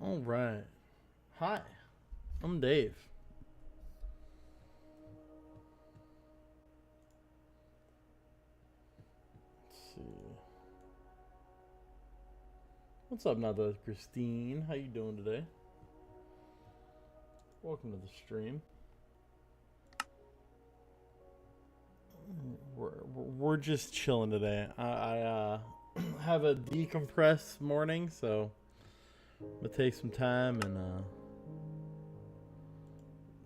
All right. Hi, I'm Dave. Let's see. What's up, Nada Christine? How you doing today? Welcome to the stream. We're just chilling today. I have a decompressed morning, so I'm gonna take some time and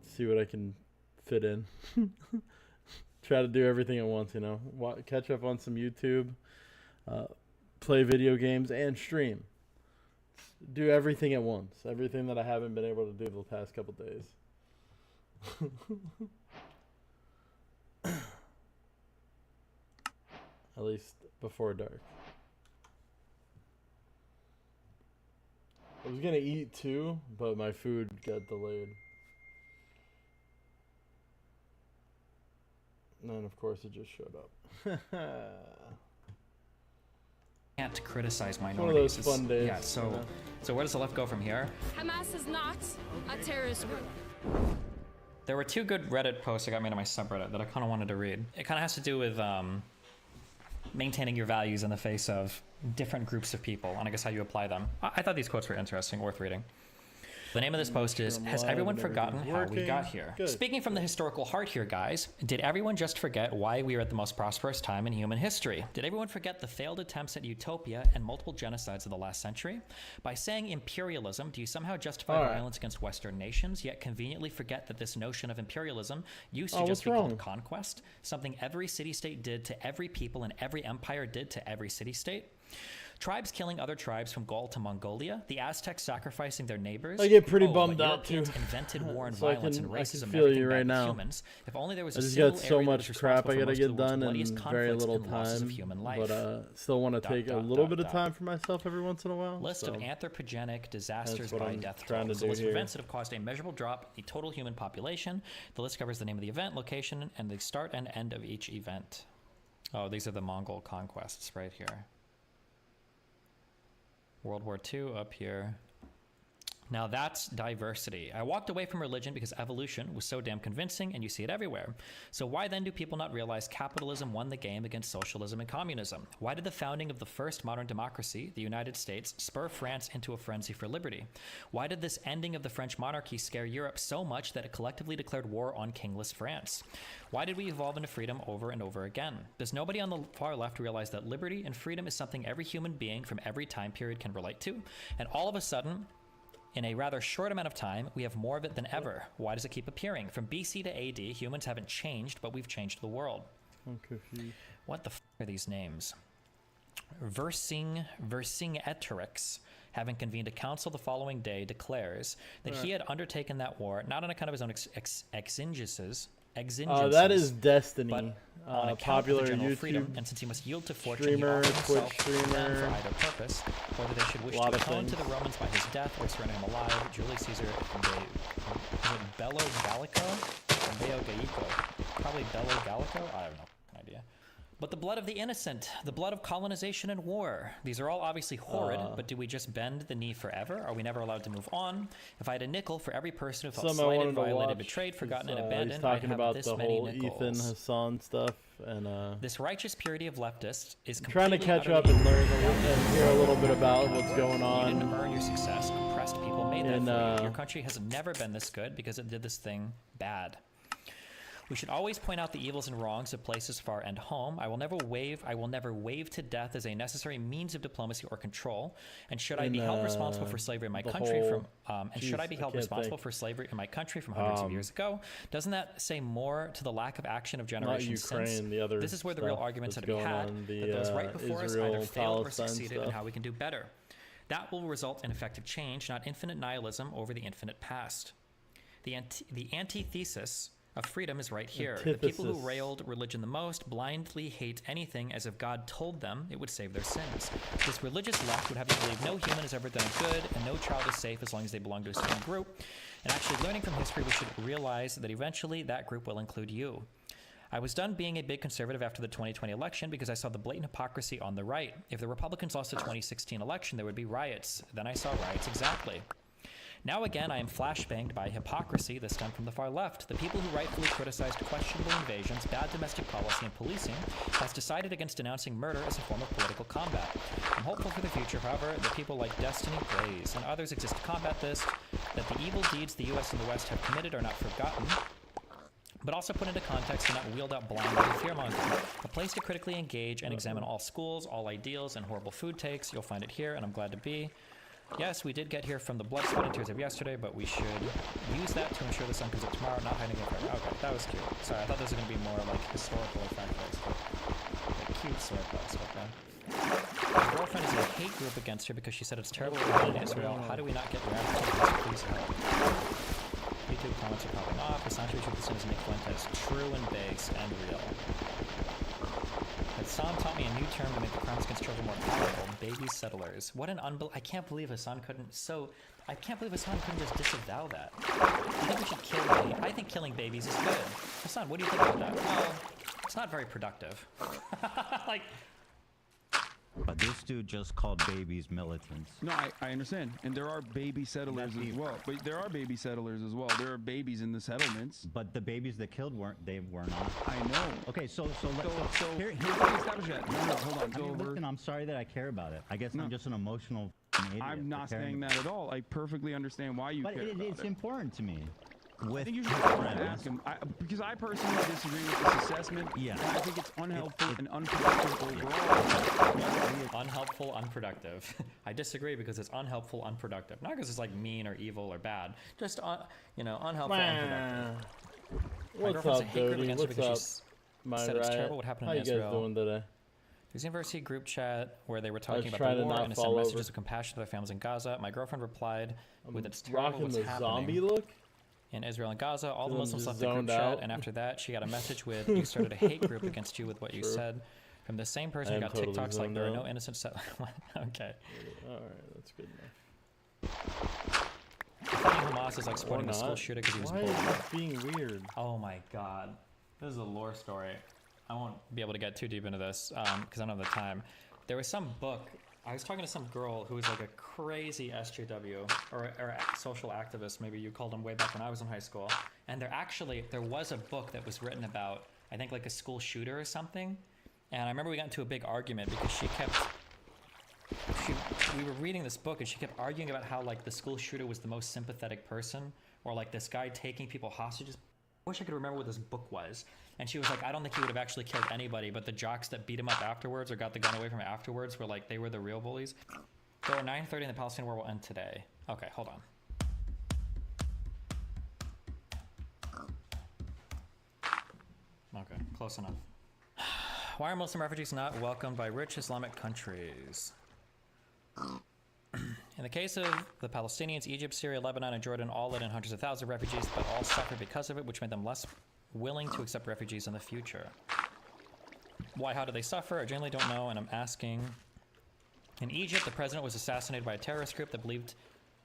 see what I can fit in. Try to do everything at once, you know. Catch up on some YouTube, play video games, and stream. Do everything at once. Everything that I haven't been able to do the past couple days. At least before dark. I was gonna eat too, but my food got delayed. And then of course it just showed up. Can't criticize minorities. One of those fun days. Yeah, so you know? So where does the left go from here? Hamas is not a terrorist group. There were two good Reddit posts that got me into my subreddit that I kind of wanted to read. It kind of has to do with maintaining your values in the face of different groups of people, and I guess how you apply them. I thought these quotes were interesting, worth reading. The name of this post is, has everyone forgotten how we got here? Good. Speaking from the historical heart here, guys, did everyone just forget why we are at the most prosperous time in human history? Did everyone forget the failed attempts at utopia and multiple genocides of the last century? By saying imperialism, do you somehow justify violence against Western nations, yet conveniently forget that this notion of imperialism used to just be called conquest? Something every city-state did to every people and every empire did to every city-state? Tribes killing other tribes from Gaul to Mongolia, the Aztecs sacrificing their neighbors. I get pretty bummed out too. Invented war and so violence and racism. I can feel you right now. Humans. If only there was I a just got so area much crap I gotta get done in very little time, life. but still want to take a little bit of time for myself every once in a while. List of anthropogenic disasters by death toll. So list of events that have caused a measurable drop in the total human population. The list covers the name of the event, location, and the start and end of each event. Oh, these are the Mongol conquests right here. World War II up here. Now that's diversity. I walked away from religion because evolution was so damn convincing and you see it everywhere. So why then do people not realize capitalism won the game against socialism and communism? Why did the founding of the first modern democracy, the United States, spur France into a frenzy for liberty? Why did this ending of the French monarchy scare Europe so much that it collectively declared war on kingless France? Why did we evolve into freedom over and over again? Does nobody on the far left realize that liberty and freedom is something every human being from every time period can relate to? And all of a sudden, in a rather short amount of time, we have more of it than ever. Why does it keep appearing? From BC to AD, humans haven't changed, but we've changed the world. I'm confused. What the f are these names? Vercingetorix, having convened a council the following day, declares that he had undertaken that war, not on account of his own exigencies, that is Destiny. But on account popular of the general YouTube freedom, and since he must yield to fortune, streamer, he offered himself Twitch to them streamer, for either purpose, whether they should wish to atone to the Romans by his death or surrender him alive. Julius Caesar Bello Gallico? Bello Gallico. Probably Bello Gallico? I have no idea. But the blood of the innocent, the blood of colonization and war. These are all obviously horrid, but do we just bend the knee forever? Are we never allowed to move on? If I had a nickel for every person who felt slighted, violated, betrayed, forgotten, and abandoned, I'd have about this the many whole nickels. Ethan Hassan stuff, and this righteous purity of leftists is trying to catch utterly up and learn and hear a little bit about what's going on. You didn't earn your success. Oppressed people made that for you. Your country has never been this good because it did this thing bad. We should always point out the evils and wrongs of places far and home. I will never waive to death as a necessary means of diplomacy or control. And should I be held responsible for slavery in my country for slavery in my country from hundreds of years ago? Doesn't that say more to the lack of action of generations since? This is where the real arguments are to be had, that those right before us either failed or succeeded, and how we can do better. That will result in effective change, not infinite nihilism over the infinite past. The antithesis of freedom is right here. The people who railed religion the most blindly hate anything as if God told them it would save their sins. This religious left would have you believe no human has ever done good and no child is safe as long as they belong to a certain group. And actually learning from history, we should realize that eventually that group will include you. I was done being a big conservative after the 2020 election because I saw the blatant hypocrisy on the right. If the Republicans lost the 2016 election, there would be riots. Then I saw riots exactly. Now again, I am flashbanged by hypocrisy, this time from the far left. The people who rightfully criticized questionable invasions, bad domestic policy, and policing has decided against denouncing murder as a form of political combat. I'm hopeful for the future, however, that people like Destiny Blaze and others exist to combat this, that the evil deeds the U.S. and the West have committed are not forgotten, but also put into context and not wheeled out blindly to fear-mongering. A place to critically engage and examine all schools, all ideals, and horrible food takes. You'll find it here, and I'm glad to be. Yes, we did get here from the blood, sweat, and tears of yesterday, but we should use that to ensure the sun comes up tomorrow, not hiding it forever. Okay, that was cute. Sorry, I thought this was going to be more like historical effects, but like cute circles, okay. My girlfriend is in a hate group against her because she said it's terrible to live in Israel. How do we not get around to this? Please help. YouTube comments are popping off. The science research is Nick Fuentes. True and base and real. Hassan taught me a new term to make the crimes against children more powerful. Baby settlers. What an I can't believe Hassan couldn't. I can't believe Hassan couldn't just disavow that. You think we should kill babies? I think killing babies is good. Hassan, what do you think about that? Well, it's not very productive. Like. But this dude just called babies militants. No, I understand. And there are baby settlers as well. But there are baby settlers as well. There are babies in the settlements. But the babies that killed were not. I know. Okay, so here's how we establish that. No, hold on. I mean, listen, I'm sorry that I care about it. I guess I'm just an emotional idiot. I'm not saying that at all. I perfectly understand why you care about it. But it's important to me. I think you should ask him, because I personally disagree with this assessment. Yeah. And I think it's unhelpful and unproductive overall. Unhelpful, unproductive. I disagree because it's unhelpful, unproductive. Not because it's like mean or evil or bad. Just, unhelpful, unproductive. What's up, Dodie? What's up, my said it's terrible what happened in Israel. How you guys doing today? There's a university group chat where they were talking about the war and sent messages of compassion to their families in Gaza. My girlfriend replied with "It's terrible what's happening." Zombie look? In Israel and Gaza, all the Muslims left the group chat, and after that, she got a message with, "You started a hate group against you with what you said." From the same person who got totally TikToks like, "There are no innocent." Okay. All right, that's good enough. Hamas is like supporting the school shooter because he was bullied. Why is this being weird? Oh my god, this is a lore story. I won't be able to get too deep into this because I don't have the time. There was some book. I was talking to some girl who was like a crazy SJW or social activist, maybe you called them, way back when I was in high school. And there was a book that was written about, I think, like a school shooter or something. And I remember we got into a big argument because we were reading this book and she kept arguing about how like the school shooter was the most sympathetic person, or like this guy taking people hostages. I wish I could remember what this book was. And she was like, I don't think he would have actually killed anybody, but the jocks that beat him up afterwards or got the gun away from him afterwards were like, they were the real bullies. There are 9:30 and the Palestinian war will end today. Okay, hold on. Okay, close enough. Why are Muslim refugees not welcomed by rich Islamic countries? In the case of the Palestinians, Egypt, Syria, Lebanon, and Jordan all let in hundreds of thousands of refugees, but all suffered because of it, which made them less willing to accept refugees in the future. Why? How do they suffer? I generally don't know, and I'm asking. In Egypt, the president was assassinated by a terrorist group that believed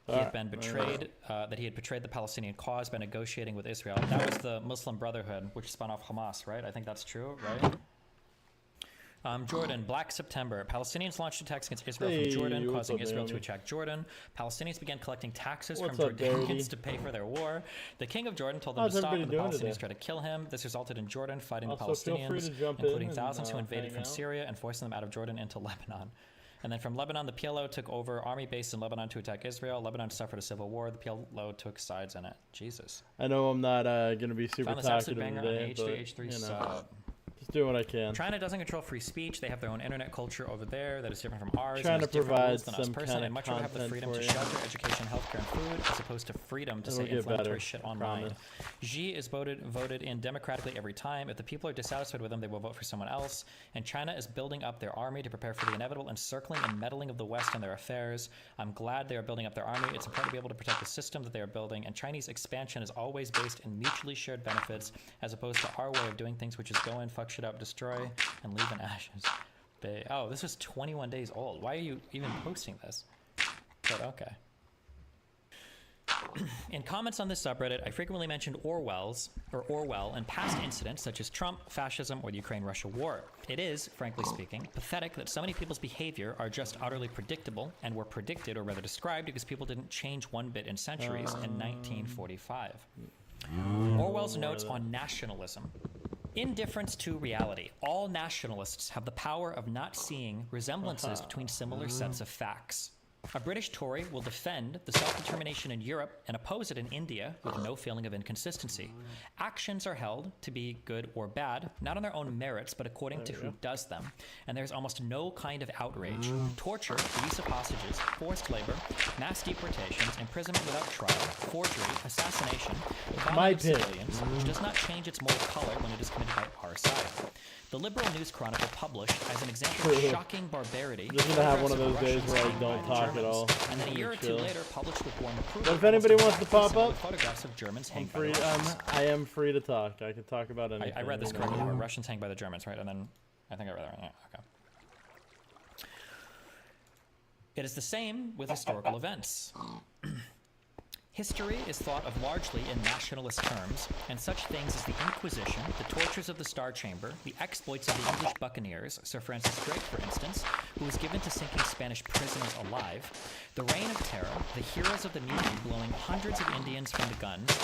he had been betrayed, that he had betrayed the Palestinian cause by negotiating with Israel. That was the Muslim Brotherhood, which spun off Hamas, right? I think that's true, right? Jordan, Black September. Palestinians launched attacks against Israel from Jordan, causing Israel to attack Jordan. Palestinians began collecting taxes from Jordanians to pay for their war. The king of Jordan told them to stop, and the Palestinians tried to kill him. This resulted in Jordan fighting the Palestinians, including thousands who invaded from Syria and forcing them out of Jordan into Lebanon. And then from Lebanon, the PLO took over army base in Lebanon to attack Israel. Lebanon suffered a civil war. The PLO took sides in it. Jesus. I know I'm not going to be super talkative today, but, H3 sub. Just do what I can. China doesn't control free speech. They have their own internet culture over there that is different from ours. Trying to provide than some us personally, kind and much of would have the freedom to shelter, education, healthcare, and food, as opposed to freedom to say inflammatory shit online. Xi is voted in democratically every time. If the people are dissatisfied with him, they will vote for someone else. And China is building up their army to prepare for the inevitable encircling and meddling of the West in their affairs. I'm glad they are building up their army. It's important to be able to protect the system that they are building. And Chinese expansion is always based in mutually shared benefits, as opposed to our way of doing things, which is go in, fuck shit up, destroy, and leave in ashes. Oh, this was 21 days old. Why are you even posting this? But okay. In comments on this subreddit, I frequently mentioned Orwell and past incidents such as Trump, fascism, or the Ukraine-Russia war. It is, frankly speaking, pathetic that so many people's behavior are just utterly predictable and were predicted, or rather described, because people didn't change one bit in centuries in 1945. Orwell's notes on nationalism. Indifference to reality. All nationalists have the power of not seeing resemblances between similar sets of facts. A British Tory will defend the self-determination in Europe and oppose it in India with no feeling of inconsistency. Actions are held to be good or bad, not on their own merits, but according to who does them. And there's almost no kind of outrage. Torture, the use of hostages, forced labor, mass deportations, imprisonment without trial, forgery, assassination, bombing of civilians, which does not change its moral color when it is committed by our side. The Liberal News Chronicle published as an example of shocking barbarity. I'm just gonna have one of those days where I don't talk at all. And then a year or two later, published with warm approval. But if anybody wants to pop up, photographs of Germans hanged free, by the Russians. I am free to talk. I can talk about anything. I read this correctly. Russians hanged by the Germans, right? And then I think I read that right. Yeah, okay. It is the same with historical events. History is thought of largely in nationalist terms, and such things as the Inquisition, the tortures of the Star Chamber, the exploits of the English buccaneers, Sir Francis Drake, for instance, who was given to sinking Spanish prisoners alive, the Reign of Terror, the heroes of the mutiny blowing hundreds of Indians from the guns,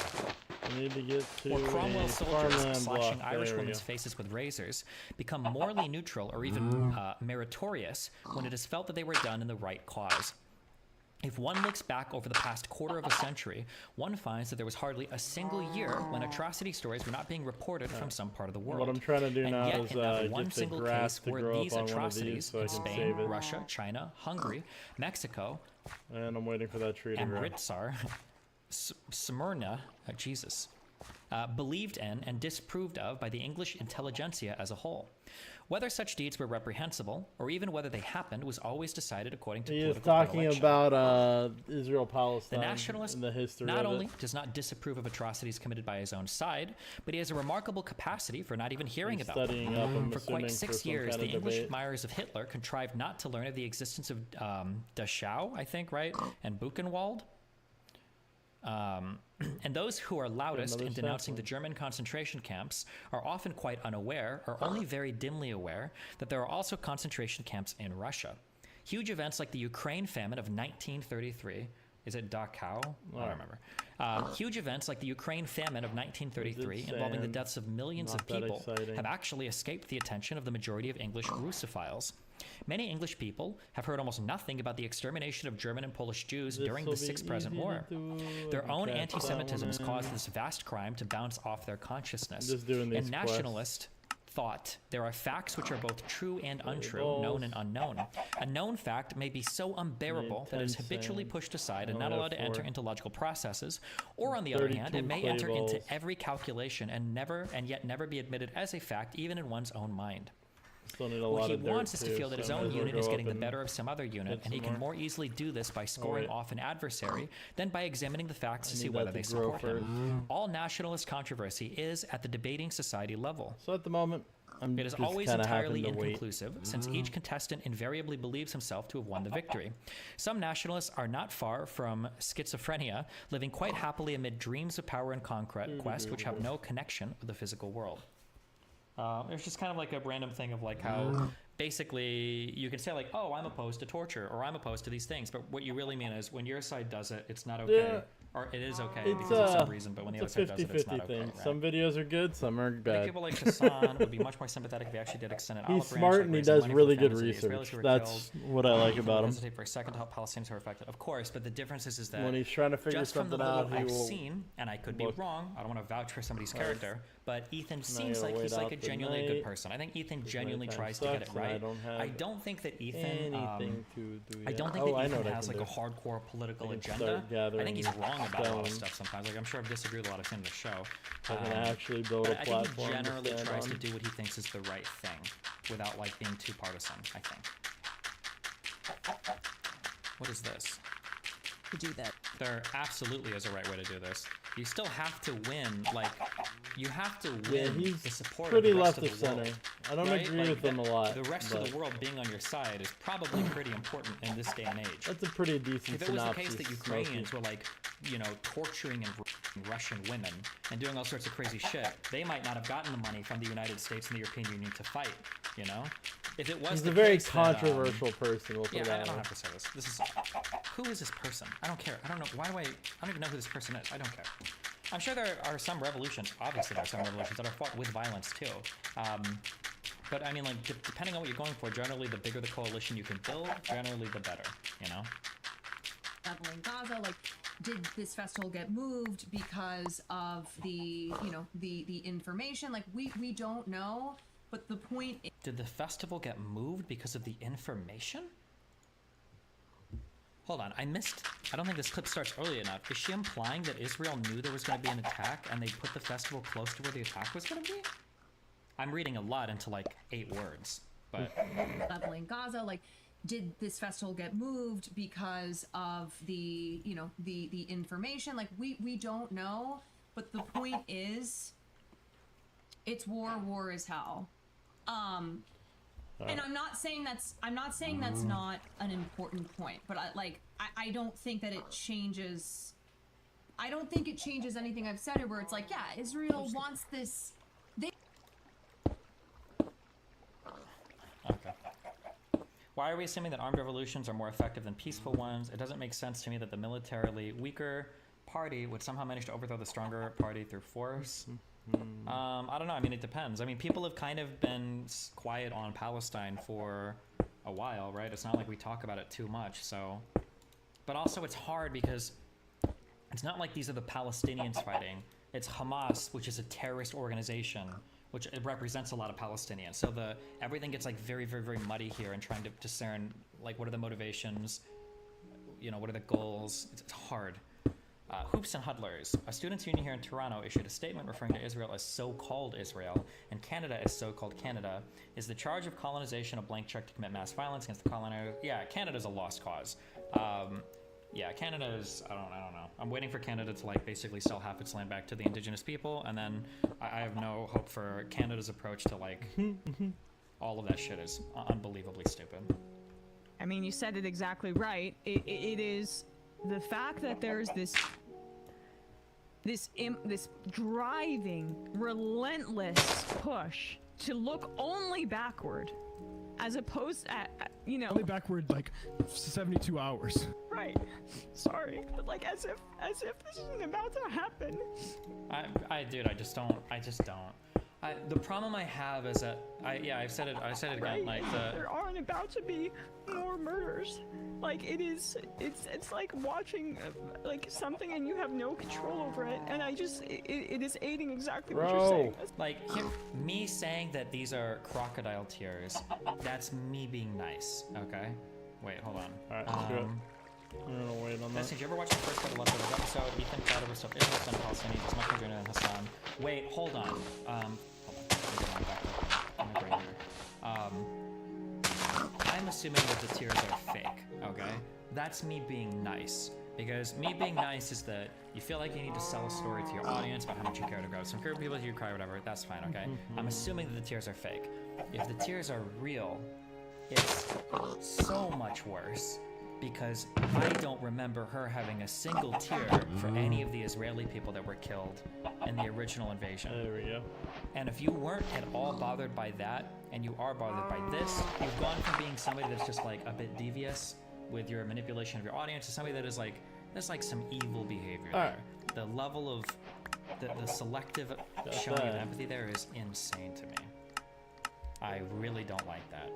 I need to get to or Cromwell's soldiers slashing block. Irish women's faces with razors, become morally neutral or even meritorious when it is felt that they were done in the right cause. If one looks back over the past quarter of a century, one finds that there was hardly a single year when atrocity stories were not being reported from some part of the world. What I'm trying to do now is one get the single grass case to were grow these up on one of atrocities these so I in can Spain, save it. Russia, China, Hungary, Mexico, And I'm waiting for that tree to grow. Amritsar, Smyrna, believed in and disapproved of by the English intelligentsia as a whole. Whether such deeds were reprehensible, or even whether they happened, was always decided according to political talking predilection. about Israel-Palestine. The nationalist and the history not of only it. does not disapprove of atrocities committed by his own side, but he has a remarkable capacity for not even hearing about studying them. up, I'm For quite assuming, 6 some years, kind the of English debate. admirers of Hitler contrived not to learn of the existence of Dachau, I think, right, and Buchenwald. And those who are loudest in denouncing the German concentration camps are often quite unaware, or only very dimly aware, that there are also concentration camps in Russia. Huge events like the Ukraine famine of 1933, is it Dachau? I don't remember. Huge events like the Ukraine famine of 1933, involving the deaths of millions of people, have actually escaped the attention of the majority of English Russophiles. Many English people have heard almost nothing about the extermination of German and Polish Jews during the Sixth Present War. Their own anti-Semitism has caused this vast crime to bounce off their consciousness. In nationalist thought, there are facts which are both true and untrue, known and unknown. A known fact may be so unbearable that it is habitually pushed aside and not allowed to enter into logical processes, or on the other hand, it may enter into every calculation and yet never be admitted as a fact, even in one's own mind. What he wants is to feel that his own unit is getting the better of some other unit, and he can more easily do this by scoring off an adversary than by examining the facts to see whether they support him. All nationalist controversy is at the debating society level. So at the moment, it is always entirely inconclusive, since each contestant invariably believes himself to have won the victory. Some nationalists are not far from schizophrenia, living quite happily amid dreams of power and conquest which have no connection with the physical world. It's just kind of like a random thing of like how basically you can say like, oh, I'm opposed to torture or I'm opposed to these things. But what you really mean is when your side does it, it's not okay. Yeah. Or it is okay because of some reason, but when the other side does it, it's not okay. Right? Some videos are good, some are I think bad. people like Hassan would be much more sympathetic if he actually did extend an olive He's branch, smart like and he raising does money really for good families of the research. Israelis who were That's killed. what I like He about him. hesitate for a second to help Palestinians who are affected. Of course, but the difference is that When he's trying to figure just from the something out, little he I've will seen, and I could be wrong, I don't want to vouch for somebody's character, but Ethan seems gotta like he's wait like a out the genuinely night. good person. I think Ethan genuinely nighttime tries to get it sucks and I right. don't have I don't think that Ethan anything to do I yet. don't think Oh, that I know Ethan what I has can like a do. hardcore political I can agenda. start I think he's gathering wrong about a lot of stone. stuff sometimes. Like I'm sure I've disagreed with a lot of things in the show. I can actually build a But I think he platform to generally stand tries on. to do what he thinks is the right thing without like being too partisan, I think. What is this? To do that. There absolutely is a right way to do this. You still have to win, like, you have to Yeah, win he's the support pretty of the rest left of of the world. center. I don't right? agree Like, with them a lot. The rest of the world being on your side is probably pretty important in this day and age. That's a pretty decent If it was the synopsis. case that Ukrainians were like, you know, torturing and raping Russian women and doing all sorts of crazy shit, they might not have gotten the money from the United States and the European Union to fight, you know? If it was He's the a very case controversial person. We'll put yeah, it I that don't way. have to say this. This is who is this person? I don't care. I don't know. Why do I don't even know who this person is. I don't care. I'm sure there are some revolutions. Obviously, there are some revolutions that are fought with violence too. But I mean, like, depending on what you're going for, generally the bigger the coalition you can build, generally the better. You know. Level in Gaza, like, did this festival get moved because of the, you know, the information? Like, we don't know. But the point is, did the festival get moved because of the information? Hold on, I don't think this clip starts early enough. Is she implying that Israel knew there was going to be an attack and they put the festival close to where the attack was going to be? I'm reading a lot into like 8 words, but... leveling Gaza, like, did this festival get moved because of the, you know, the information? Like, we don't know. But the point is, it's war is hell. And I'm not saying that's not an important point, but I don't think that it changes. I don't think it changes anything I've said, where it's like, yeah, Israel wants this. Okay. Why are we assuming that armed revolutions are more effective than peaceful ones? It doesn't make sense to me that the militarily weaker party would somehow manage to overthrow the stronger party through force. I don't know. I mean, it depends. I mean, people have kind of been quiet on Palestine for a while, right? It's not like we talk about it too much, so... But also it's hard because it's not like these are the Palestinians fighting. It's Hamas, which is a terrorist organization, which it represents a lot of Palestinians. So everything gets like very, very, very muddy here and trying to discern, like, what are the motivations? You know, what are the goals? It's hard. Hoops and Huddlers. A students' union here in Toronto issued a statement referring to Israel as so-called Israel and Canada as so-called Canada. Is the charge of colonization a blank check to commit mass violence against the colonizer? Yeah, Canada's a lost cause. Yeah, Canada is, I don't know. I'm waiting for Canada to like basically sell half its land back to the indigenous people, and then I have no hope for Canada's approach to like all of that shit is unbelievably stupid. I mean, you said it exactly right. It is the fact that there's this driving, relentless push to look only backward, as opposed to, you know, only backward like 72 hours. Right. Sorry, but like as if this isn't about to happen. Dude, I just don't. The problem I have is that I said it again. Right. Like there aren't about to be more murders. Like it's like watching like something and you have no control over it. And it is aiding exactly what you're saying. Like me saying that these are crocodile tears. That's me being nice. Okay. Wait, hold on. All right, good. I'm gonna wait on that. Did you ever watch the first part of Leftovers episode? Ethan proud of herself. Israel's done Palestinians. It's much more than Hassan. Wait, hold on. Hold on. Let me bring it here. I'm assuming that the tears are fake. Okay, that's me being nice. Because me being nice is that you feel like you need to sell a story to your audience about how much you care to grow. Some people you cry, whatever. That's fine. Okay. I'm assuming that the tears are fake. If the tears are real, it's so much worse. Because I don't remember her having a single tear for any of the Israeli people that were killed in the original invasion. There we go. And if you weren't at all bothered by that, and you are bothered by this, you've gone from being somebody that's just like a bit devious with your manipulation of your audience to somebody that is like, there's like some evil behavior there. The level of the selective showing of empathy there is insane to me. I really don't like that.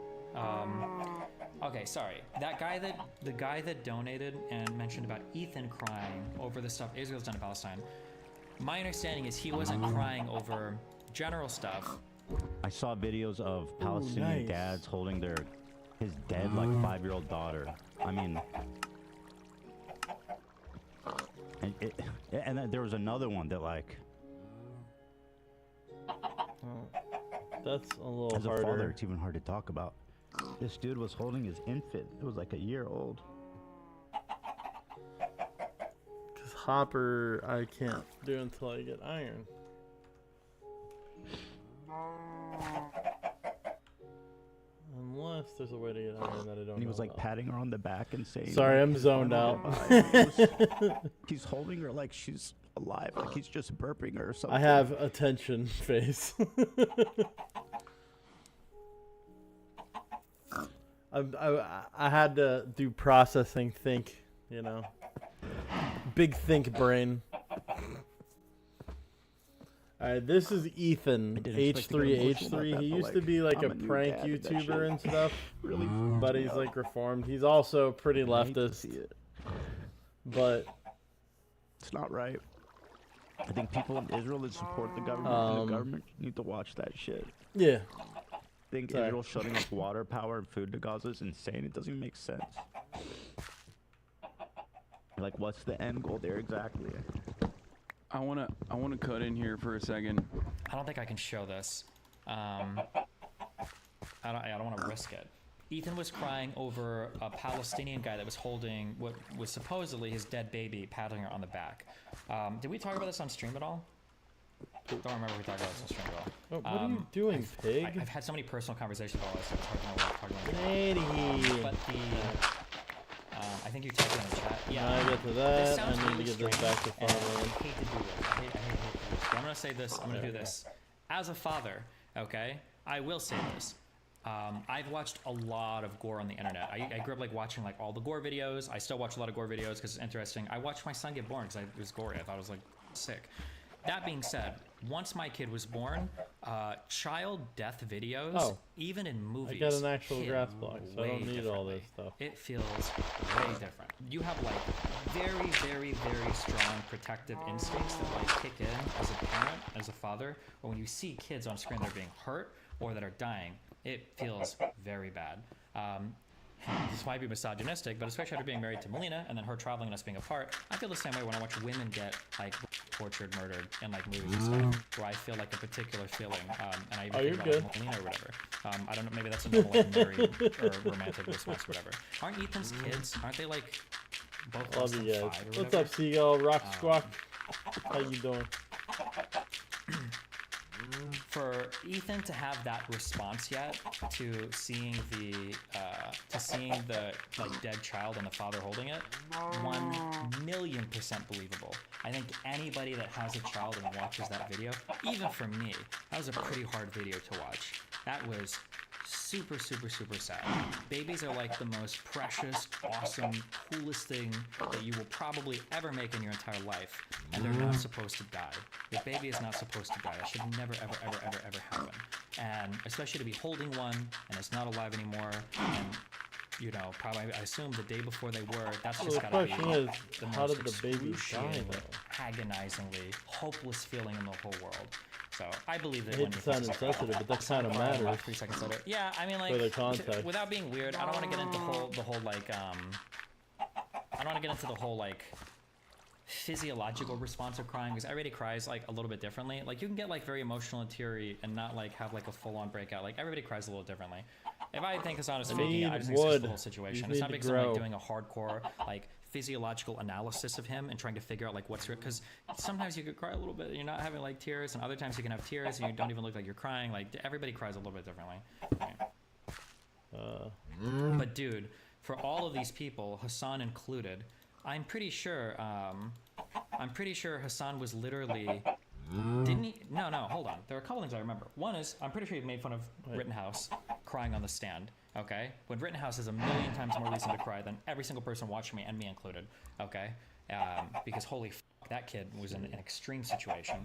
Okay, sorry. The guy that donated and mentioned about Ethan crying over the stuff Israel's done to Palestine. My understanding is he wasn't crying over general stuff. I saw videos of Palestinian dads holding his dead like 5-year-old daughter. I mean, and then there was another one that like. That's a little as a harder. father, it's even hard to talk about. This dude was holding his infant. It was like a year old. Because Hopper, I can't do until I get iron. there's a way to get out of that I don't know. And he was like about. patting her on the back and saying, Sorry, I'm zoned out. He's holding her like she's alive, like he's just burping her or something. I have attention face. I had to do processing, think, you know. Big think brain. Alright, this is Ethan, H3H3. He used to be like a prank YouTuber and stuff, really, but he's like reformed. He's also pretty leftist, but it's not right. I think people in Israel that support the government and the government need to watch that shit. Yeah. I think Israel shutting off water, power, and food to Gaza is insane. It doesn't even make sense. Like, what's the end goal there exactly? I wanna cut in here for a second. I don't think I can show this. I don't want to risk it. Ethan was crying over a Palestinian guy that was holding what was supposedly his dead baby, patting her on the back. Did we talk about this on stream at all? Don't remember if we talked about this on stream at all. What are you doing, pig? I've had so many personal conversations about this, so it's hard to know what I'm Katie. talking about. But I think you're typing in the chat. Yeah. I get to that. I need to get this back to I farmland. hate to do this. I hate to do this. But I'm gonna say this. I'm gonna do this. As a father, okay, I will say this. I've watched a lot of gore on the internet. I grew up like watching like all the gore videos. I still watch a lot of gore videos because it's interesting. I watched my son get born because it was gory. I thought it was like sick. That being said, once my kid was born, child death videos, even in movies, I got an actual grass block, so I don't need all this stuff. It feels way different. You have like very, very, very strong protective instincts that like kick in as a parent, as a father. But when you see kids on screen that are being hurt or that are dying, it feels very bad. This might be misogynistic, but especially after being married to Melina and then her traveling and us being apart, I feel the same way when I watch women get like tortured, murdered in like movies and stuff, where I feel like a particular feeling. And I even think about Melina or whatever. I don't know, maybe that's a normal like, married or romantic response or whatever. Aren't Ethan's kids, aren't they like both less than 5 or whatever? What's up, Seagull? Rock Squawk? How you doing? For Ethan to have that response yet to seeing the like dead child and the father holding it, 1,000,000% believable. I think anybody that has a child and watches that video, even for me, that was a pretty hard video to watch. That was super, super, super sad. Babies are like the most precious, awesome, coolest thing that you will probably ever make in your entire life, and they're not supposed to die. Your baby is not supposed to die. That should never, ever, ever, ever, ever happen. And especially to be holding one and it's not alive anymore, and you know, probably I assume the day before they were. That's just gotta be the how most did the baby die, agonizingly hopeless feeling in the whole world. So I believe that I hate to sound insensitive, but that kind of matters. 3 seconds later. Yeah, I mean, like, for the context. Without being weird, I don't want to get into the whole like I don't want to get into the whole like physiological response of crying, because everybody cries like a little bit differently. Like you can get like very emotional and teary and not like have like a full-on breakout. Like everybody cries a little differently. If I think Hassan is faking it, I just think it's just a little situation. It's not because I'm like doing a hardcore like physiological analysis of him and trying to figure out like what's real, because sometimes you could cry a little bit and you're not having like tears, and other times you can have tears and you don't even look like you're crying. Like everybody cries a little bit differently. Right? But dude, for all of these people, Hassan included, I'm pretty sure Hassan was literally didn't he? No, hold on. There are a couple things I remember. One is, I'm pretty sure he made fun of Rittenhouse crying on the stand, okay? When Rittenhouse has 1,000,000 times more reason to cry than every single person watching me, and me included, okay? Because holy f***, that kid was in an extreme situation.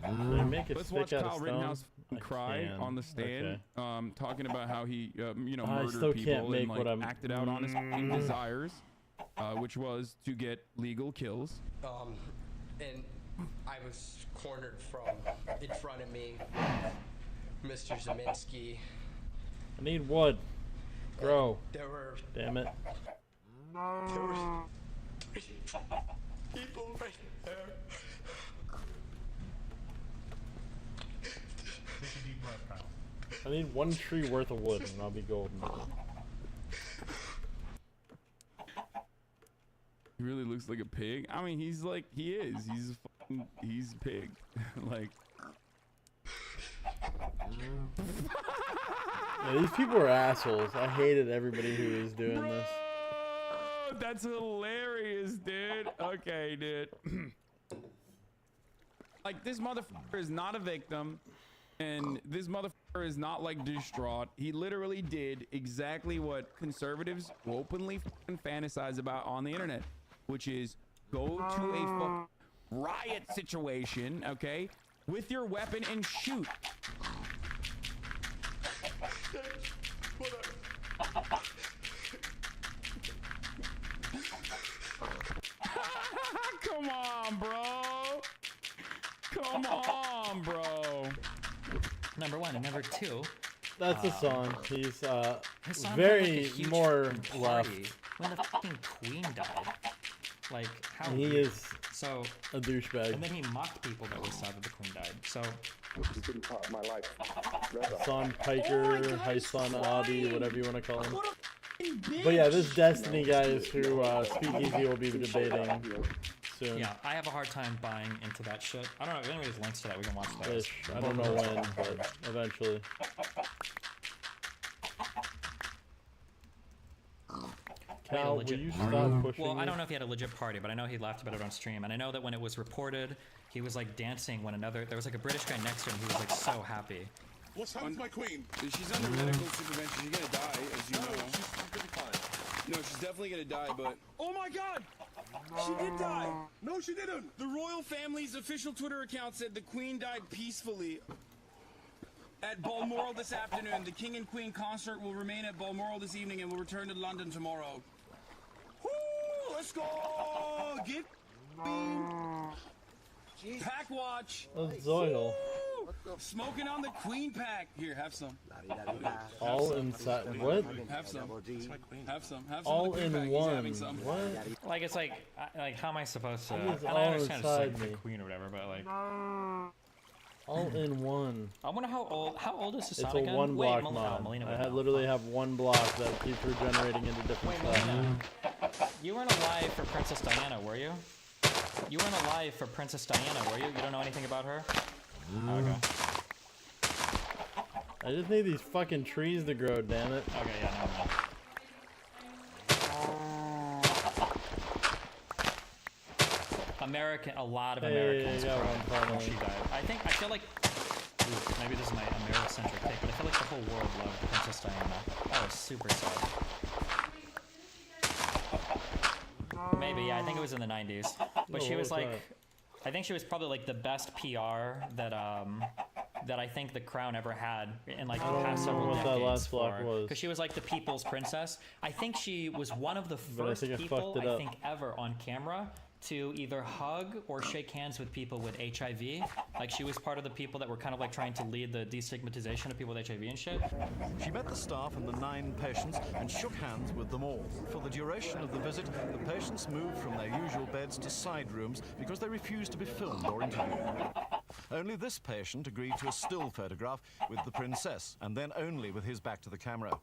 Let's watch Kyle Rittenhouse cry on the stand, talking about how he, murdered people and like acted out on his desires, which was to get legal kills. And I was cornered in front of me, Mr. Zeminski. I need wood. Grow. There were. Damn it. There were 3 people right there. I need 1 tree worth of wood and I'll be golden. He really looks like a pig. I mean, he's like, he is. He's a pig. Like. Yeah, these people are assholes. I hated everybody who was doing this. That's hilarious, dude. Okay, dude. Like, this motherfucker is not a victim, and this motherfucker is not, like, distraught. He literally did exactly what conservatives openly fantasize about on the internet, which is go to a riot situation, okay, with your weapon and shoot. Come on, bro. Come on, bro. Number one and number two. That's the song. He's Hassan very had, like, more party left. when the fucking queen died. Like, how He weird. is So a douchebag. and then he mocked people that were sad that the queen died. So It's been part of my life. Son Piker, Hyson Adi, whatever you want to call him. But yeah, this Destiny guy is who Speakeasy will be debating soon. yeah, I have a hard time buying into that shit. I don't know if anybody's links to that. We can watch those. Ish. I don't know when, but eventually. Cal, will you stop pushing Well, I me? don't know if he had a legit party, but I know he laughed about it on stream. And I know that when it was reported, he was like dancing when there was like a British guy next to him. He was like so happy. What's happened to my queen? She's under medical supervision. She's gonna die, as you know. She's gonna be fine. No, she's definitely gonna die, but... Oh my god! She did die! No, she didn't. The royal family's official Twitter account said the queen died peacefully at Balmoral this afternoon. The king and queen consort will remain at Balmoral this evening and will return to London tomorrow. Woo! Let's go! Get pack watch! That's Zoil. Smoking on the queen pack. Here, have some. All inside. What? Have some. Have some. Have some. All of the queen in pack. He's one. having some. What? Like it's like how am I supposed to? It is And all I understand it's like inside the me. queen or whatever, but like All in one. I wonder how old is It's Hassan a again? one block Wait, mod. Melina would I know. literally have one block that keeps regenerating into different Wait, stuff. Melina, you weren't alive for Princess Diana, were you? You weren't alive for Princess Diana, were you? You don't know anything about her? Okay. I just need these fucking trees to grow, damn it. Okay, yeah, never mind. A lot of Americans yeah, cried when she died. I feel like, maybe this is my Americentric take, but I feel like the whole world loved Princess Diana. That was super sad. Maybe, yeah, I think it was in the 90s. But she was like, I think she was probably like the best PR that I think the Crown ever had in like the past several decades. That last block was. Because she was like the people's princess. I think she was one of the first people I think ever on camera to either hug or shake hands with people with HIV. Like she was part of the people that were kind of like trying to lead the destigmatization of people with HIV and shit. She met the staff and the 9 patients and shook hands with them all. For the duration of the visit, the patients moved from their usual beds to side rooms because they refused to be filmed or interviewed. Only this patient agreed to a still photograph with the princess, and then only with his back to the camera.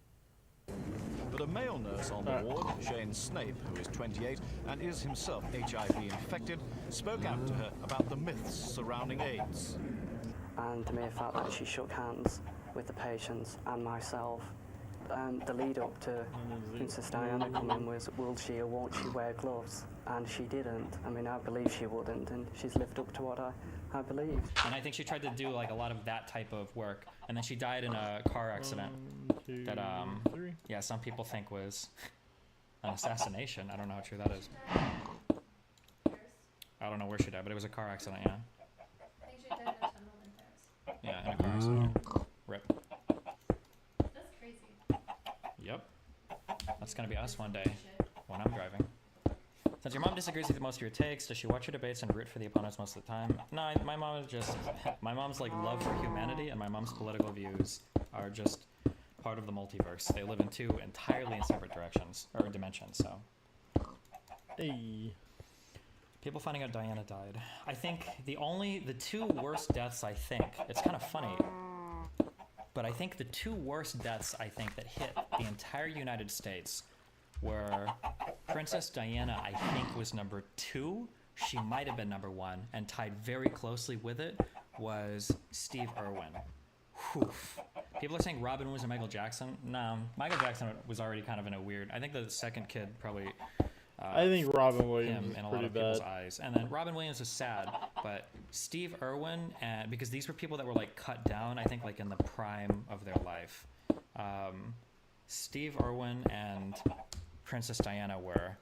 But a male nurse on the ward, Shane Snape, who is 28 and is himself HIV infected, spoke out to her about the myths surrounding AIDS. And the mere fact that she shook hands with the patients and myself, the lead up to Princess Diana coming was, will she or won't she wear gloves? And she didn't. I mean, I believe she wouldn't, and she's lived up to what I believe. And I think she tried to do like a lot of that type of work, and then she died in a car accident that yeah, some people think was an assassination. I don't know how true that is. I don't know where she died, but it was a car accident. Yeah. I think she died in a tunnel in Paris. Yeah, in a car accident. Rip. That's crazy. Yep. That's gonna be us one day when I'm driving. Since your mom disagrees with most of your takes, does she watch your debates and root for the opponents most of the time? No, my mom is just, my mom's like love for humanity, and my mom's political views are just part of the multiverse. They live in 2 entirely separate directions, or dimensions, so. Hey. People finding out Diana died. I think the 2 worst deaths, I think, it's kind of funny, but I think the 2 worst deaths, I think, that hit the entire United States were Princess Diana, I think, was number 2. She might have been number 1, and tied very closely with it was Steve Irwin. Whew. People are saying Robin Williams and Michael Jackson. No, Michael Jackson was already kind of in a weird. I think the second kid probably. I think Robin Williams him is in a pretty lot of people's bad. eyes, and then Robin Williams is sad, but Steve Irwin, and because these were people that were like cut down, I think like in the prime of their life. Steve Irwin and Princess Diana were.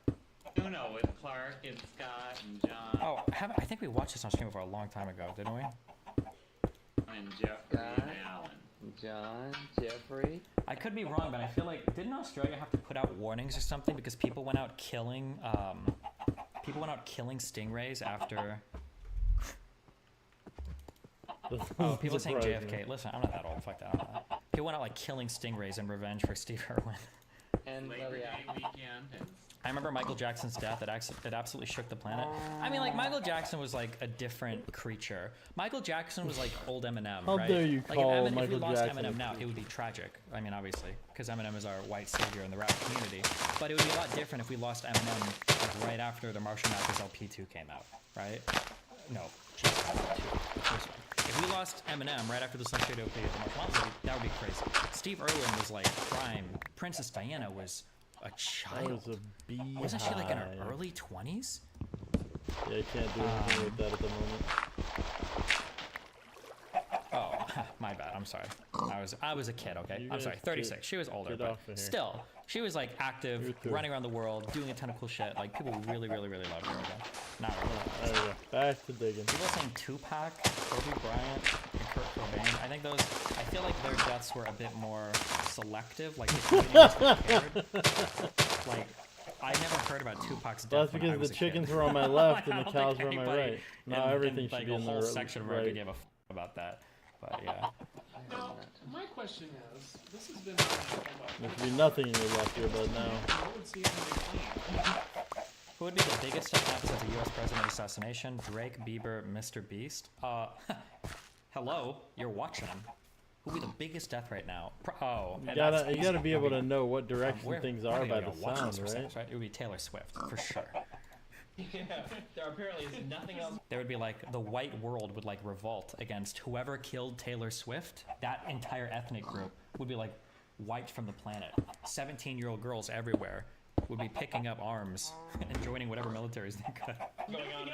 No, with Clark and Scott and John. Oh, I think we watched this on stream for a long time ago, didn't we? And Jeffrey and Alan. John, Jeffrey. I could be wrong, but I feel like didn't Australia have to put out warnings or something because people went out killing stingrays after. Oh, people saying JFK. Listen, I'm not that old. Fuck that. People went out like killing stingrays in revenge for Steve Irwin. And Labor Day weekend. And I remember Michael Jackson's death. It absolutely shook the planet. I mean, like Michael Jackson was like a different creature. Michael Jackson was like old Eminem, How right? dare you like call if we Michael lost Jackson Eminem now, it would be tragic. I mean, obviously, because Eminem is our white savior in the rap community. But it would be a lot different if we lost Eminem like, right after the Marshall Mathers LP2 came out, right? No, Jesus, the first one. If we lost Eminem right after the Sunshade LP of the Marshall Mathers, that would be crazy. Steve Irwin was like prime. Princess Diana was a child. That was Wasn't she like in her early 20s? Yeah, I can't do anything with that at the moment. Oh, my bad. I'm sorry. I was a kid. Okay, I'm sorry. 36. She was older, but still, she was like active, running around the world, doing a ton of cool shit. Like people really loved her. Okay? Not really. There we go. Back to digging. People saying Tupac, Kobe Bryant, and Kurt Cobain. I think those. I feel like their deaths were a bit more selective. Like the community was prepared. Like I never heard about Tupac's death. That's because the chickens were on my left and the cows were on my right. Now everything should like be a in the whole right. section of America gave a f about that. But yeah. Now, my question is, this has been There should be nothing in your left ear, but now. Who would be the biggest episode of the U.S. president assassination? Drake, Bieber, Mr. Beast? Hello, you're watching him. Who would be the biggest death right now? You gotta be able to know what direction things are by the sound, right? It would be Taylor Swift, for sure. yeah, there apparently is nothing else. There would be like the white world would like revolt against whoever killed Taylor Swift. That entire ethnic group would be like wiped from the planet. 17-year-old girls everywhere would be picking up arms and joining whatever militaries they could. Going on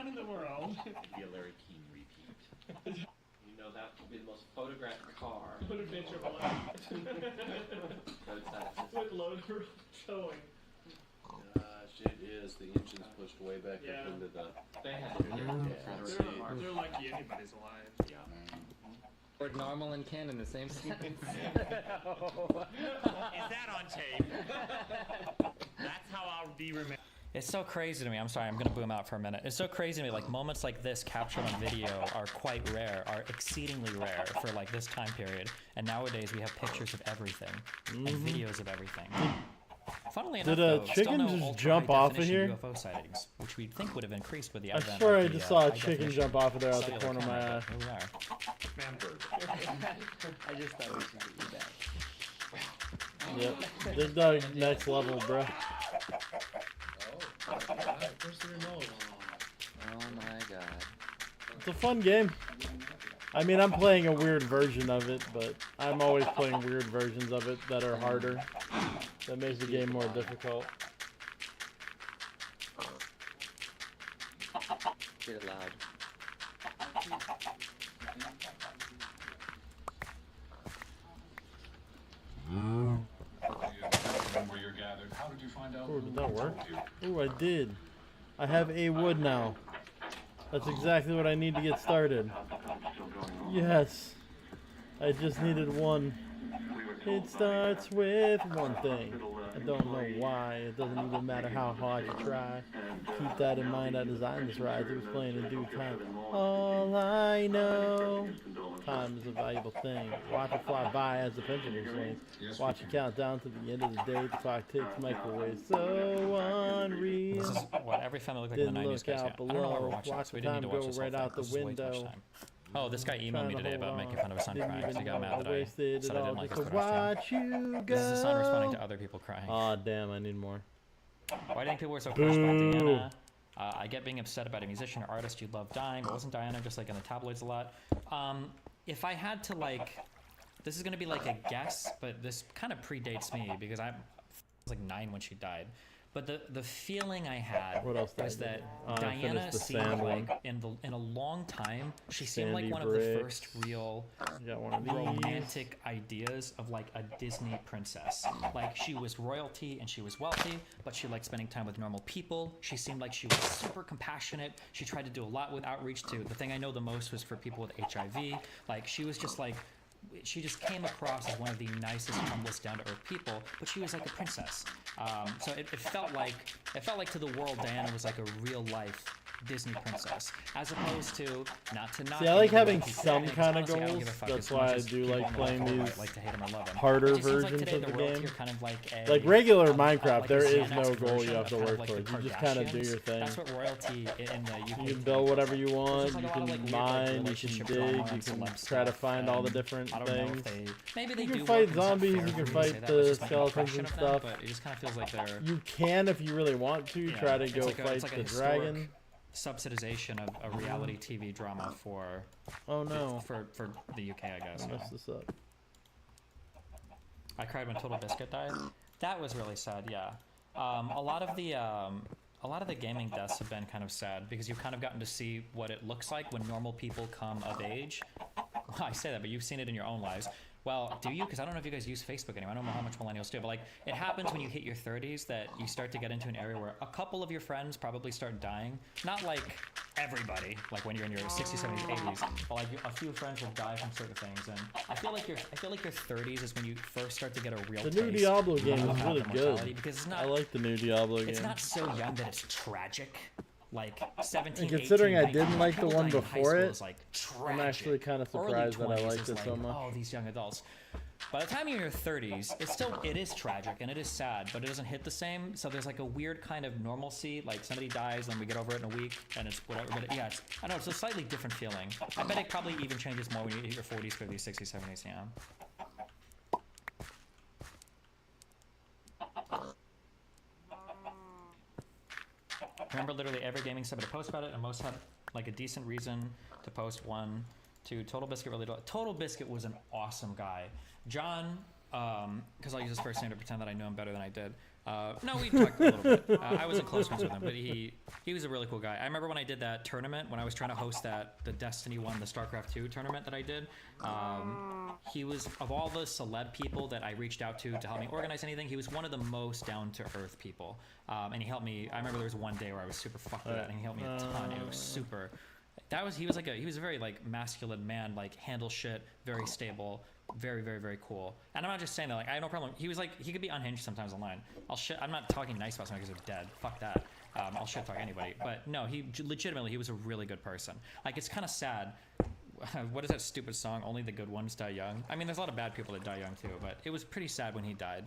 in the world. It'd be a Larry King repeat. You know that would be the most photographed car. What a bitch of a life. With loader showing. Gosh, it is. The engine's pushed way back up into the. They had to They're lucky anybody's alive. Yeah. Or normal and Ken in the same sentence. Is that on tape? That's how I'll be remembered. It's so crazy to me. I'm sorry, I'm gonna boom out for a minute. It's so crazy to me. Like moments like this captured on video are quite rare, are exceedingly rare for like this time period. And nowadays we have pictures of everything and videos of everything. Funnily enough, Did a though, chicken still no just jump off of here? UFO sightings, which we'd think would have increased with the I advent swear of I the, just saw a high chicken definition jump off of there out the cellular corner of my camera, eye. but here we are. I just thought we should get you back. Yep. Big Dog next level, bro. Where's the remote? Oh my god. It's a fun game. I mean, I'm playing a weird version of it, but I'm always playing weird versions of it that are harder. That makes the game more difficult. Get it loud. Where you're gathered. How did you find out? Oh, did that work? Oh, I did. I have a wood now. That's exactly what I need to get started. Yes. I just needed one. It starts with one thing. I don't know why. It doesn't even matter how hard you try. Keep that in mind. I designed this ride to explain in due time. All I know. Time is a valuable thing. Watch it fly by as the pendulum swings. Watch it count down to the end of the day. The clock ticks, microwave so unreal. This is what every family looked like in the 90s, guys. Yeah. I don't know why we're watching this. We didn't need to watch this whole right thing. out the This is way too much window. time. Oh, this guy emailed me today about making fun of his son crying because he got mad that I wasted said it I all didn't like just his to Twitter stream. watch you This is his son responding go. to other people crying. Aw, damn, I need more. Why do you think people were so crushed by Diana? I get being upset about a musician or artist you love dying, but wasn't Diana just like in the tabloids a lot? If I had to like this is gonna be like a guess, but this kind of predates me because I was like 9 when she died. But the feeling I had was that Diana seemed like in a long time she seemed like one of the first real romantic ideas of like a Disney princess. Like she was royalty and she was wealthy, but she liked spending time with normal people. She seemed like she was super compassionate. She tried to do a lot with outreach too. The thing I know the most was for people with HIV. Like she was just like, she just came across as one of the nicest, humblest, down-to-earth people, but she was like a princess. So it felt like to the world Diana was like a real-life Disney princess, as opposed to not. See, I like having some kind of goals. That's why I do like playing these harder versions of the game. Kind of like regular Minecraft, there is no goal you have to work for. You just kind of do your thing. That's what royalty in the UK. You can build whatever you want. You can mine. You can dig. You can try to find all the different things. Maybe they you can fight zombies. You can fight the skeletons and stuff. But it just kind of feels like they're. You can, if you really want to, try to go fight the dragon. Subsidization of a reality TV drama for for the UK, I guess. Mess this up. I cried when Total Biscuit died. That was really sad. Yeah, a lot of the gaming deaths have been kind of sad because you've kind of gotten to see what it looks like when normal people come of age. Well, I say that, but you've seen it in your own lives. Well, do you? Because I don't know if you guys use Facebook anymore. I don't know how much millennials do, but like it happens when you hit your 30s that you start to get into an area where a couple of your friends probably start dying. Not like everybody, like when you're in your 60s, 70s, 80s, but like a few friends will die from certain things. And I feel like your 30s is when you first start to get a real taste. The new Diablo game is really good. Because it's not, I like the new Diablo game. It's not so young that it's tragic. Like 17, and considering 18, I didn't like the one before it, like I'm actually kind of surprised that I liked it so much. Oh, these young adults. By the time you're in your 30s, it is tragic and it is sad, but it doesn't hit the same. So there's like a weird kind of normalcy, like somebody dies and we get over it in a week and it's whatever. But yeah, I know it's a slightly different feeling. I bet it probably even changes more when you hit your 40s, 50s, 60s, 70s. Yeah. Remember literally every gaming sub to post about it, and most had like a decent reason to post. 1, 2. Total Biscuit really. Total Biscuit was an awesome guy. John, because I'll use his first name to pretend that I know him better than I did. No, we talked a little bit. I wasn't close friends with him, but he was a really cool guy. I remember when I did that tournament, when I was trying to host the Destiny 1, the StarCraft 2 tournament that I did. He was, of all the celeb people that I reached out to help me organize anything, he was one of the most down-to-earth people. And he helped me. I remember there was one day where I was super fucked with that, and he helped me a ton. It was super. He was a very like masculine man, like handle shit, very stable, very, very, very cool. And I'm not just saying that, like, I have no problem. He was like, he could be unhinged sometimes online. I'm not talking nice about somebody because they're dead. Fuck that. I'll shit talk anybody. But no, he was a really good person. Like, it's kind of sad. What is that stupid song? Only the good ones die young. I mean, there's a lot of bad people that die young too, but it was pretty sad when he died.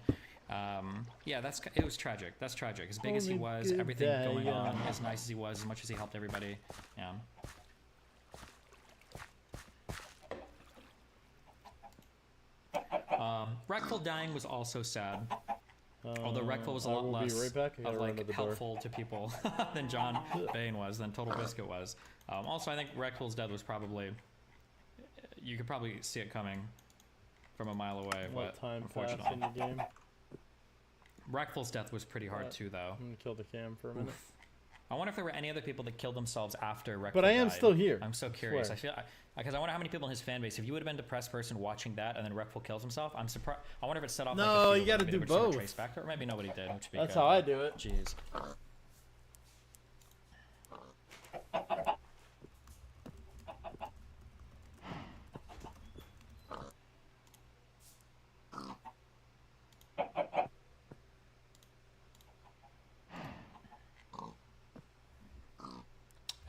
Yeah, it was tragic. That's tragic. As big as he was, everything going on, as nice as he was, as much as he helped everybody. Yeah. Reckful dying was also sad. Although Reckful was a lot less helpful to people than John Bain was, than Total Biscuit was. Also, I think Reckful's death was probably, you could probably see it coming from a mile away, but unfortunately. In the game? Reckful's death was pretty hard too, though. I'm gonna kill the cam for a minute. I wonder if there were any other people that killed themselves after Reckful But I am died. still here. I'm so curious. Because I wonder how many people in his fan base, if you would have been a depressed person watching that and then Reckful kills himself, I'm surprised. I wonder if it set off like a few, you gotta do both. Trace back, or maybe nobody did, which would be That's good. how I do it. Jeez.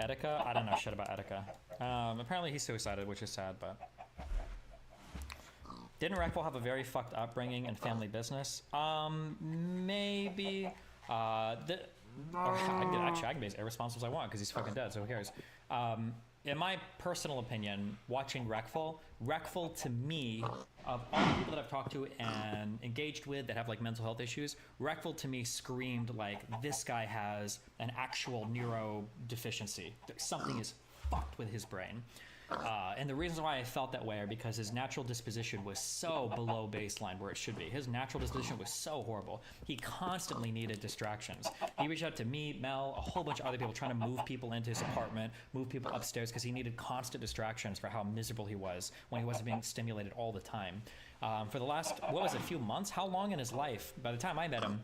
Etika? I don't know shit about Etika. Apparently he suicided, which is sad, but... Didn't Reckful have a very fucked upbringing and family business? Maybe. Actually, I can be as irresponsible as I want because he's fucking dead, so who cares? In my personal opinion, watching Reckful to me, of all the people that I've talked to and engaged with that have like mental health issues, Reckful to me screamed like, this guy has an actual neuro deficiency. Something is fucked with his brain. And the reasons why I felt that way are because his natural disposition was so below baseline where it should be. His natural disposition was so horrible. He constantly needed distractions. He reached out to me, Mel, a whole bunch of other people trying to move people into his apartment, move people upstairs because he needed constant distractions for how miserable he was when he wasn't being stimulated all the time. For the last, what was it, few months? How long in his life? By the time I met him,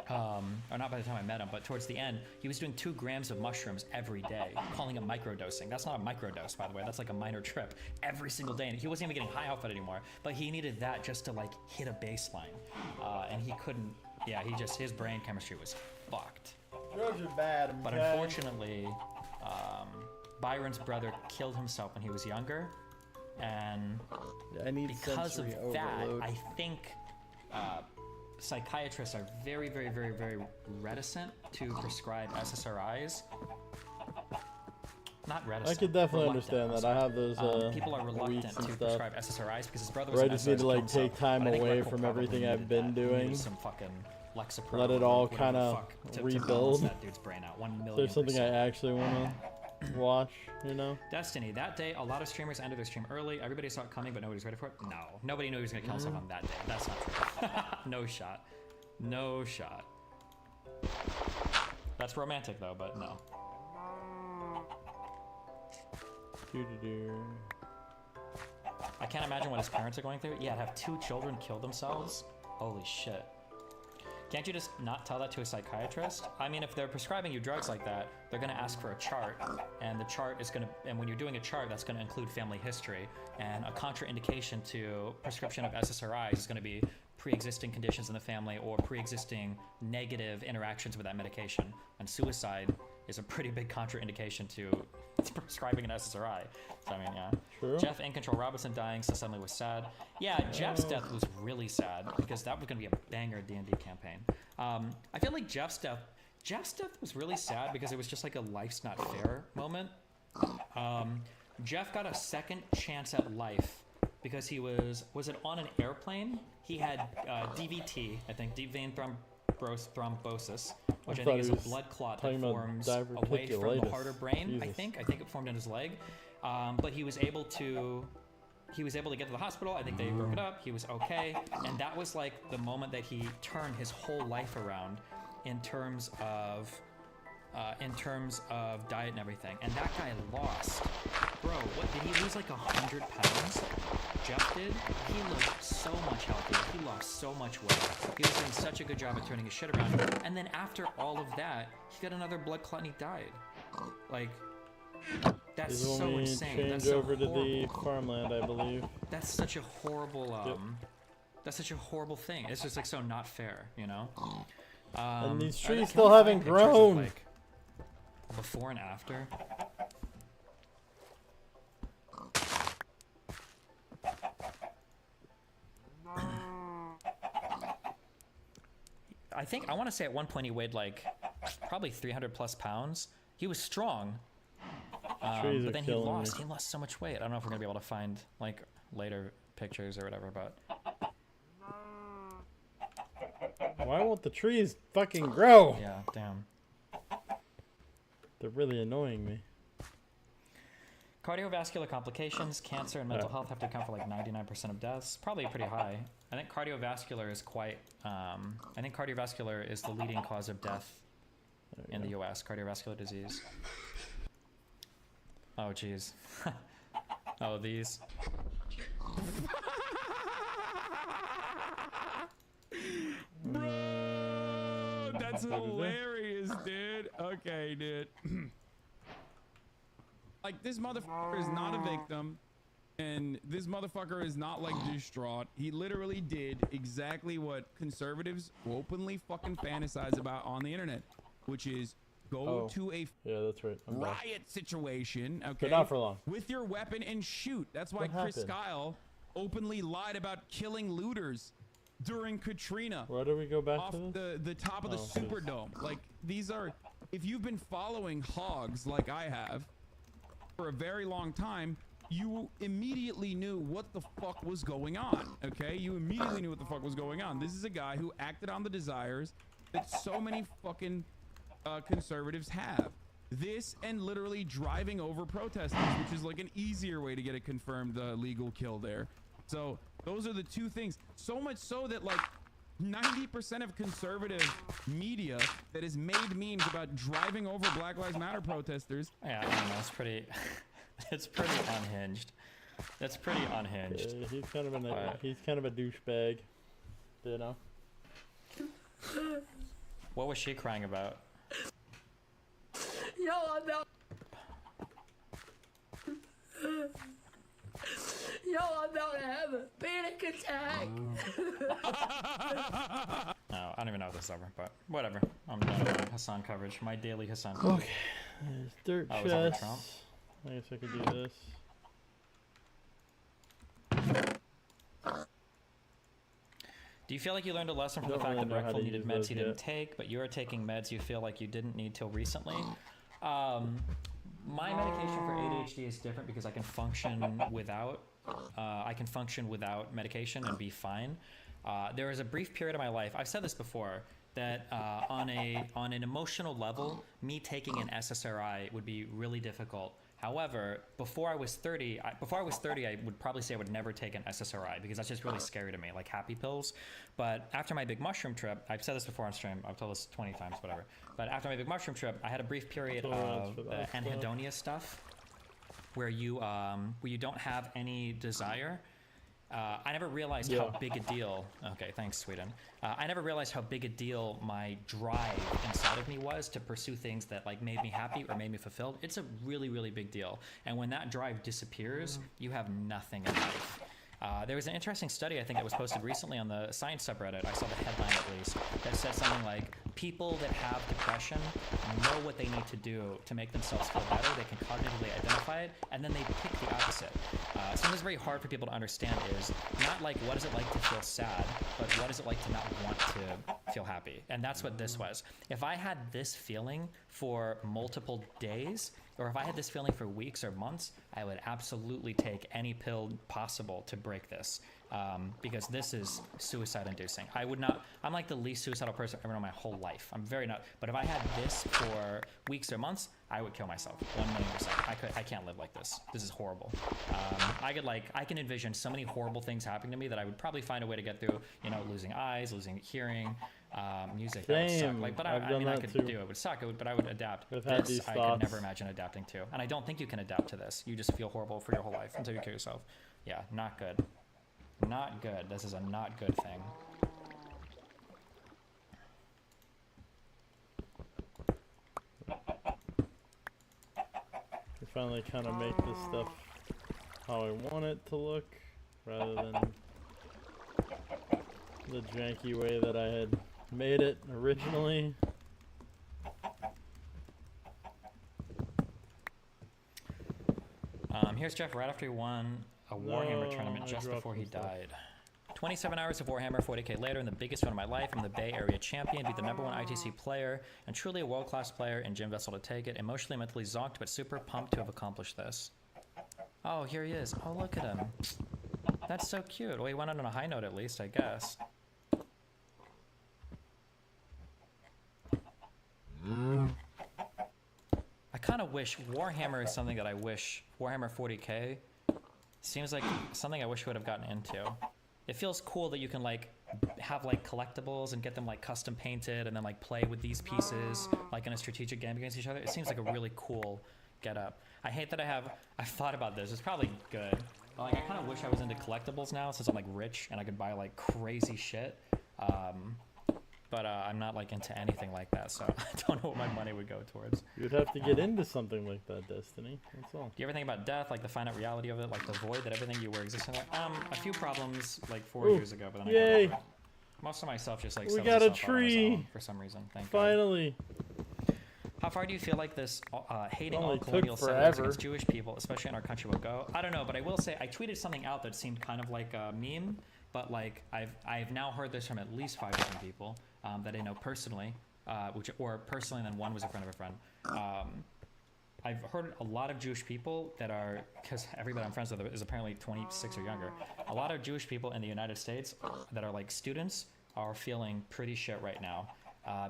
or not by the time I met him, but towards the end, he was doing 2 grams of mushrooms every day, calling it microdosing. That's not a microdose, by the way. That's like a minor trip every single day. And he wasn't even getting high off it anymore, but he needed that just to like hit a baseline. And he couldn't, yeah, his brain chemistry was fucked. Drugs are bad, but unfortunately, Byron's brother killed himself when he was younger. And because of that, I think psychiatrists are very, very, very, very reticent to prescribe SSRIs. Not reticent. I could definitely understand that. I have those people are reluctant to prescribe SSRIs because his brother was I just need to like take time away from everything I've been doing. Some fucking Lexapro, let it all kind of rebuild. That dude's brain out. 1,000,000%. There's something I actually want to watch, you know? Destiny. That day, a lot of streamers ended their stream early. Everybody saw it coming, but nobody's ready for it. No. Nobody knew he was going to kill himself on that day. That's not true. No shot. No shot. That's romantic, though, but no. I can't imagine what his parents are going through. Yeah, to have 2 children kill themselves? Holy shit. Can't you just not tell that to a psychiatrist? I mean, if they're prescribing you drugs like that, they're going to ask for a chart, and the chart is going to, and when you're doing a chart, that's going to include family history, and a contraindication to prescription of SSRIs is going to be pre-existing conditions in the family or pre-existing negative interactions with that medication, and suicide is a pretty big contraindication to prescribing an SSRI. So I mean, yeah. True. Jeff In Control Robinson dying so suddenly was sad. Yeah, Jeff's death was really sad because that was going to be a banger D&D campaign. I feel like Jeff's death was really sad because it was just like a life's not fair moment. Jeff got a second chance at life because he was it on an airplane? He had DVT, I think, deep vein thrombosis, which I think is a blood clot that forms away from the heart or brain. Jesus. I think it formed in his leg, but he was able to get to the hospital. I think they broke it up. He was okay, and that was like the moment that he turned his whole life around in terms of diet and everything. And that guy lost, bro. What did he lose? Like 100 pounds? Jeff did. He looked so much healthier. He lost so much weight. He was doing such a good job at turning his shit around. And then after all of that, he got another blood clot and he died. Like, that's so insane. Change that's so over to horrible. the farmland, I believe. That's such a horrible. That's such a horrible thing. It's just like so not fair, you know. And these trees still haven't grown. Of, like, before and after. I want to say at one point he weighed like probably 300 plus pounds. He was strong, but then he lost so much weight. I don't know if we're gonna be able to find like later pictures or whatever, but why won't the trees fucking grow? Yeah, damn. They're really annoying me. Cardiovascular complications, cancer, and mental health have to account for like 99% of deaths. Probably pretty high. I think cardiovascular is quite. I think cardiovascular is the leading cause of death in the U.S. Cardiovascular disease. Oh, jeez. Oh, these. Bro, that's hilarious, dude. Okay, dude. Like, this motherfucker is not a victim, and this motherfucker is not, like, distraught. He literally did exactly what conservatives openly fucking fantasize about on the internet, which is go to a that's right. riot situation, okay? But not for long. With your weapon and shoot. That's why Chris Kyle openly lied about killing looters during Katrina. Where do we go back off to the top of the Superdome? Like, these are, if you've been following hogs like I have for a very long time, you immediately knew what the fuck was going on, okay? You immediately knew what the fuck was going on. This is a guy who acted on the desires that so many fucking conservatives have. this and literally driving over protesters, which is like an easier way to get a confirmed legal kill there. So those are the two things. So much so that like 90% of conservative media that has made memes about driving over Black Lives Matter protesters. Yeah, I don't know. It's pretty, it's pretty unhinged. That's pretty unhinged. Yeah, he's kind of a douchebag, you know. What was she crying about? Yo, I'm about. Yo, I'm about to have a panic attack. No, I don't even know if this is over, but whatever. I'm done with Hassan coverage. My daily Hassan coverage. Okay. There's dirt chest. I guess I could do this. Do you feel like you learned a lesson from the fact that Reckful needed meds he didn't take, but you are taking meds you feel like you didn't need till recently? My medication for ADHD is different because I can function without medication and be fine. There was a brief period of my life, I've said this before, that on an emotional level, me taking an SSRI would be really difficult. However, before I was 30, I would probably say I would never take an SSRI because that's just really scary to me, like happy pills. But after my big mushroom trip, I've said this before on stream, I've told this 20 times, whatever. But after my big mushroom trip, I had a brief period of the anhedonia stuff, where you don't have any desire. I never realized how big a deal. Okay, thanks, Sweden. I never realized how big a deal my drive inside of me was to pursue things that like made me happy or made me fulfilled. It's a really, really big deal. And when that drive disappears, you have nothing in life. There was an interesting study, I think, that was posted recently on the science subreddit. I saw the headline at least, that said something like, people that have depression know what they need to do to make themselves feel better. They can cognitively identify it, and then they pick the opposite. Something that's very hard for people to understand is not like, what is it like to feel sad, but what is it like to not want to feel happy? And that's what this was. If I had this feeling for multiple days, or if I had this feeling for weeks or months, I would absolutely take any pill possible to break this, because this is suicide-inducing. I'm like the least suicidal person I've ever known in my whole life. I'm very not, but if I had this for weeks or months, I would kill myself, 1,000,000%. I can't live like this. This is horrible. I can envision so many horrible things happening to me that I would probably find a way to get through, losing eyes, losing hearing, music. That would suck. But I could do it. It would suck. But I would adapt. This I could never imagine adapting to. And I don't think you can adapt to this. You just feel horrible for your whole life until you kill yourself. Yeah, not good. Not good. This is a not good thing. I finally kind of make this stuff how I want it to look, rather than the janky way that I had made it originally. Here's Jeff right after he won a Warhammer tournament just before he died. 27 hours of Warhammer, 40k later, and the biggest win of my life. I'm the Bay Area champion, beat the #1 ITC player, and truly a world-class player, and Jim Vessel to take it. Emotionally, mentally zonked, but super pumped to have accomplished this. Oh, here he is. Oh, look at him. That's so cute. Well, he went out on a high note at least, I guess. I kind of wish Warhammer is something that I wish Warhammer 40k seems like something I wish I would have gotten into. It feels cool that you can like have like collectibles and get them like custom painted and then like play with these pieces like in a strategic game against each other. It seems like a really cool getup. I hate that I've thought about this. It's probably good. But, like I kind of wish I was into collectibles now since I'm like rich and I could buy like crazy shit. But I'm not like into anything like that, so I don't know what my money would go towards. You'd have to get into something like that, Destiny. That's all. Do you ever think about death, like the finite reality of it, like the void that everything you were existing like? A few problems like 4 years ago, but then I got over it. Most of myself just like we got a tree for some reason. Thank finally. God. How far do you feel like this hating all colonial settlers against Jewish people, especially in our country, will go? I don't know, but I will say I tweeted something out that seemed kind of like a meme, but like I've now heard this from at least 5 different people that I know personally, personally, and then one was a friend of a friend. I've heard a lot of Jewish people that are, because everybody I'm friends with is apparently 26 or younger. A lot of Jewish people in the United States that are like students are feeling pretty shit right now.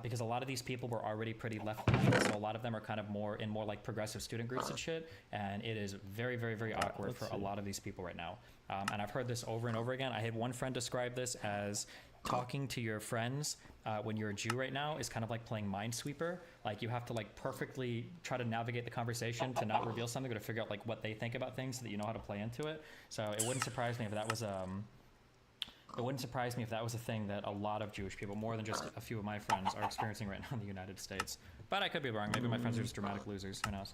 because a lot of these people were already pretty left-leaning, so a lot of them are kind of more like progressive student groups and shit, and it is very, very, very awkward for a lot of these people right now. And I've heard this over and over again. I had one friend describe this as talking to your friends when you're a Jew right now is kind of like playing Minesweeper. Like you have to like perfectly try to navigate the conversation to not reveal something, or to figure out like what they think about things so that you know how to play into it. So it wouldn't surprise me if that was a thing that a lot of Jewish people, more than just a few of my friends, are experiencing right now in the United States. But I could be wrong. Maybe my friends are just dramatic losers. Who knows?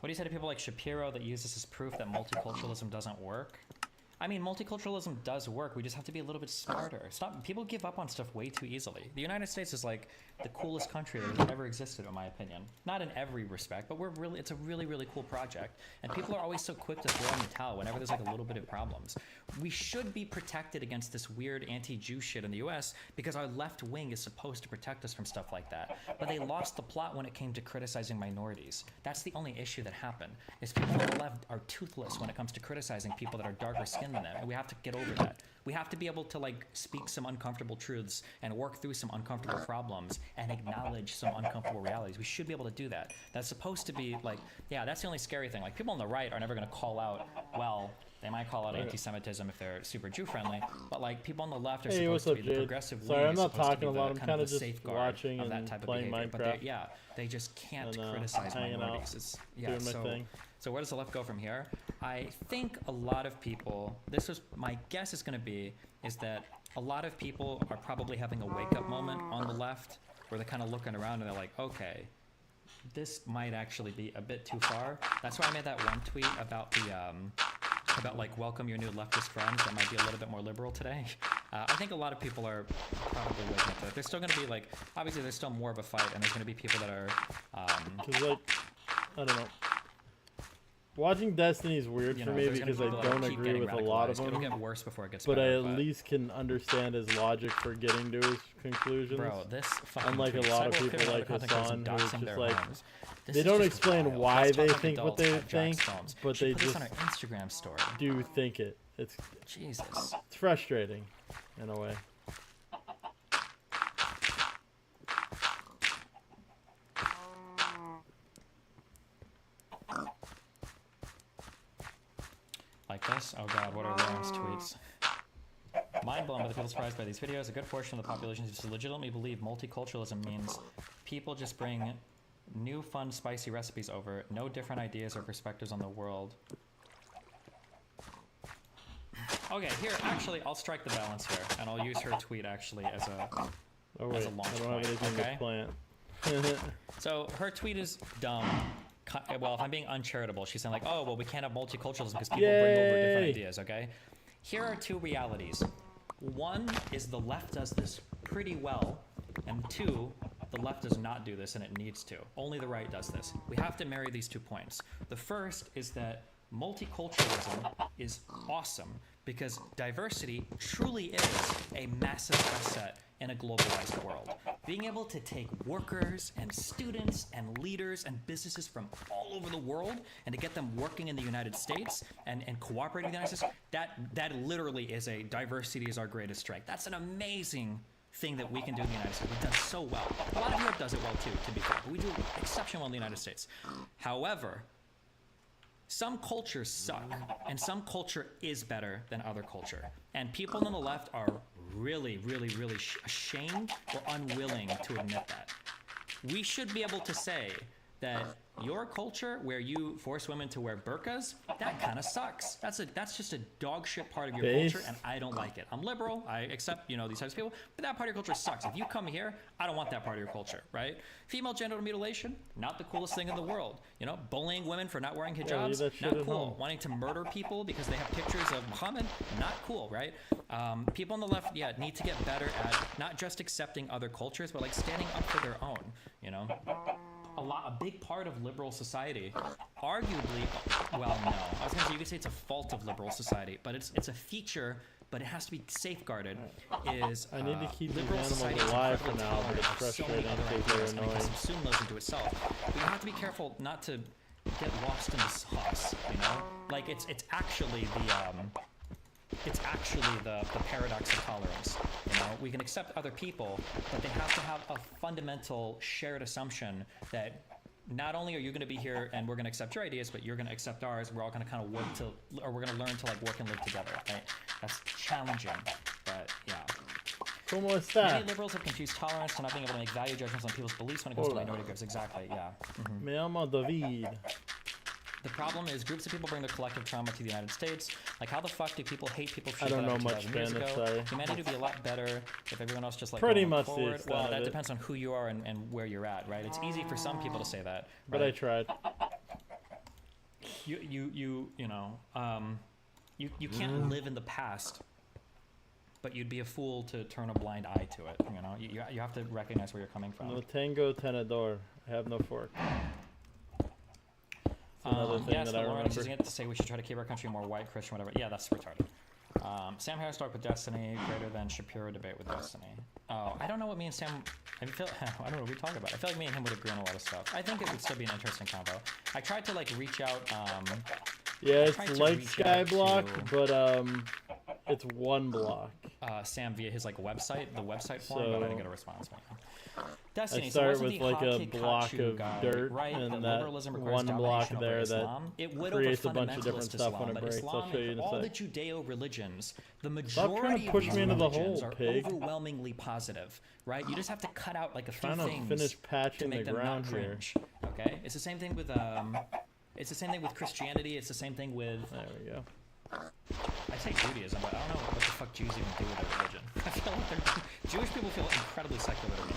What do you say to people like Shapiro that use this as proof that multiculturalism doesn't work? I mean, multiculturalism does work. We just have to be a little bit smarter. People give up on stuff way too easily. The United States is like the coolest country that has ever existed, in my opinion. Not in every respect, but it's a really, really cool project. And people are always so quick to throw in the towel whenever there's like a little bit of problems. We should be protected against this weird anti-Jew shit in the US because our left wing is supposed to protect us from stuff like that. But they lost the plot when it came to criticizing minorities. That's the only issue that happened, is people on the left are toothless when it comes to criticizing people that are darker skinned than them, and we have to get over that. We have to be able to like speak some uncomfortable truths and work through some uncomfortable problems and acknowledge some uncomfortable realities. We should be able to do that. That's supposed to be like, yeah, that's the only scary thing. Like people on the right are never going to call out, well, they might call out anti-Semitism if they're super Jew-friendly, but like people on the left are supposed to be the progressive wing. Sorry, I'm not talking a lot. I'm kind of just watching and that type playing of behavior. Minecraft. But they just can't criticize minorities. Doing my thing. So where does the left go from here? I think a lot of people, my guess is going to be, is that a lot of people are probably having a wake-up moment on the left where they're kind of looking around and they're like, okay, this might actually be a bit too far. That's why I made that one tweet about about like welcome your new leftist friends that might be a little bit more liberal today. I think a lot of people are probably waking up to it. There's still going to be like, obviously there's still more of a fight, and there's going to be people that are... Cause like, I don't know. Watching Destiny is weird for me because I don't agree with a lot of them. It'll get worse before it gets but better. I at least can understand his logic for getting to his conclusions. Bro, this fucking unlike a lot of people like Hassan, who is just like, this they don't just explain wild. why Let's they talk think what adults they at think, Jackstones. but She they put this just on her Instagram story. do think it. It's Jesus. It's frustrating, in a way. Like this? Oh god, what are Lauren's tweets? Mind blown by the people surprised by these videos. A good portion of the population seems to legitimately believe multiculturalism means people just bring new, fun, spicy recipes over, no different ideas or perspectives on the world. Okay, here, actually, I'll strike the balance here, and I'll use her tweet actually as a as a launch I don't have anything to plant. So her tweet is dumb. Well, if I'm being uncharitable, she's saying like, oh, well, we can't have multiculturalism because people bring over different ideas, okay? Here are two realities. One is the left does this pretty well, and two, the left does not do this and it needs to. Only the right does this. We have to marry these 2 points. The first is that multiculturalism is awesome because diversity truly is a massive asset in a globalized world. Being able to take workers and students and leaders and businesses from all over the world and to get them working in the United States and cooperating with the United States, that literally is a diversity is our greatest strength. That's an amazing thing that we can do in the United States. We've done so well. A lot of Europe does it well too, to be fair, but we do exceptionally well in the United States. However, some cultures suck, and some culture is better than other culture. And people on the left are really, really, really ashamed or unwilling to admit that. We should be able to say that your culture, where you force women to wear burqas, that kind of sucks. That's just a dog shit part of your culture, and I don't like it. I'm liberal, I accept, these types of people, but that part of your culture sucks. If you come here, I don't want that part of your culture, right? Female genital mutilation, not the coolest thing in the world. Bullying women for not wearing hijabs, not cool. Wanting to murder people because they have pictures of Muhammad, not cool, right? People on the left, need to get better at not just accepting other cultures, but like standing up for their own, A big part of liberal society, arguably, well, no. I was gonna say, you could say it's a fault of liberal society, but it's a feature, but it has to be safeguarded, is I need to keep liberal these society animals alive for is now, but it's frustrating because they're and it can annoying. subsume those into itself. But you have to be careful not to get lost in the sauce, Like, it's actually it's actually the paradox of tolerance. You know, we can accept other people, but they have to have a fundamental shared assumption that not only are you going to be here and we're going to accept your ideas, but you're going to accept ours. We're all going to kind of work to, or we're going to learn to like work and live together. Right? That's challenging, but yeah. ¿Cómo está? Many liberals have confused tolerance to not being able to make value judgments on people's beliefs when it comes to minority groups. Exactly, yeah. Me llamo David. The problem is groups of people bring their collective trauma to the United States. Like, how the fuck do people hate people for I don't know 2000 much years Spanish, ago? sorry. Humanity would be a lot better if everyone else just like Pretty going much the forward. extent Well, of that it. depends on who you are and where you're at, right? It's easy for some people to say that, But right? I tried. You can't live in the past, but you'd be a fool to turn a blind eye to it. You know, you have to recognize where you're coming from. No tengo tenedor. I have no fork. Another thing Yes, that I but Lauren remember. is using it to say we should try to keep our country more white, Christian, whatever. Yeah, that's retarded. Sam Harris talk with Destiny greater than Shapiro debate with Destiny. Oh, I don't know what me and Sam. I don't know what we talk about. I feel like me and him would agree on a lot of stuff. I think it would still be an interesting combo. I tried to like reach out. Yeah, it's like Skyblock, but it's one block. Sam via his like website, the website form, but I didn't get a response. Destiny, I start so with like a block of dirt and that one block there that creates a bunch of different stuff when it breaks. I'll show you in a all the sec. Judeo religions, the Stop trying majority to push of me these into the religions hole, are pig. overwhelmingly positive, right? You just have to cut out like a few Trying to things finish patching to make the them not ground here. cringe. Okay, it's the same thing with Christianity. It's the same thing with. There we go. I say Judaism, but I don't know what the fuck Jews even do with their religion. I feel like Jewish people feel incredibly secular to me.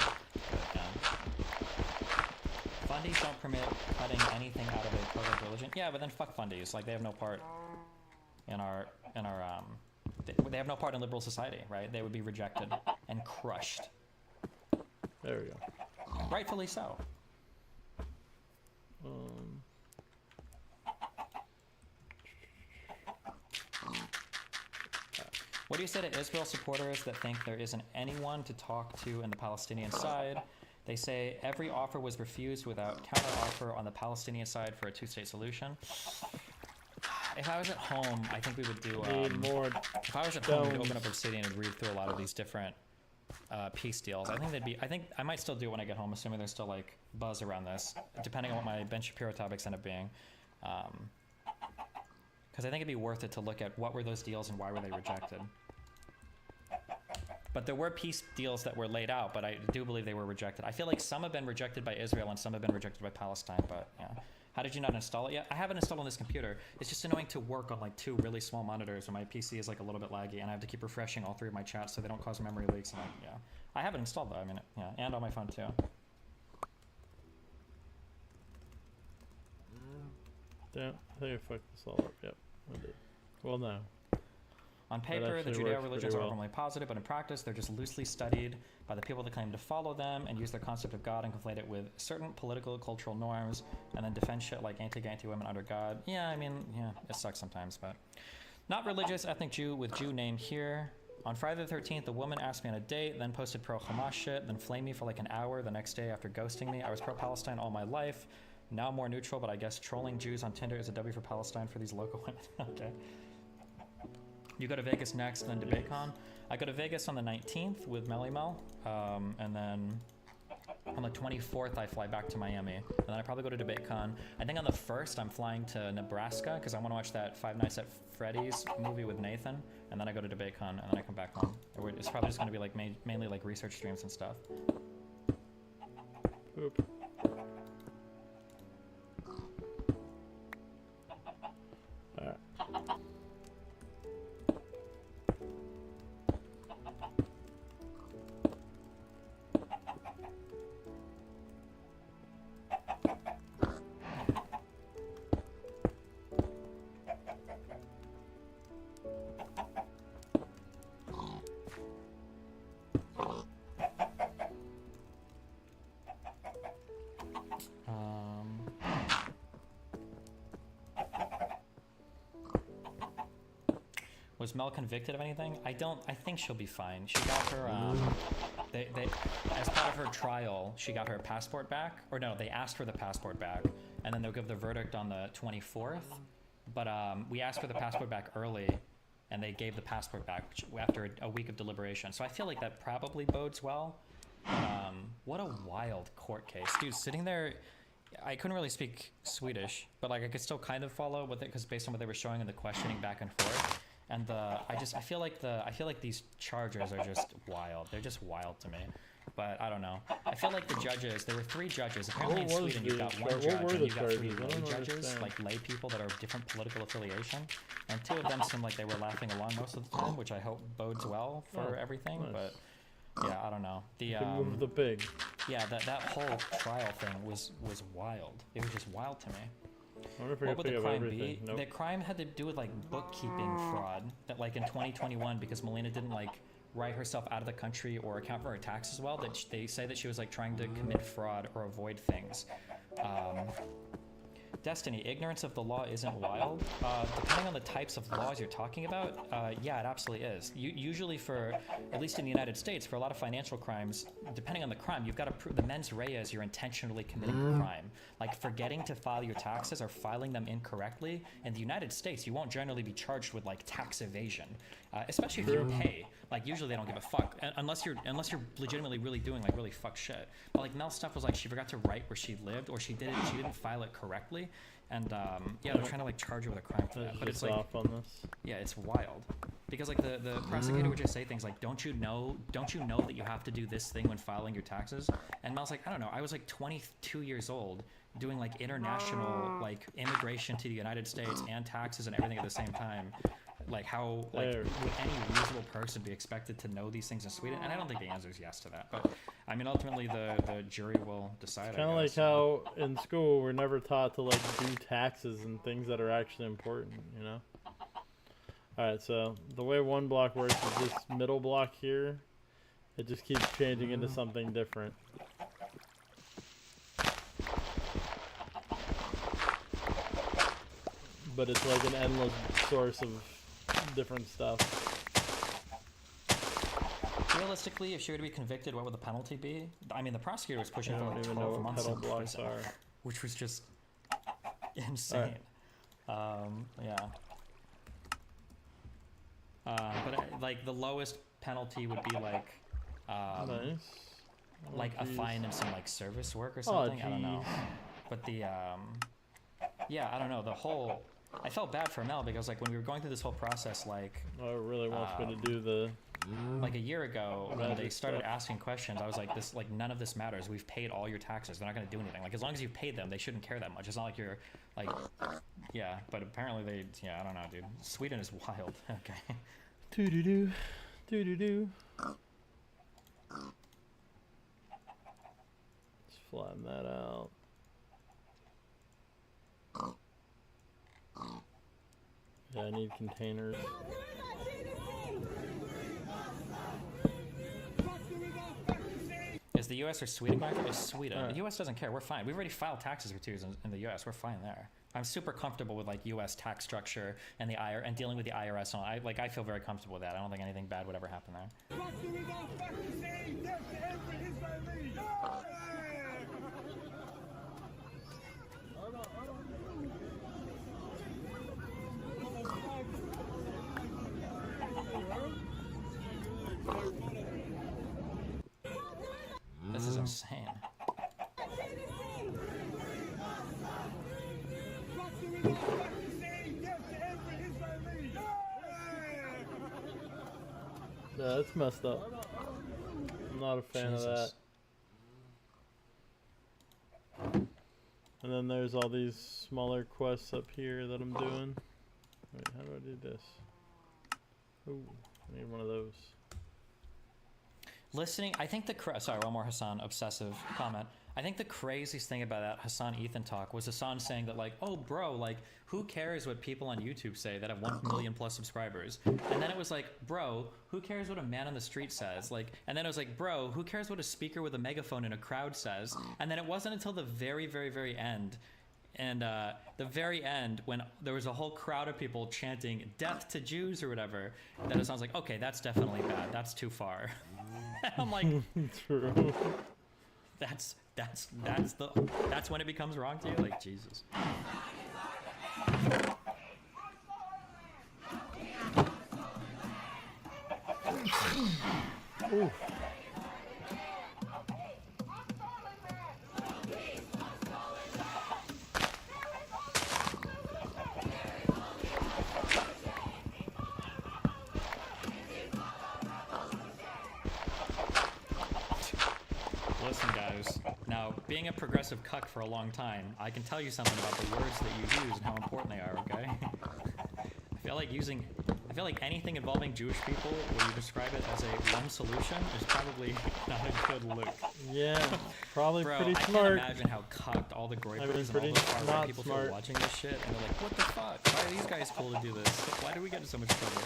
Fundies don't permit cutting anything out of a pro-life religion. Yeah, but then fuck fundies. Like, they have no part in our they have no part in liberal society, right? They would be rejected and crushed. There we go. Rightfully so. What do you say to Israel supporters that think there isn't anyone to talk to in the Palestinian side? They say every offer was refused without counteroffer on the Palestinian side for a two-state solution. If I was at home, I think we would do. If I was at home, we'd open up Obsidian and read through a lot of these different peace deals. I think I might still do it when I get home, assuming there's still like buzz around this, depending on what my Ben Shapiro topics end up being. Because I think it'd be worth it to look at what were those deals and why were they rejected. But there were peace deals that were laid out, but I do believe they were rejected. I feel like some have been rejected by Israel and some have been rejected by Palestine, but yeah. How did you not install it yet? I haven't installed on this computer. It's just annoying to work on like two really small monitors when my PC is like a little bit laggy and I have to keep refreshing all three of my chats so they don't cause memory leaks. And yeah, I have it installed though. I mean, yeah, and on my phone too. Damn, I think I fucked this all up. Yep, I did. Well, no. On paper, the Judeo religions are overly positive, but in practice, they're just loosely studied by the people that claim to follow them and use their concept of God and conflate it with certain political, cultural norms, and then defend shit like anti-gay, anti-women under God. Yeah, I mean, yeah, it sucks sometimes, but not religious, ethnic Jew with Jew name here. On Friday the 13th, a woman asked me on a date, then posted pro-Hamas shit, then flamed me for like an hour the next day after ghosting me. I was pro-Palestine all my life. Now more neutral, but I guess trolling Jews on Tinder is a W for Palestine for these local women. Okay. You go to Vegas next, then DebateCon. I go to Vegas on the 19th with Melly Mel, and then on the 24th I fly back to Miami, and then I probably go to DebateCon. I think on the 1st I'm flying to Nebraska because I want to watch that Five Nights at Freddy's movie with Nathan, and then I go to DebateCon, and then I come back home. It's probably just going to be like mainly like research streams and stuff. Poop. Was Mel convicted of anything? I think she'll be fine. She got her, they as part of her trial, she got her passport back. Or no, they asked for the passport back, and then they'll give the verdict on the 24th. But we asked for the passport back early, and they gave the passport back after a week of deliberation. So I feel like that probably bodes well. What a wild court case, dude. Sitting there, I couldn't really speak Swedish, but like I could still kind of follow with it because based on what they were showing in the questioning back and forth. And I feel like these charges are just wild. They're just wild to me. But I don't know. I feel like the judges, there were 3 judges. Apparently in Sweden you've got 1 judge and you've got 3 lay judges, like lay people that are of different political affiliation. And 2 of them seemed like they were laughing along most of the time, which I hope bodes well for everything. Nice. But yeah, I don't know. The pig. Yeah, that whole trial thing was wild. It was just wild to me. I wonder if what would the crime be? Nope. The crime had to do with like bookkeeping fraud. That like in 2021, because Melina didn't like write herself out of the country or account for her taxes well, that they say that she was like trying to commit fraud or avoid things. Destiny, ignorance of the law isn't wild. Depending on the types of laws you're talking about, yeah, it absolutely is. Usually for, at least in the United States, for a lot of financial crimes, depending on the crime, you've got to prove the mens rea is you're intentionally committing the crime. Like forgetting to file your taxes or filing them incorrectly. In the United States, you won't generally be charged with like tax evasion, especially if you pay. Like usually they don't give a fuck unless you're legitimately really doing like really fuck shit. But like Mel's stuff was like she forgot to write where she lived, or she didn't file it correctly, and yeah, they're trying to like charge her with a crime for that. But it's like off on this. Yeah, it's wild because like the prosecutor would just say things like, don't you know that you have to do this thing when filing your taxes? And Mel's like, I don't know, I was like 22 years old doing like international like immigration to the United States and taxes and everything at the same time. Like how like would any reasonable person be expected to know these things in Sweden? And I don't think the answer is yes to that. But I mean, ultimately the jury will decide. Kind of like how in school we're never taught to like do taxes and things that are actually important, you know. All right, so the way one block works is this middle block here. It just keeps changing into something different. But it's like an endless source of different stuff. Realistically, if she were to be convicted, what would the penalty be? I mean, the prosecutor was pushing for like 12 months in prison, which was just insane. Yeah. But like the lowest penalty would be like, like a fine and some like service work or something. I don't know. But the yeah, I don't know. The whole. I felt bad for Mel because like when we were going through this whole process, like it really wants me to do the like a year ago when they started asking questions, I was like, this like none of this matters. We've paid all your taxes. They're not going to do anything. Like as long as you've paid them, they shouldn't care that much. It's not like you're like yeah. But apparently they I don't know, dude. Sweden is wild. Okay. Doo doo doo, doo doo doo. Let's flatten that out. Yeah, I need containers. Is the U.S. or Sweden going for? It's Sweden. The U.S. doesn't care. We're fine. We've already filed taxes for 2 years in the U.S. We're fine there. I'm super comfortable with like U.S. tax structure and and dealing with the IRS. And I feel very comfortable with that. I don't think anything bad would ever happen there. This is insane. Yeah, that's messed up. I'm not a fan of that. And then there's all these smaller quests up here that I'm doing. Wait, how do I do this? Ooh, I need one of those. Listening, I think sorry, one more Hassan obsessive comment. I think the craziest thing about that Hassan Ethan talk was Hassan saying that like, oh bro, like who cares what people on YouTube say that have 1 million plus subscribers? And then it was like, bro, who cares what a man on the street says? Like, and then it was like, bro, who cares what a speaker with a megaphone in a crowd says? And then it wasn't until the very, very, very end. And the very end, when there was a whole crowd of people chanting "Death to Jews" or whatever, that it sounds like, okay, that's definitely bad. That's too far. I'm like, true. That's when it becomes wrong to you. Like Jesus. Ooh. Listen, guys. Now, being a progressive cuck for a long time, I can tell you something about the words that you use and how important they are, okay? I feel like anything involving Jewish people where you describe it as a one solution is probably not a good look. Yeah, probably Bro, pretty I smart. can't imagine how cucked all the groypers and all pretty the far-right people smart. feel watching this shit, and they're like, what the fuck? Why are these guys cool to do this? Why do we get in so much trouble?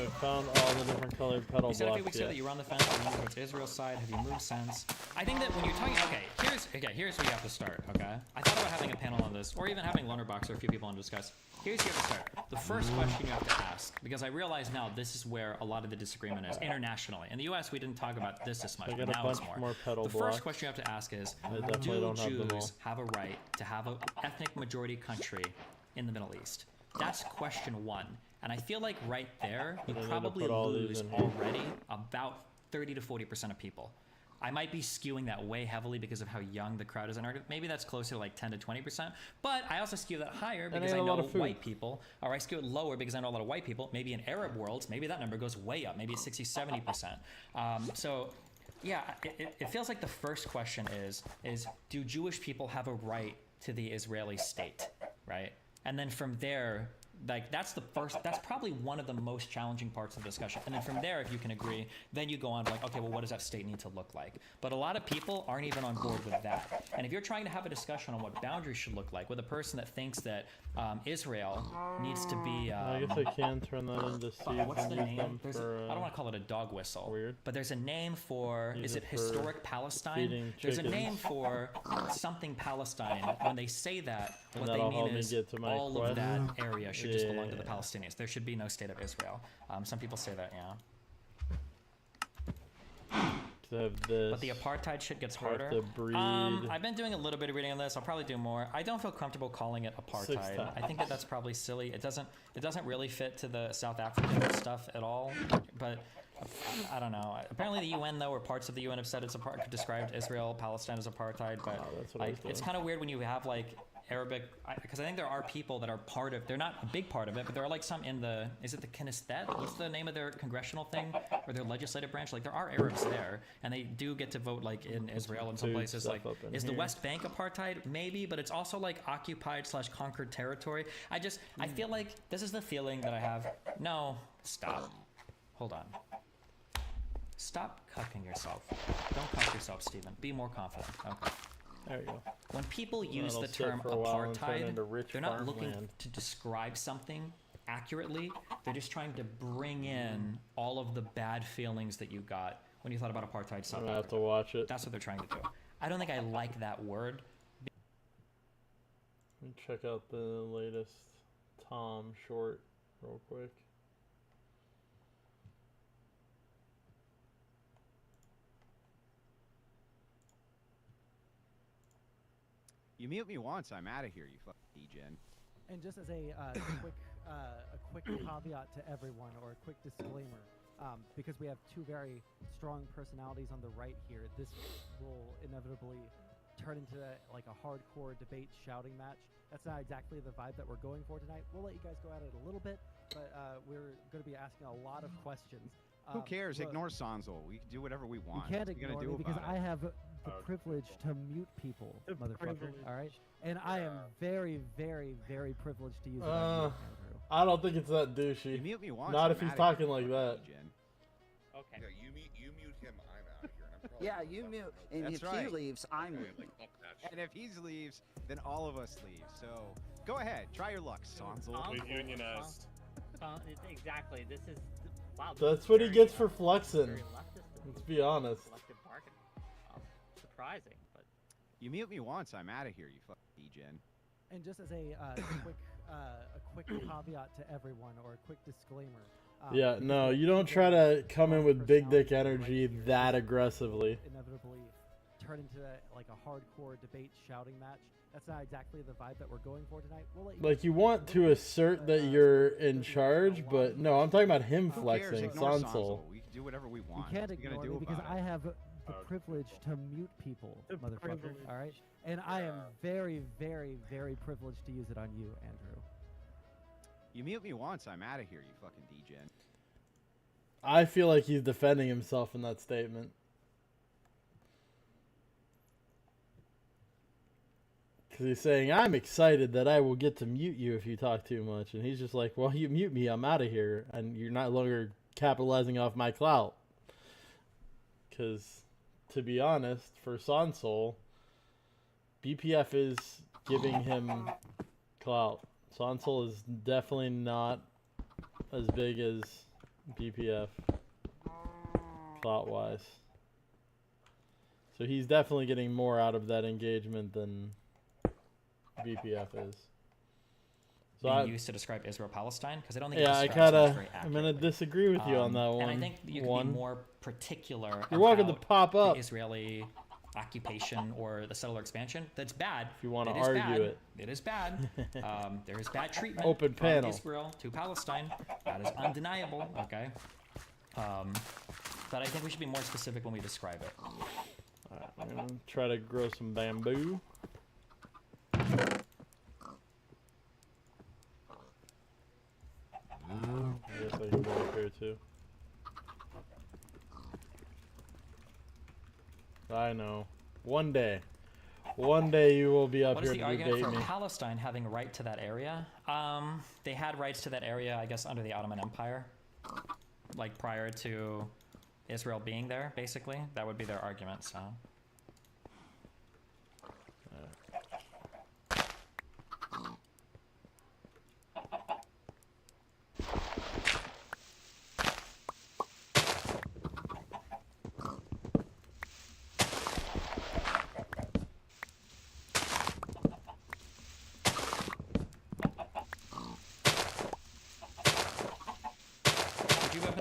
I found all the different colored pedal You said a few blocks weeks ago that you were on the fence and moved towards Israel's side. Have you moved since? I think that when you're talking, here's where you have to start. Okay, I thought about having a panel on this, or even having Loner Box or a few people on to discuss. Here's where you have to start. The first question you have to ask, because I realize now this is where a lot of the disagreement is internationally. In the U.S., we didn't talk about this as much, I but got a now bunch it's more pedal The blocks. first question you have to ask is, I definitely do don't have them all. Jews have a right to have an ethnic majority country in the Middle East? That's question one. And I feel like right there, you probably lose already about 30 to 40% of people. I might be skewing that way heavily because of how young the crowd is in Arkansas. Maybe that's closer to like 10 to 20%. But I also skew that higher because I know white people, or I skew it lower because I know a lot of white people. Maybe in Arab worlds, maybe that number goes way up. Maybe it's 60, 70%. So yeah, it feels like the first question is do Jewish people have a right to the Israeli state, right? And then from there, like that's probably one of the most challenging parts of the discussion. And then from there, if you can agree, then you go on to like, okay, well, what does that state need to look like? But a lot of people aren't even on board with that. And if you're trying to have a discussion on what boundaries should look like with a person that thinks that Israel needs to be... I guess I can turn that into seeds what's and the use name? them I for... don't want to call it a dog whistle. Weird. But there's a name for... Use Is it it historic for Palestine? feeding There's a name chickens. for something Palestine. When they say that, And what they that'll help mean me is get to my all of quest. that area should just belong to the Yeah. Palestinians. There should be no state of Israel. Some people say that, yeah. To have this, But the apartheid shit gets have harder. to breed. I've been doing a little bit of reading on this. I'll probably do more. I don't feel comfortable calling it apartheid. I think that's probably silly. It doesn't really fit to the South African stuff at all. But I don't know. Apparently the UN though, or parts of the UN have said it's described Israel, Palestine as apartheid. But like, it's kind of weird when you have like Arabic, because I think there are people that are part of, they're not a big part of it, but there are like some in the, is it the Knesset? What's the name of their congressional thing? Or their legislative branch? Like there are Arabs there, and they do get to vote like in Israel and some places. Like, is the West Bank apartheid? Maybe, but it's also like occupied/conquered territory. I feel like this is the feeling that I have. No, stop. Hold on. Stop cucking yourself. Don't cuck yourself, Stephen. Be more confident. Okay. There you go. When people use That'll the sit term for a while and turn apartheid, into rich they're not looking farmland. to describe something accurately. They're just trying to bring in all of the bad feelings that you got when you thought about apartheid South I'm gonna have Africa. to watch it. That's what they're trying to do. I don't think I like that word. Let me check out the latest Tom short real quick. You mute me once, I'm out of here, you fucking degen. And just as a quick caveat to everyone, or a quick disclaimer, because we have two very strong personalities on the right here, this will inevitably turn into like a hardcore debate shouting match. That's not exactly the vibe that we're going for tonight. We'll let you guys go at it a little bit, but we're going to be asking a lot of questions. Who cares? Look, Ignore Sanzo. We can do whatever we want. You can't What are you ignore gonna me do because about I it? have the privilege to mute people, motherfucker. All right, and I am very, very, very privileged to use it. I don't think it's that douchey. You mute me once, Not I'm if he's outta talking here, like that. Okay. Yeah, you mute him, I'm out of here. And I'm Yeah, you mute, and That's if right. he leaves, I'm leaving. And if he leaves, then all of us leave. So go ahead, try your luck, Sanzo. We unionized. Exactly. This is wow. this That's is what he very, gets for flexing. very leftist of Let's you. be honest. Selective bargaining. Surprising, but You mute me once, I'm out of here, you fucking degen. And just as a quick caveat to everyone, or a quick disclaimer. Yeah, no, you don't try to come in with big dick energy that aggressively. Inevitably turn into like a hardcore debate shouting match. That's not exactly the vibe that we're going for tonight. We'll let you Like, you want to assert that you're in charge, but no, I'm talking about him flexing, Sansol. We can do whatever we want. You can't ignore me because I have the privilege to mute people, motherfucker. All right, and I am very, very, very privileged to use it on you, Andrew. You mute me once, I'm out of here, you fucking degen. I feel like he's defending himself in that statement. Because he's saying, I'm excited that I will get to mute you if you talk too much. And he's just like, well, you mute me, I'm out of here. And you're not longer capitalizing off my clout. Because, to be honest, for Sansol, BPF is giving him clout. Sansol is definitely not as big as BPF, clout-wise. So he's definitely getting more out of that engagement than BPF is. So being used to describe Israel-Palestine? Because I don't think I'm gonna disagree with you on that one. And I think you can be more particular. You're welcome to pop up. The Israeli occupation or the settler expansion. That's bad. If you want to argue it. It is bad. There is bad treatment Open panel. from Israel to Palestine. That is undeniable. Okay. But I think we should be more specific when we describe it. Alright, I'm gonna try to grow some bamboo. I guess I can go up here too. I know. One day you will be up here to debate me. What is the argument for Palestine having a right to that area? They had rights to that area, I guess, under the Ottoman Empire. Like prior to Israel being there, basically. That would be their argument, so.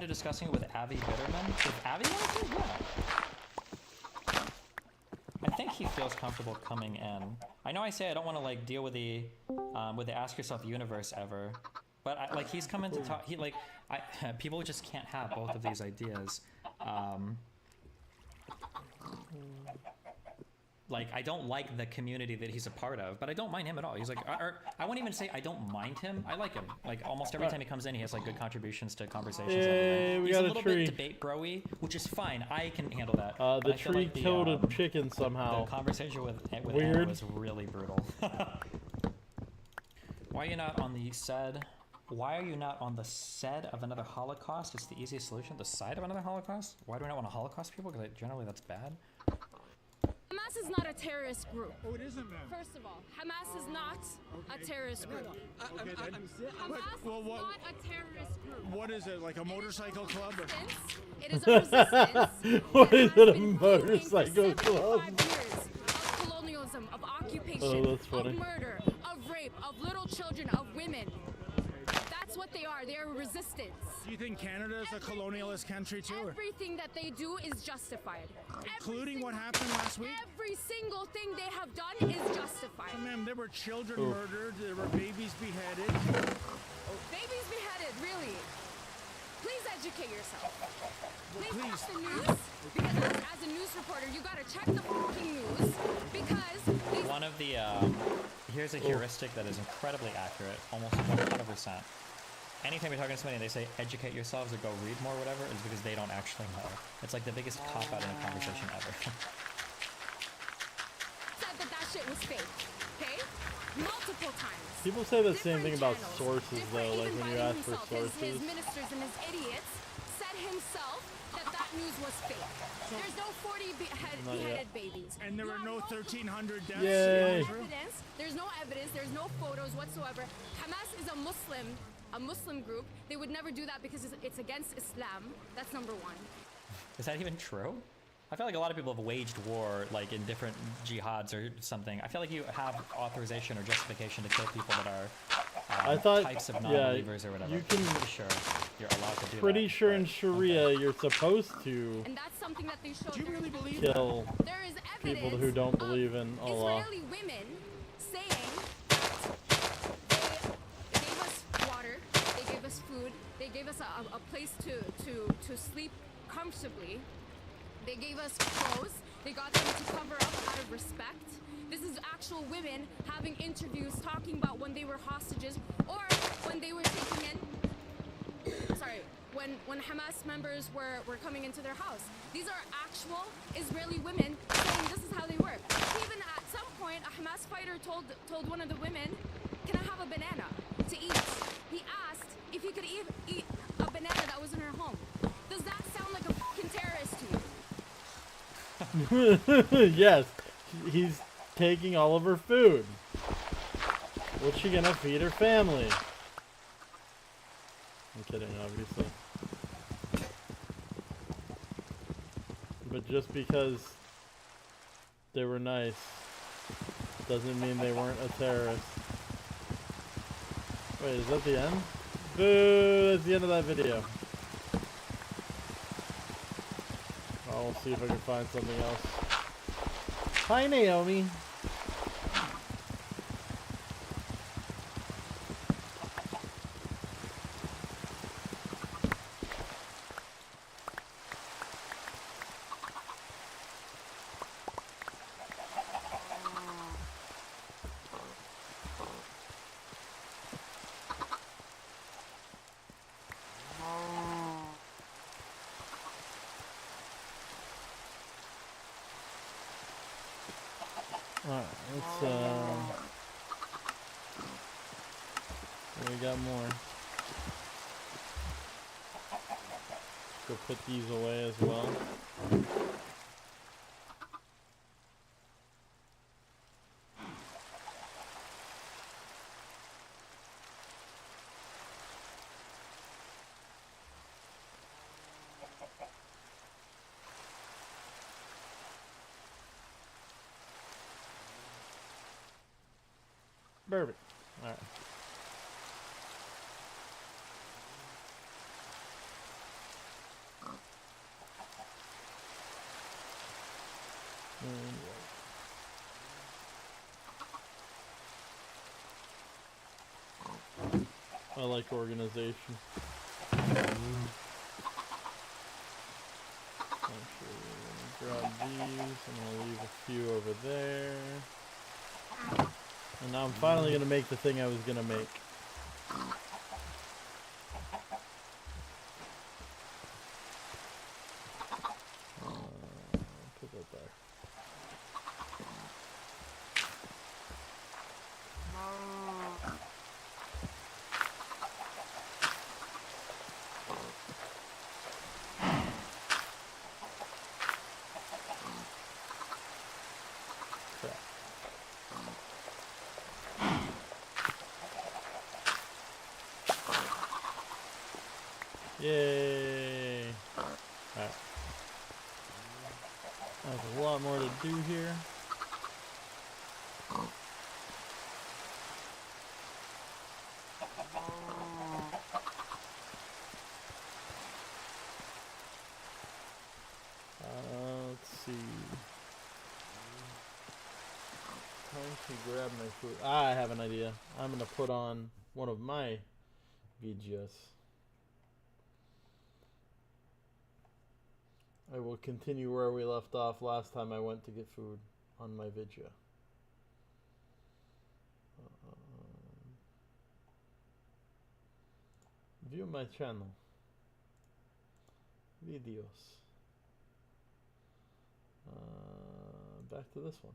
Discussing it with Avi Bitterman. If Avi wants to, yeah. I think he feels comfortable coming in. I know I say I don't want to like deal with the Ask Yourself universe ever, but like he's coming to talk. People just can't have both of these ideas. Like, I don't like the community that he's a part of, but I don't mind him at all. He's like, I won't even say I don't mind him. I like him. Like, almost every time he comes in, he has, like, good contributions to conversations. Yay, we he's got a little bit debate bro-y, which is fine. I can handle that. The tree killed a chicken somehow. The conversation with Anna was really brutal. Why are you not on the said? Why are you not on the said of another Holocaust? It's the easiest solution. The side of another Holocaust? Why do I not want to Holocaust people? Because generally that's bad. Hamas is not a terrorist group. Oh, it isn't, ma'am. First of all, Hamas is not a terrorist group. Hamas is not a terrorist group. What is it, like a motorcycle club? It is a resistance. What is it, a motorcycle club? Years of colonialism, of occupation, of murder, of rape, of little children, of women. That's what they are. They are resistance. Do you think Canada is a colonialist country too? Everything that they do is justified. Including what happened last week? Every single thing they have done is justified. So, ma'am, there were children murdered, there were babies beheaded. Babies beheaded, really? Please educate yourself. Please check the news. Because as a news reporter, you gotta check the fucking news. Because one of the here's a heuristic that is incredibly accurate, almost 100%. Anytime you're talking to somebody and they say educate yourselves or go read more or whatever, it's because they don't actually know. It's like the biggest cop-out in a conversation ever. Said that shit was fake, okay? Multiple times. People say the same thing about sources though, like when you ask for sources. His ministers and his idiots said himself that news was fake. There's no 40 beheaded babies. And there were no 1,300 deaths. Yay. There's no evidence. There's no photos whatsoever. Hamas is a Muslim group. They would never do that because it's against Islam. That's number one. Is that even true? I feel like a lot of people have waged war like in different jihads or something. I feel like you have authorization or justification to kill people that are I thought, types of non-believers or whatever. You can. Pretty sure you're allowed to do Pretty that, sure in Sharia you're supposed to And that's something that they showed. Do you really believe kill there is people who don't believe in Allah. Israeli women saying that they gave us water, they gave us food, they gave us a place to sleep comfortably, they gave us clothes, they got them to cover up out of respect. This is actual women having interviews talking about when they were hostages or when they were taking in, sorry, when Hamas members were coming into their house. These are actual Israeli women saying this is how they work. Even at some point, a Hamas fighter told one of the women, "Can I have a banana to eat?" He asked if he could eat a banana that was in her home. Does that sound like a fucking terrorist to you? Yes, he's taking all of her food. What's she gonna feed her family? I'm kidding, obviously. But just because they were nice doesn't mean they weren't a terrorist. Wait, is that the end? Boo! That's the end of that video. I'll see if I can find something else. Hi, Naomi. Alright, let's, we got more. Go put these away as well. Perfect. All right. I like organization. Actually, grab these and I'll leave a few over there. And now I'm finally going to make the thing I was going to make. Put that there. Yay! Alright. There's a lot more to do here. Let's see. Time to grab my food. I have an idea. I'm gonna put on one of my VGS. I will continue where we left off last time I went to get food on my video. View my channel. Videos. Back to this one.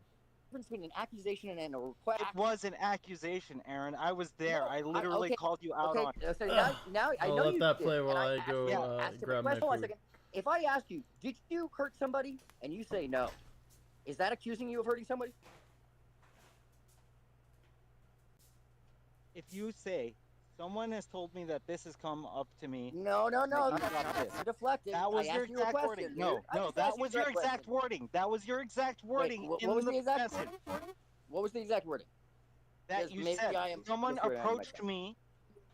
Between an accusation and a request. It was an accusation, Aaron. I was there. No, I literally okay, called you out okay, on it. So now I know I'll let you that did, play and while I go grab my hold on a food. second. If I ask you, did you hurt somebody, and you say no, is that accusing you of hurting somebody? If you say, someone has told me that this has come up to me. No. That's deflecting. That was I your asked you a exact question, wording. dude. No, I no, just that asked you was a your direct exact question. wording. That was your exact wording Wait, in what was the the exact message. What was the exact wording? that you said. Someone approached me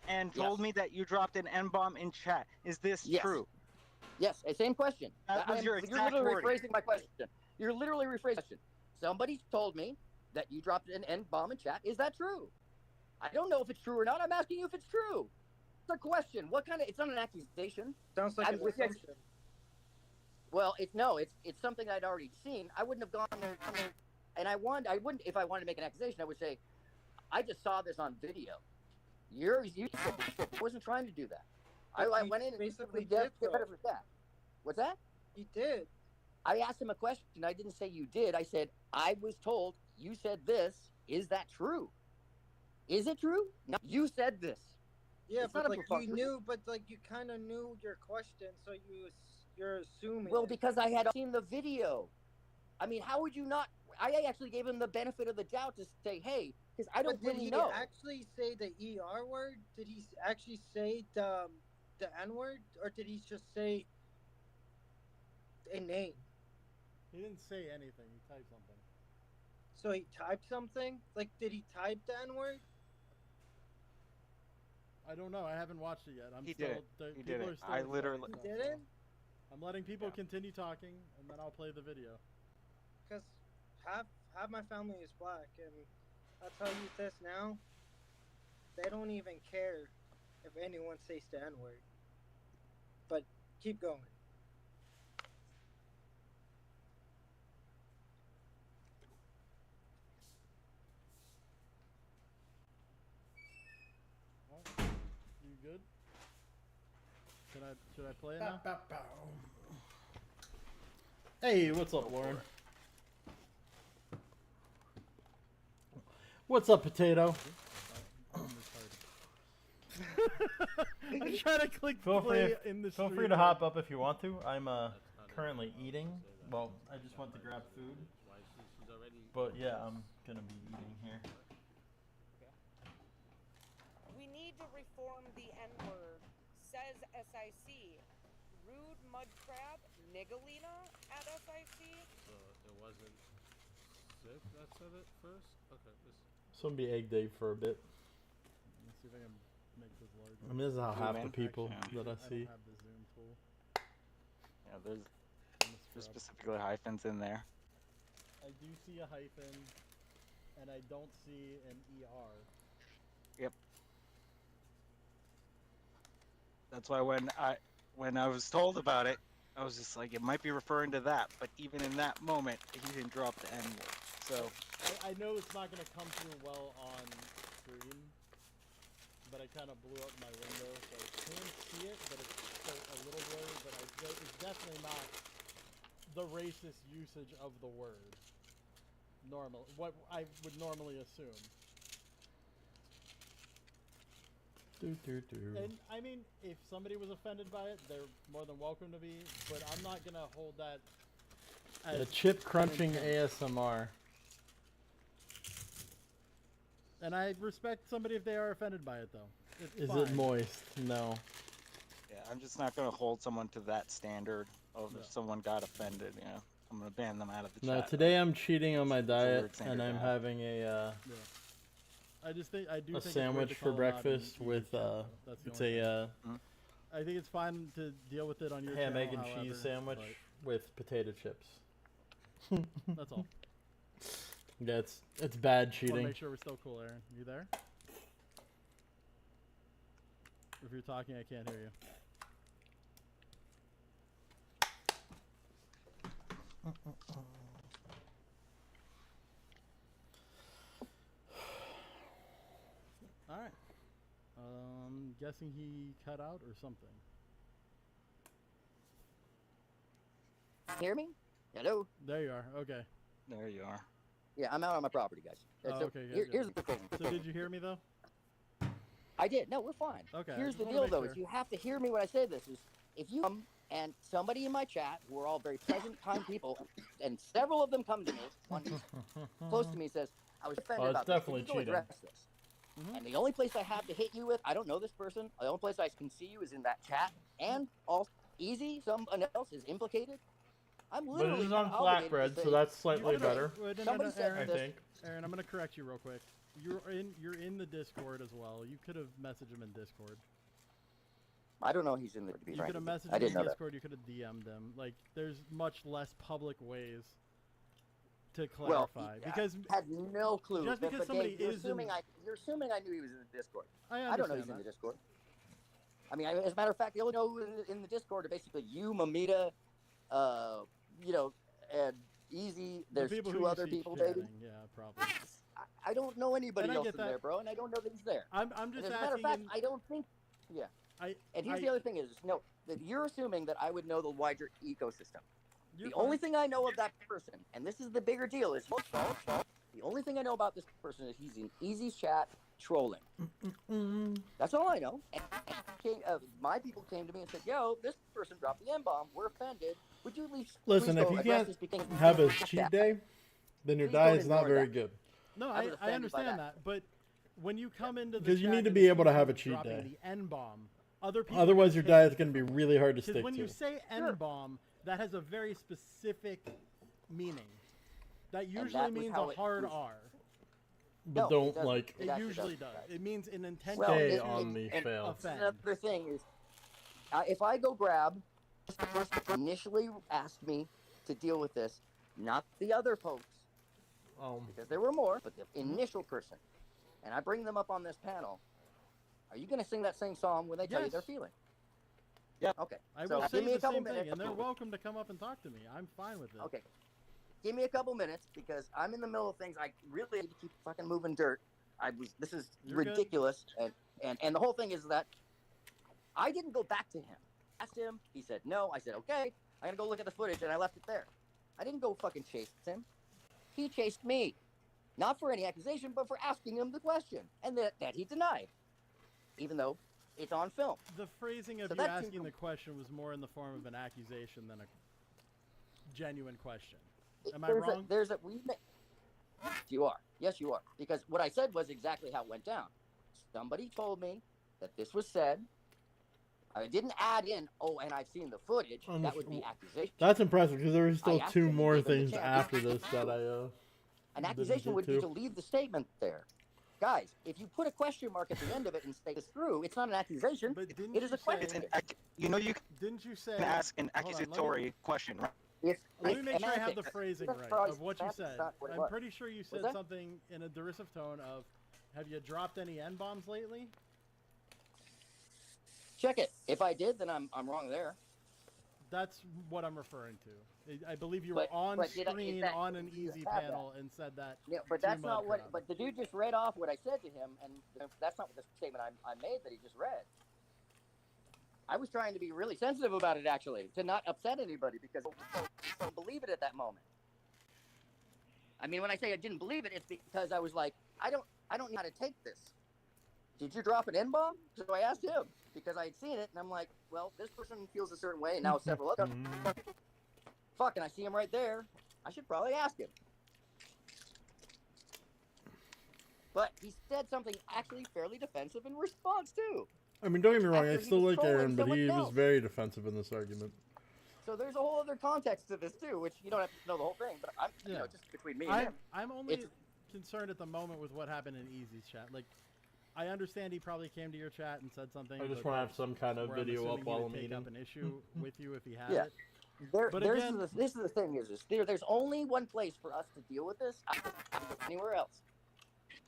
and told me that you dropped an N-bomb in chat. Is this true? Yes, same question. That was your exact You're literally wording. rephrasing my question. You're literally rephrasing my question. Somebody told me that you dropped an N-bomb in chat. Is that true? I don't know if it's true or not. I'm asking you if it's true. It's a question. What kind of? It's not an accusation. Sounds like an assumption. Well, it's something I'd already seen. I wouldn't have gone there, and I wouldn't if I wanted to make an accusation. I would say, I just saw this on video. You wasn't trying to do that. I went in and basically get better for that. What's that? He did. I asked him a question. I didn't say you did. I said, I was told you said this. Is that true? Is it true? No, you said this. Yeah, but like you knew, but like you kind of knew your question, so you're assuming. Well, because I had seen the video. I mean, how would you not? I actually gave him the benefit of the doubt to say, hey, because I don't really know. Did he actually say the ER word? Did he actually say the N word, or did he just say a name? He didn't say anything. He typed something. So he typed something? Like, did he type the N word? I don't know. I haven't watched it yet. He did it. I literally. He didn't? I'm letting people continue talking, and then I'll play the video. Because half my family is black, and I'll tell you this now. They don't even care if anyone says the N word. But keep going. You good? Should I play it now? Hey, what's up, Lauren? What's up, Potato? I'm trying to click play in the stream. Feel free to hop up if you want to. I'm currently eating. Well, I just went to grab food. But yeah, I'm gonna be eating here. We need to reform the N-word, says SIC. Rude mud crab, Nigalina at SIC. So it wasn't Sip that said it first? Okay. It's gonna be YTEmpDave for a bit. Let's see if I can make this larger. I mean, this is how half the people that I see. I don't have the zoom tool. Yeah, there's specifically hyphens in there. I do see a hyphen, and I don't see an ER. Yep. That's why when I was told about it, I was just like, it might be referring to that. But even in that moment, he didn't drop the N word. So I know it's not gonna come through well on stream, but I kind of blew up my window, so I can see it, but it's still a little blurry. But it's definitely not the racist usage of the word. Normal, what I would normally assume. And I mean, if somebody was offended by it, they're more than welcome to be, but I'm not gonna hold that as a chip crunching ASMR. And I respect somebody if they are offended by it, though. Is it moist? No. Yeah, I'm just not gonna hold someone to that standard of if someone got offended. You know, I'm gonna ban them out of the chat. No, today I'm cheating on my diet, and I'm having a I just think I do a sandwich for breakfast with it's a I think it's fine to deal with it on your ham, channel, egg, and cheese sandwich with potato chips. That's all. Yeah, it's bad cheating. Want to make sure we're still cool, Aaron. You there? If you're talking, I can't hear you. All right. Guessing he cut out or something. Hear me? Hello? There you are. Okay. There you are. Yeah, I'm out on my property, guys. Oh, So okay. here's the proposal. So did you hear me though? I did. No, we're fine. Okay. Here's the deal, though. Is you have to hear me when I say this. Is if you come and somebody in my chat, who are all very pleasant, kind people, and several of them come to me, one close to me says, "I was offended about this. Definitely Can you go address this?" And the only place I have to hit you with, I don't know this person. The only place I can see you is in that chat, and all easy. Someone else is implicated. I'm But literally this is on obligated to flatbread, say, so that's slightly No, no, better. Somebody said I this. think. Aaron, I'm gonna correct you real quick. You're in the Discord as well. You could have messaged him in Discord. I don't know he's in the. You could have messaged I him didn't know in that. Discord. You could have DM'd him. Like, there's much less public ways to Well, clarify he- because I had no clue. Just But because somebody Dave, you're is assuming in, you're assuming I knew he was in the Discord. I don't know understand he's in that. the Discord. I mean, as a matter of fact, the only know who in the Discord are basically you, Mamita, you know, and Easy. There's people who two you other see people, chatting, baby. Yeah, probably. I don't know anybody And I else get in that. there, bro, and I don't know that he's there. I'm And just as a matter of fact, asking. I don't think. Yeah. And here's I- the other thing is, no, that you're assuming that I would know the wider ecosystem. You're The only fine. thing I know of that person, and this is the bigger deal, is the only thing I know about this person is he's in Easy's chat trolling. That's all I know. And my people came to me and said, "Yo, this person dropped the N-bomb. We're offended. Would you at least Listen, please if go you address can't this because have a cheat day, then your Please diet don't is not ignore very that. good. No, I was I offended by understand that. that, but when you come into the Because you chat need to and be accuse able to them have a of cheat dropping day. the N-bomb, other people Otherwise, are your gonna diet's take going to be it really hard to Because stick when to. you say N-bomb, that has a very specific meaning. That usually that was means how a it hard was- R. But No, it don't doesn't. like It It actually usually doesn't, does. guys. It means an intent Well, stay it- on it- the and fail. offend. Another thing is, if I go grab the person who initially asked me to deal with this, not the other folks, because there were more, but the initial person, and I bring them up on this panel, are you going to sing that same song when they tell you Yes. they're feeling? Yeah. Okay. I so will give say me a the couple same minutes. thing, and they're welcome to come up and talk to me. I'm fine with it. Okay. Give me a couple minutes because I'm in the middle of things. I really need to keep fucking moving dirt. This is You're good. ridiculous. And the whole thing is that I didn't go back to him. Asked him. He said no. I said, okay. I'm going to go look at the footage, and I left it there. I didn't go fucking chase him. He chased me. Not for any accusation, but for asking him the question. And that he denied. Even though it's on film. The phrasing of So you that seems asking the question was more in the form of an accusation than a genuine question. Am I wrong? You are. Yes, you are. Because what I said was exactly how it went down. Somebody told me that this was said. I didn't add in, and I've seen the footage. That would be accusation. That's impressive because there were still I asked two him, more gave him the things chance. after this that I An didn't accusation get would be to leave the statement there. Guys, if you put a question mark at the end of it and say this through, it's not an accusation. It is a question. You know, you Didn't you say? can ask an Hold on, accusatory question, right? Let me make sure I have the semantics. phrasing That's right probably of what you semantics, said. not what it I'm was. pretty sure you said that? something in a derisive tone of, "Have you dropped any N-bombs lately?" Check it. If I did, then I'm wrong there. That's what I'm referring to. I believe you But- were on but did I- is screen that- on an do you easy have panel and said that. Yeah, but to that's not what. Mudcrab. But the dude just read off what I said to him, and that's not the statement I made that he just read. I was trying to be really sensitive about it, actually, to not upset anybody because I don't believe it at that moment. I mean, when I say I didn't believe it, it's because I was like, I don't know how to take this. Did you drop an N-bomb? So I asked him because I had seen it, and I'm like, well, this person feels a certain way, and now several others. Fuck, and I see him right there. I should probably ask him. But he said something actually fairly defensive in response, too. I mean, don't get me wrong. After I he still was like Aaron, trolling but he someone was else. very defensive in this argument. So there's a whole other context to this, too, which you don't have to know the whole thing, but I'm, you know, just between me and him. I'm only It's- concerned at the moment with what happened in Easy's chat. Like, I understand he probably came to your chat and said something. I just but wanna have that's some kind of where I'm video assuming up while he I'm would take eating. up an issue with you if he had Yeah. it. But again, this is the thing is there's only one place for us to deal with this. Anywhere else.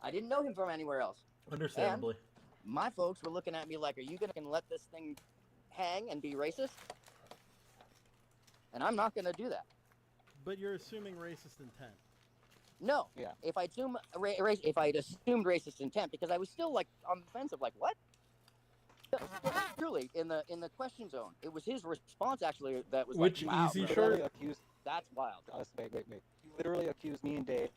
I didn't know him from anywhere else. Understandably. And my folks were looking at me like, are you going to let this thing hang and be racist? And I'm not going to do that. But you're assuming racist intent. No. Yeah. If I assume if I'd assumed racist intent, because I was still like on the fence of like what? Truly, in the question zone, it was his response actually that was Which like, wow, Easy bro, shirt? that's wild. Wait. You literally accused me and Dave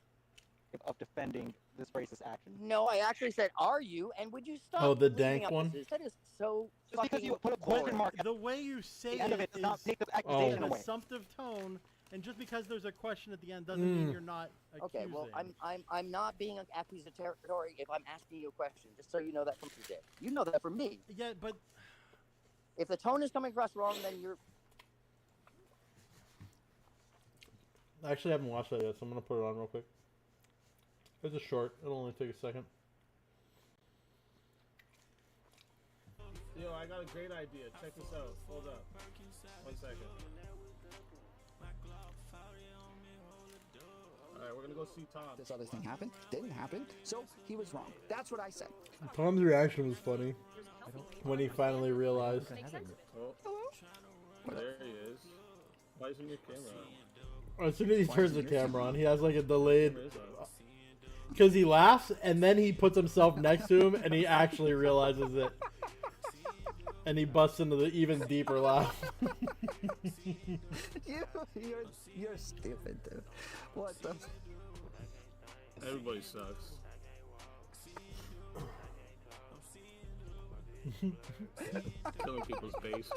of defending this racist action. No, I actually said, "Are you?" And would you stop? Oh, the leaving dank out one? this? That is so Just because fucking you put a boring. question mark The way you say the end of it does not take the accusation in an away. assumptive tone, and just because there's a question at the end doesn't mean you're not accusing. Okay, well, I'm not being accusatory if I'm asking you a question. Just so you know that from today. You know that from me. Yeah, but if the tone is coming across wrong, then you're. I actually haven't watched that yet, so I'm gonna put it on real quick. It's just short. It'll only take a second. Yo, I got a great idea. Check this out. Hold up. 1 second. Alright, we're gonna go see Tom. This other thing happened. Didn't happen. So he was wrong. That's what I said. Tom's reaction was funny when he finally realized. Oh, there he is. Why isn't your camera on? As soon as he turns the camera on, he has like a delayed. Because he laughs and then he puts himself next to him and he actually realizes it. And he busts into the even deeper laugh. You're stupid, dude. What the? Everybody sucks. Killing people's base.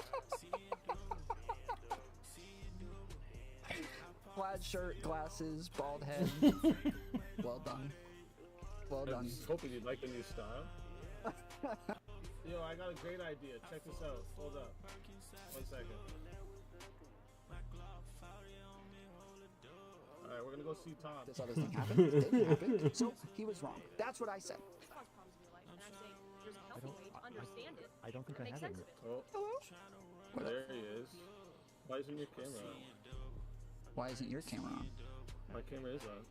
Plaid shirt, glasses, bald head. Well done. Well done. I was hoping you'd like the new style. Yo, I got a great idea. Check this out. Hold up. 1 second. Alright, we're gonna go see Tom. This other thing happened. Didn't happen. So he was wrong. That's what I said. I don't think I have it. Oh, there he is. Why isn't your camera on? Why isn't your camera on? My camera is on.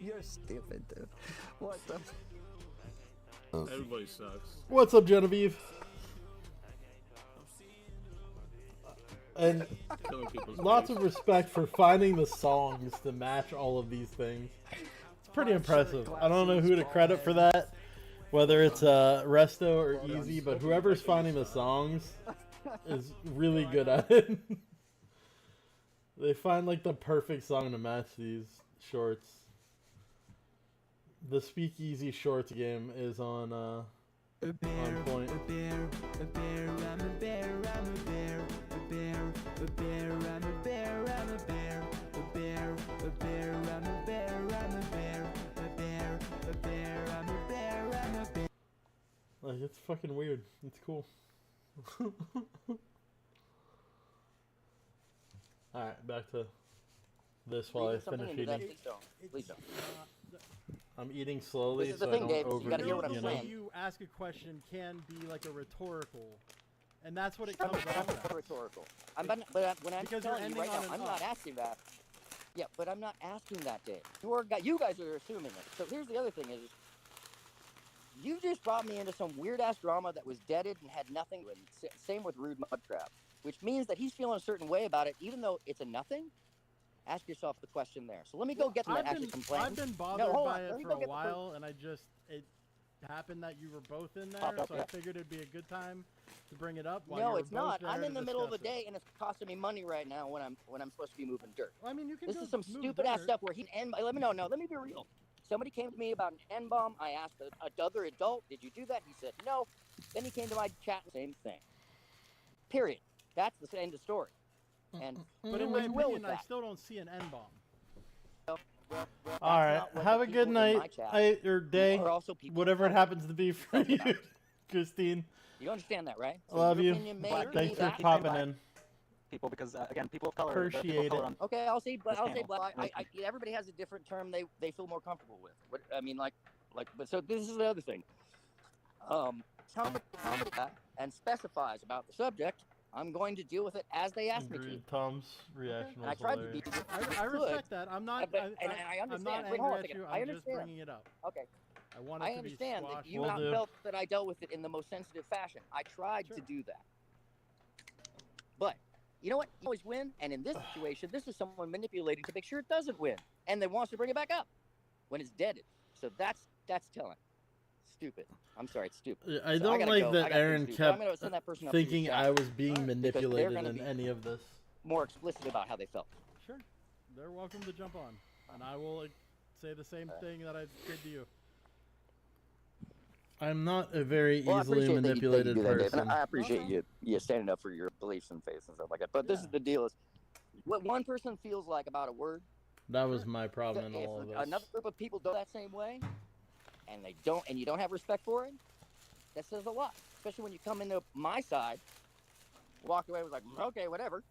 You're stupid, dude. What the? Everybody sucks. What's up, Genevieve? And lots of respect for finding the songs to match all of these things. It's pretty impressive. I don't know who to credit for that, whether it's Resto or Easy, but whoever's finding the songs is really good at it. They find like the perfect song to match these shorts. The Speakeasy Shorts game is on point. Like, it's fucking weird. It's cool. Alright, back to this while I finish eating. Please don't. I'm eating slowly, This is so the I thing, don't Dave. You overdo gotta hear what I'm it, saying. You ask a question can be like a rhetorical, and that's what it comes down to. Rhetorical. When I'm Because telling you're you right ending now, on an I'm not up. asking that. Yeah, but I'm not asking that, Dave. You guys are assuming it. So here's the other thing is, you just brought me into some weird-ass drama that was deaded and had nothing. Same with Rude Mudcrab, which means that he's feeling a certain way about it, even though it's a nothing. Ask yourself the question there. So let me go get to that actually complain. I've been bothered by it for a while, and it happened that you were both in there, so I figured it'd be a good time to bring it up. While No, you were it's not. both I'm there in to the middle of the discuss day, and it's costing me money right now when I'm supposed to be moving dirt. Well, I mean, you can. This is some stupid ass stuff where let me be real. Somebody came to me about an N-bomb. I asked another adult, "Did you do that?" He said no. Then he came to my chat, same thing. Period. That's the end of the story. And But in my opinion, I still don't see an N-bomb. All right, have a good night, or day, whatever it happens to be for you, Christine. You understand that, right? I love you. Thanks for popping in. People, because again, people of color. Appreciate it. Okay, I'll say black. Everybody has a different term they feel more comfortable with. I mean, but so this is the other thing. Tell me that and specifies about the subject. I'm going to deal with it as they ask me to. Tom's reaction was and I tried to be. I respect that. I'm not. I understand. I'm not Wait, hold on a angry at second. you. I I'm just understand. bringing it up. Okay. I want it I to understand be that squashed. you not felt that I dealt with it in the most sensitive fashion. I tried to do that. But you know what? You always win. And in this situation, this is someone manipulating to make sure it doesn't win, and then wants to bring it back up when it's deaded. So that's telling. Stupid. I'm sorry, it's stupid. I don't like that Aaron kept thinking I was being manipulated in any of this. More explicit about how they felt. Sure. They're welcome to jump on. And I will say the same thing that I did to you. I'm not a very easily manipulated person. I appreciate you standing up for your beliefs and faiths and stuff like that. But this is the deal: is what one person feels like about a word. That was my problem in all of this. Another group of people do that same way. and you don't have respect for it, that says a lot. Especially when you come into my side, walk away with like, okay, whatever,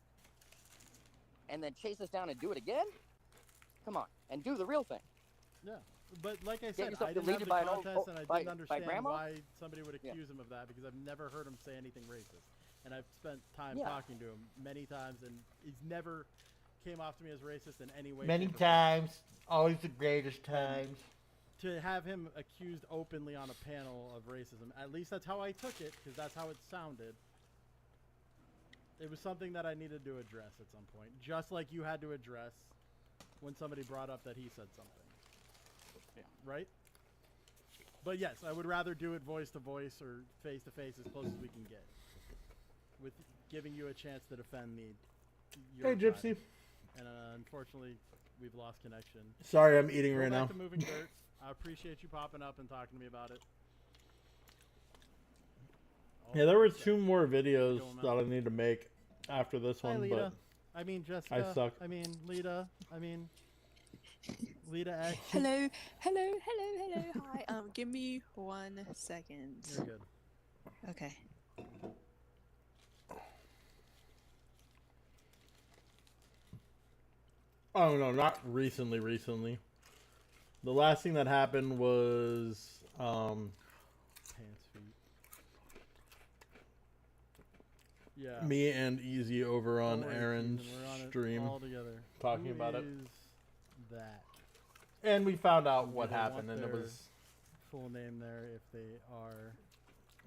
and then chase us down and do it again. Come on, and do the real thing. Yeah, but like I said, I didn't have the context, and I didn't understand why somebody would accuse him of that, because I've never heard him say anything racist, and I've spent time talking to him many times, and he's never came off to me as racist in any way. Many times, always the greatest times. To have him accused openly on a panel of racism, at least that's how I took it, because that's how it sounded. It was something that I needed to address at some point, just like you had to address when somebody brought up that he said something. Yeah. Right? But yes, I would rather do it voice to voice or face to face as close as we can get, with giving you a chance to defend your Hey, Gypsy. And unfortunately, we've lost connection. Sorry, I'm eating Go right back now. to moving dirt. I appreciate you popping up and talking to me about it. Yeah, there were 2 more videos that I need to make after this one, Lita. but I mean, Jessica. I suck. I mean, Lita. I mean, Lita X. Hello. Hi. Give me 1 second. You're good. Okay. Oh no, not recently. The last thing that happened was Pants feet. Yeah. me and Easy over on Aaron's stream all together. talking Who about it. is that? And we found out Do what they happened, want and it their was full name there if they are.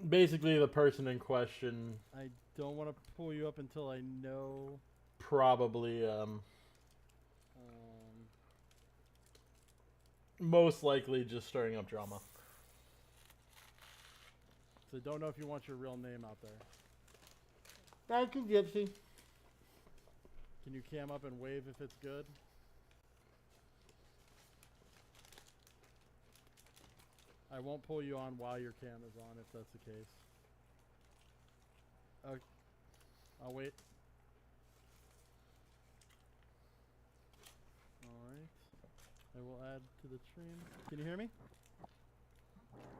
basically the person in question I don't want to pull you up until I know. probably most likely just stirring up drama. So don't know if you want your real name out there. Thank you, Gypsy. Can you cam up and wave if it's good? I won't pull you on while your cam is on if that's the case. Okay. I'll wait. Alright. I will add to the stream. Can you hear me?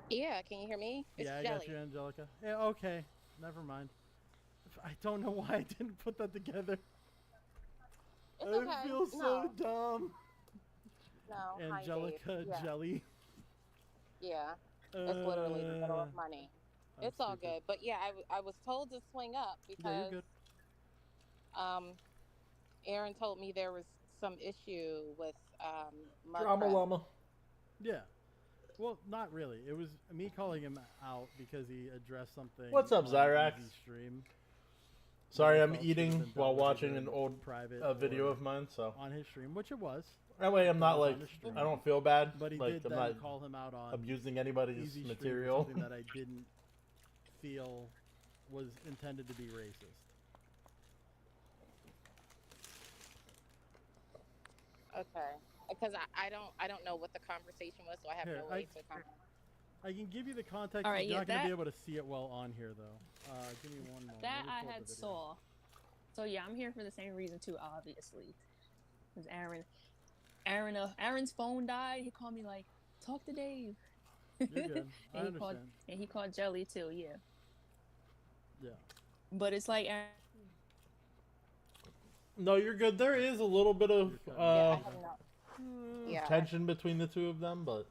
Yeah, can you hear me? It's yeah, I Jelly. got you, Angelica. Yeah, okay. Never mind. I don't know why I didn't put that together. It's I okay. feel so dumb. No, Angelica hi, Dave. Yeah. Jelly. Yeah, it's literally the middle of money. It's all good. But yeah, I was told to swing up Yeah, because you're good. Aaron told me there was some issue with Drama Mudcrab. llama. Yeah. Well, not really. It was me calling him out because he addressed something. What's up, on Zyrax? Easy's stream. Sorry, that I I'm felt should have eating been while dealt with watching either an old private video or of mine, so on his stream, which it was. that way I'm not It was like on his stream. I don't feel bad. But he like did I'm then not call him out on abusing anybody's Easy's stream for material. something that I didn't feel was intended to be racist. Okay, because I don't know what the conversation was, so I have Here, no way to. I can give you the context. All right, You're yeah, not going to that- be able to see it well on here, though. Give me one moment. That Let me I pull up had the video. saw. So yeah, I'm here for the same reason too, obviously. Because Aaron's phone died. He called me like, talk to Dave. You're good. I and he called, understand. and he called Jelly too. Yeah. Yeah. But it's like No, you're good. There is a little bit of Yeah. tension between the two of them, but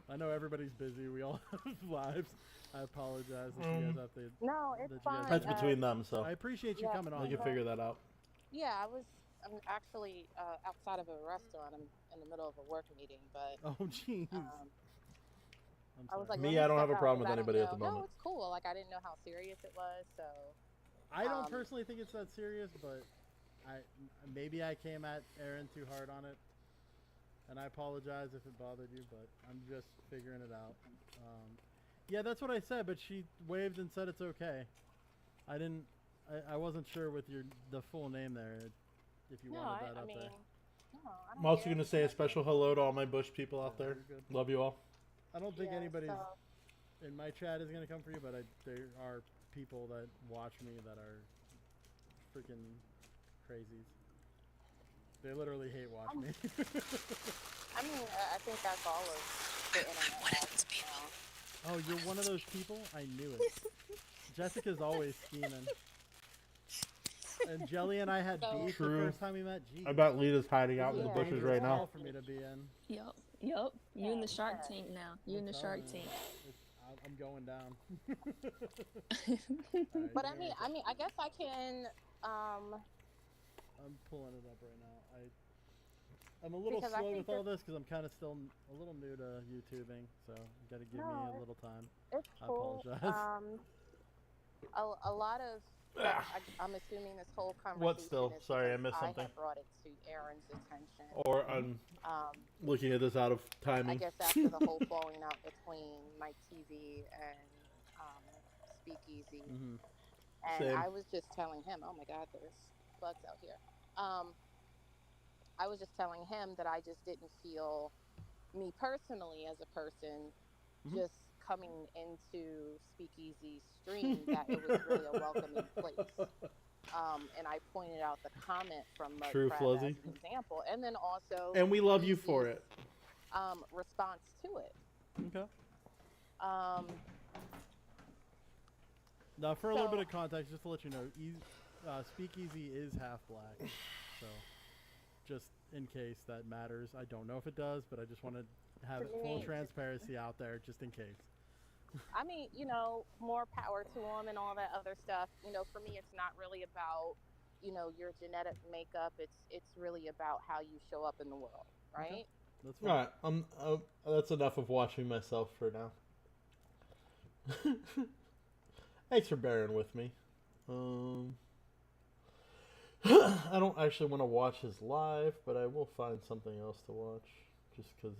I know everybody's busy. We all have lives. I apologize if you guys have to. No, it's that you guys fine. have that's to- between them. So I appreciate you Yeah. coming on. we can figure that out. Yeah, I'm actually outside of a restaurant. I'm in the middle of a work meeting, but Oh, jeez. I was like, Me, let I don't step have a out, problem 'cause with I don't anybody at the know- moment. No, it's cool. Like I didn't know how serious it was, so. I don't personally think it's that serious, but maybe I came at Aaron too hard on it, and I apologize if it bothered you, but I'm just figuring it out. Yeah, that's what I said, but she waved and said it's okay. I didn't. I wasn't sure with the full name there. If you wanted that up there. I'm also going to say a special hello to all my Bush people out there. Love you all. I don't think anybody's in my chat is gonna come for you, but there are people that watch me that are freaking crazies. They literally hate watching me. I mean, I think that's all of the internet has now. Oh, you're one of those people? I knew it. Jessica's always scheming. And Jelly and I had beef the first time we met. Jeez. I bet Lita's hiding out in the bushes right now. For me to be in. Yup. You in the Shark Tank now. You in the Shark Tank. I'm going down. But I mean, I guess I can. I'm pulling it up right now. I'm a little Because slow with all this because I'm kind of still a little new to YouTubing, so you got to give me a little time. It's cool. I apologize. A lot of. I'm assuming this whole conversation. What still? Is Sorry, I because missed something. I had brought it to Aaron's attention. Or I'm looking at this out of timing. I guess after the whole falling out between Mike TV and Speakeasy, and Same. I was just telling him, oh my God, there's bugs out here. I was just telling him that I just didn't feel, me personally as a person, just coming into Speakeasy stream, that it was really a welcoming place. And I pointed out the comment from True Mudcrab as Fluzzy. an example, and then also And we love you for it. Response to it. Okay. Now, for a little bit of context, just to let you know, Speakeasy is half black, so just in case that matters. I don't know if it does, but I just want to have full transparency out there, just in case. I mean, you know, more power to them and all that other stuff. You know, for me, it's not really about, you know, your genetic makeup. It's really about how you show up in the world, right? Okay. That's fine. Alright, that's enough of watching myself for now. Thanks for bearing with me. I don't actually want to watch his live, but I will find something else to watch, just because.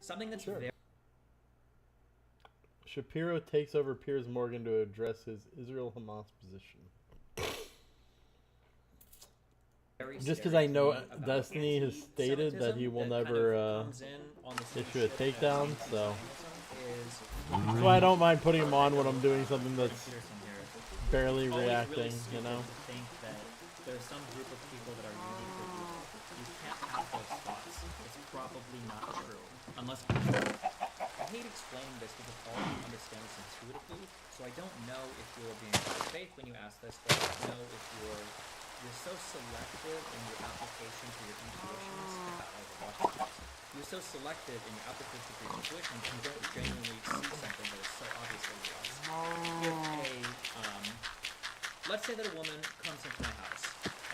Something that's very Shapiro takes over Piers Morgan to address his Israel-Hamas position. Just because I know Destiny has stated that he will never issue a takedown, so I don't mind putting him on when I'm doing something that's barely reacting, you know. Think that there's some group of people that are unique for you. You can't have those thoughts. It's probably not true. Unless I hate explaining this because all you understand is intuitively, so I don't know if you're being good faith when you ask this, but I don't know if you're so selective in your application to your intuitions. You're so selective in your application to your intuitions, you don't genuinely see something that is so obviously yours. If let's say that a woman comes into my house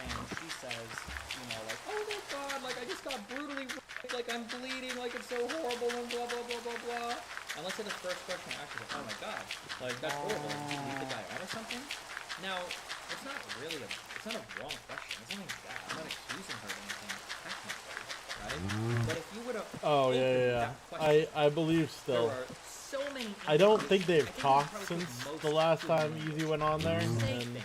and she says, you know, like, oh my God, like I just got brutally raped, like I'm bleeding, like it's so horrible, and blah blah blah blah blah. And let's say the first question I ask is, oh my God, like that's horrible. Did you leave the guy out or something? Now, it's not a wrong question. It's nothing bad. I'm not accusing her of anything technically, right? But if you would have I believe still. there are so many I don't think they've talked since the last time Easy went on there. And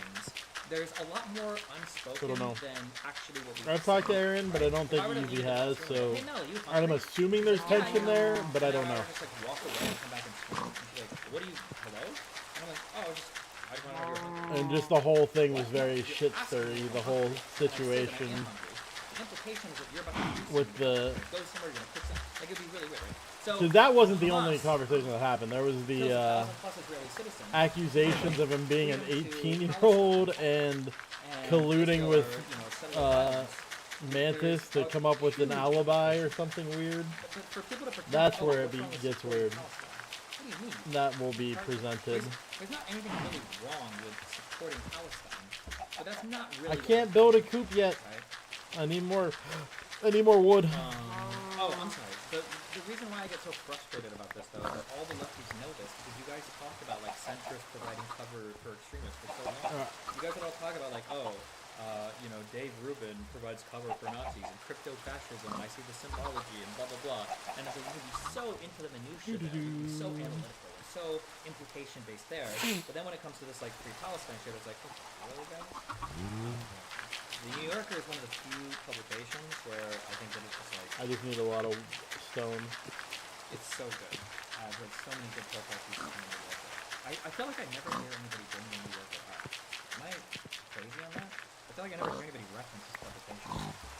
there's a lot more unspoken than actually what we I've talked to Aaron, but I don't think Easy has, so I'm assuming there's tension there, but I don't know. Just like walk away and come back and scream. And she's like, what are you, hello? And I'm like, oh, I just want to know you're hungry. And just the whole thing was very shit stirry, the whole situation The implication is that you're about to with the. go somewhere, you're gonna cook something. Like it'd be really weird, right? Because that wasn't the only conversation that happened. There was the accusations of him being an 18-year-old and colluding with Mantis to come up with an alibi or something weird. That's where it gets weird. That will be presented. There's not anything really wrong with supporting Palestine, but that's not really. I can't build a coop yet. I need more. I need more wood. Oh, I'm sorry. The reason why I get so frustrated about this, though, is that all the lefties know this because you guys talked about like centrists providing cover for extremists for so long. You guys would all talk about like, you know, Dave Rubin provides cover for Nazis and crypto fascism. I see the symbology and blah blah blah. And it's like you can be so into the minutia, there. You can be so analytical, so implication based there. But then when it comes to this like free Palestine shit, it's like, really, guys? The New Yorker is one of the few publications where I think that it's just like... I just need a lot of stone. It's so good. I've read so many good profile pieces from the New Yorker. I feel like I never hear anybody bring the New Yorker up. Am I crazy on that? I feel like I never hear anybody reference this publication.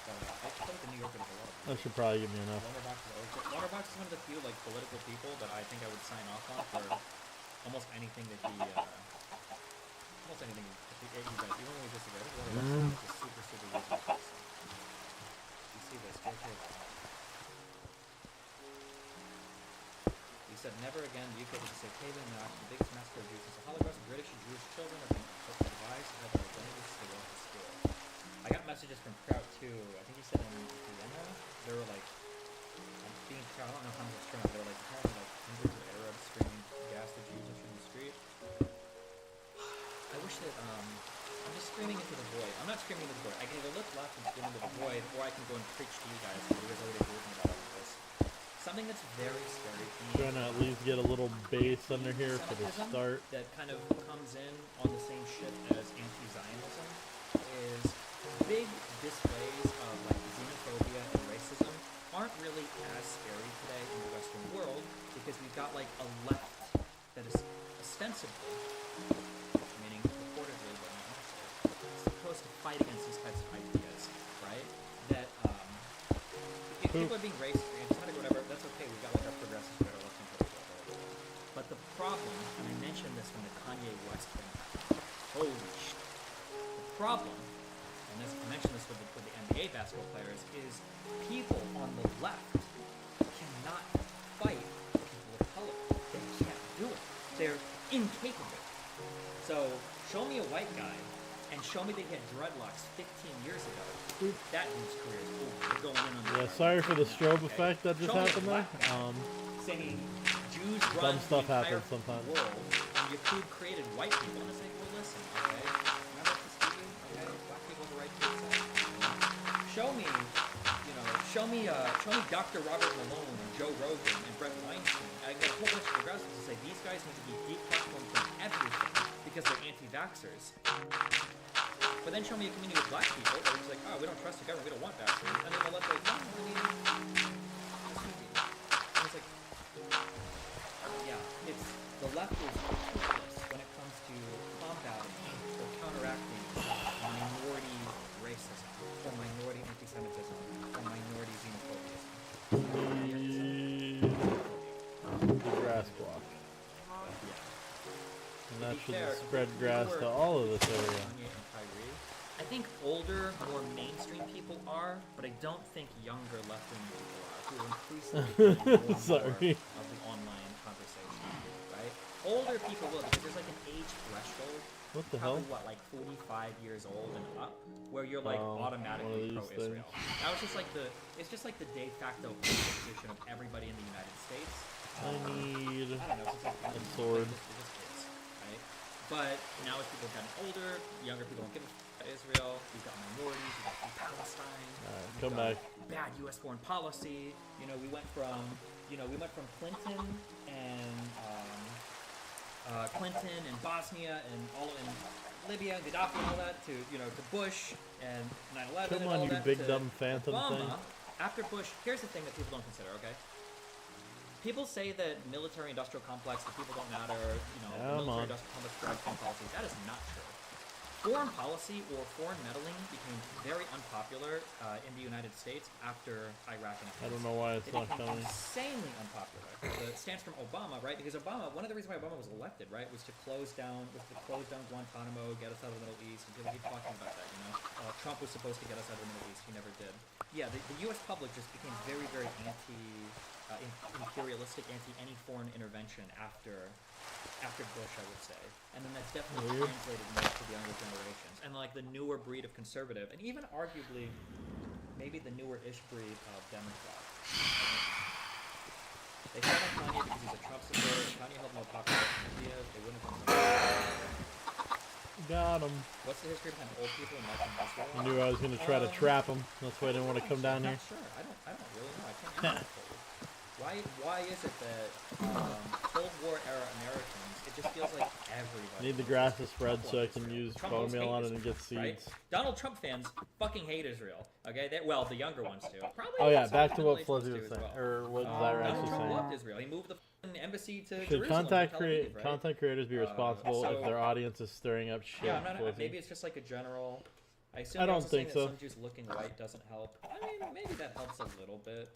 I feel like the New Yorker does a lot of That should probably give me enough. Lauterbach is one of the few like political people that I think I would sign off on for almost anything that he, almost anything he does, even when we disagree. Lauterbach is a super reasonable person. You see this, go here. He said, never again the UK was a safe haven, now after the biggest massacre of Jews since the Holocaust, British and Jewish children are being advised to have their identities stay off the school. I got messages from Kraut too. I think he said in Vienna, they were like, being Kraut, I don't know how much it's true, they were like, apparently like hundreds of Arabs screaming gas the Jews in the street. I wish that, I'm just screaming into the void. I'm not screaming into the void. I can either look left and scream into the void, or I can go and preach to you guys, because you guys already agree with me about all of this. Something that's very scary to me. Trying to at least get a little bass under here for the start. That kind of comes in on the same shit as anti-Zionism is big displays of like xenophobia and racism aren't really as scary today in the Western world because we've got like a left that is ostensibly, meaning reportedly, but not necessarily, supposed to fight against these types of ideas, right? That if people are being racist or anti-Semitic or whatever, that's okay. We've got like our progressives that are left and right. But the problem, and I mentioned this when the Kanye West thing happened. Holy shit. The problem, and this, I mentioned this with the NBA basketball players, is people on the left cannot fight people of color. They can't do it. They're incapable. So show me a white guy and show me that he had dreadlocks 15 years ago. That dude's career is over. We're going in on the Yeah, sorry for the strobe effect that just happened there. Saying Jews dumb run stuff the entire happens sometimes. world, and Yahud created white people. And I say, well, listen, okay? Remember Tuskegee? Okay, black people have the right to decide. Show me, show me Dr. Robert Malone and Joe Rogan and Brett Weinstein. I got a whole bunch of progressives to say these guys need to be deplatformed from everything because they're anti-vaxxers. But then show me a community of black people that are just like, oh, we don't trust the government, we don't want vaccines. And then the left goes, no, I mean, and it's like, yeah, it's, the left is hopeless when it comes to combating or counteracting minority racism, or minority anti-Semitism, or minority xenophobia. The grass block. And that should spread grass to all of this area. I think older, more mainstream people are, but I don't think younger left-wing people are, who are increasingly Sorry. more of the online conversation, right? Older people will, because there's like an age threshold. What the hell? What, like 45 years old and up, where you're like automatically pro-Israel. That was just like it's just like the de facto position of everybody in the United States. I need I don't know, a sword. Right? But now as people have gotten older, younger people don't give a Israel, you've got minorities, you've got Palestine, come back. Bad U.S. foreign policy. We went from Clinton and Bosnia and all in Libya, Gaddafi and all that to Bush and 9/11. Come and on, all you that big to dumb phantom Obama. thing. After Bush, here's the thing that people don't consider. Okay. People say that military-industrial complex, the people don't matter, the military-industrial complex drives foreign policy. That is not true. Foreign policy or foreign meddling became very unpopular in the United States after Iraq and Afghanistan. I don't know why it's not became coming. insanely unpopular. The stance from Obama, right? Because Obama, one of the reasons why Obama was elected, right, was to close down Guantanamo, get us out of the Middle East, and people keep talking about that. Trump was supposed to get us out of the Middle East, he never did. Yeah, the U.S. public just became very, very imperialistic, anti any foreign intervention after Bush, I would say. And then that's definitely translated more to the younger generations. And like the newer breed of conservative, and even arguably maybe the newer-ish breed of Democrat. They shut on Kanye because he's a Trump supporter. Kanye held more popular ideas. They wouldn't have Got him. What's the history behind old people and life in Israel? I knew I was going to try to trap him. That's why I didn't want to come down here. Sure, I don't really know. I can't answer for you. Why is it that Cold War era Americans, it just feels like everybody... Need the grass to spread so I can use bone meal on it and get seeds. Right? Donald Trump fans fucking hate Israel. Okay, well, the younger ones do. Probably oh yeah, back to what Fuzzy was saying, or what Zyra actually Donald Trump saying. loved Israel. He moved the embassy to Should Jerusalem. content creators be responsible if their audience is stirring up shit? Yeah, maybe it's just like a general... I assume I you're don't also saying think that so. some juice looking white doesn't help. I mean, maybe that helps a little bit.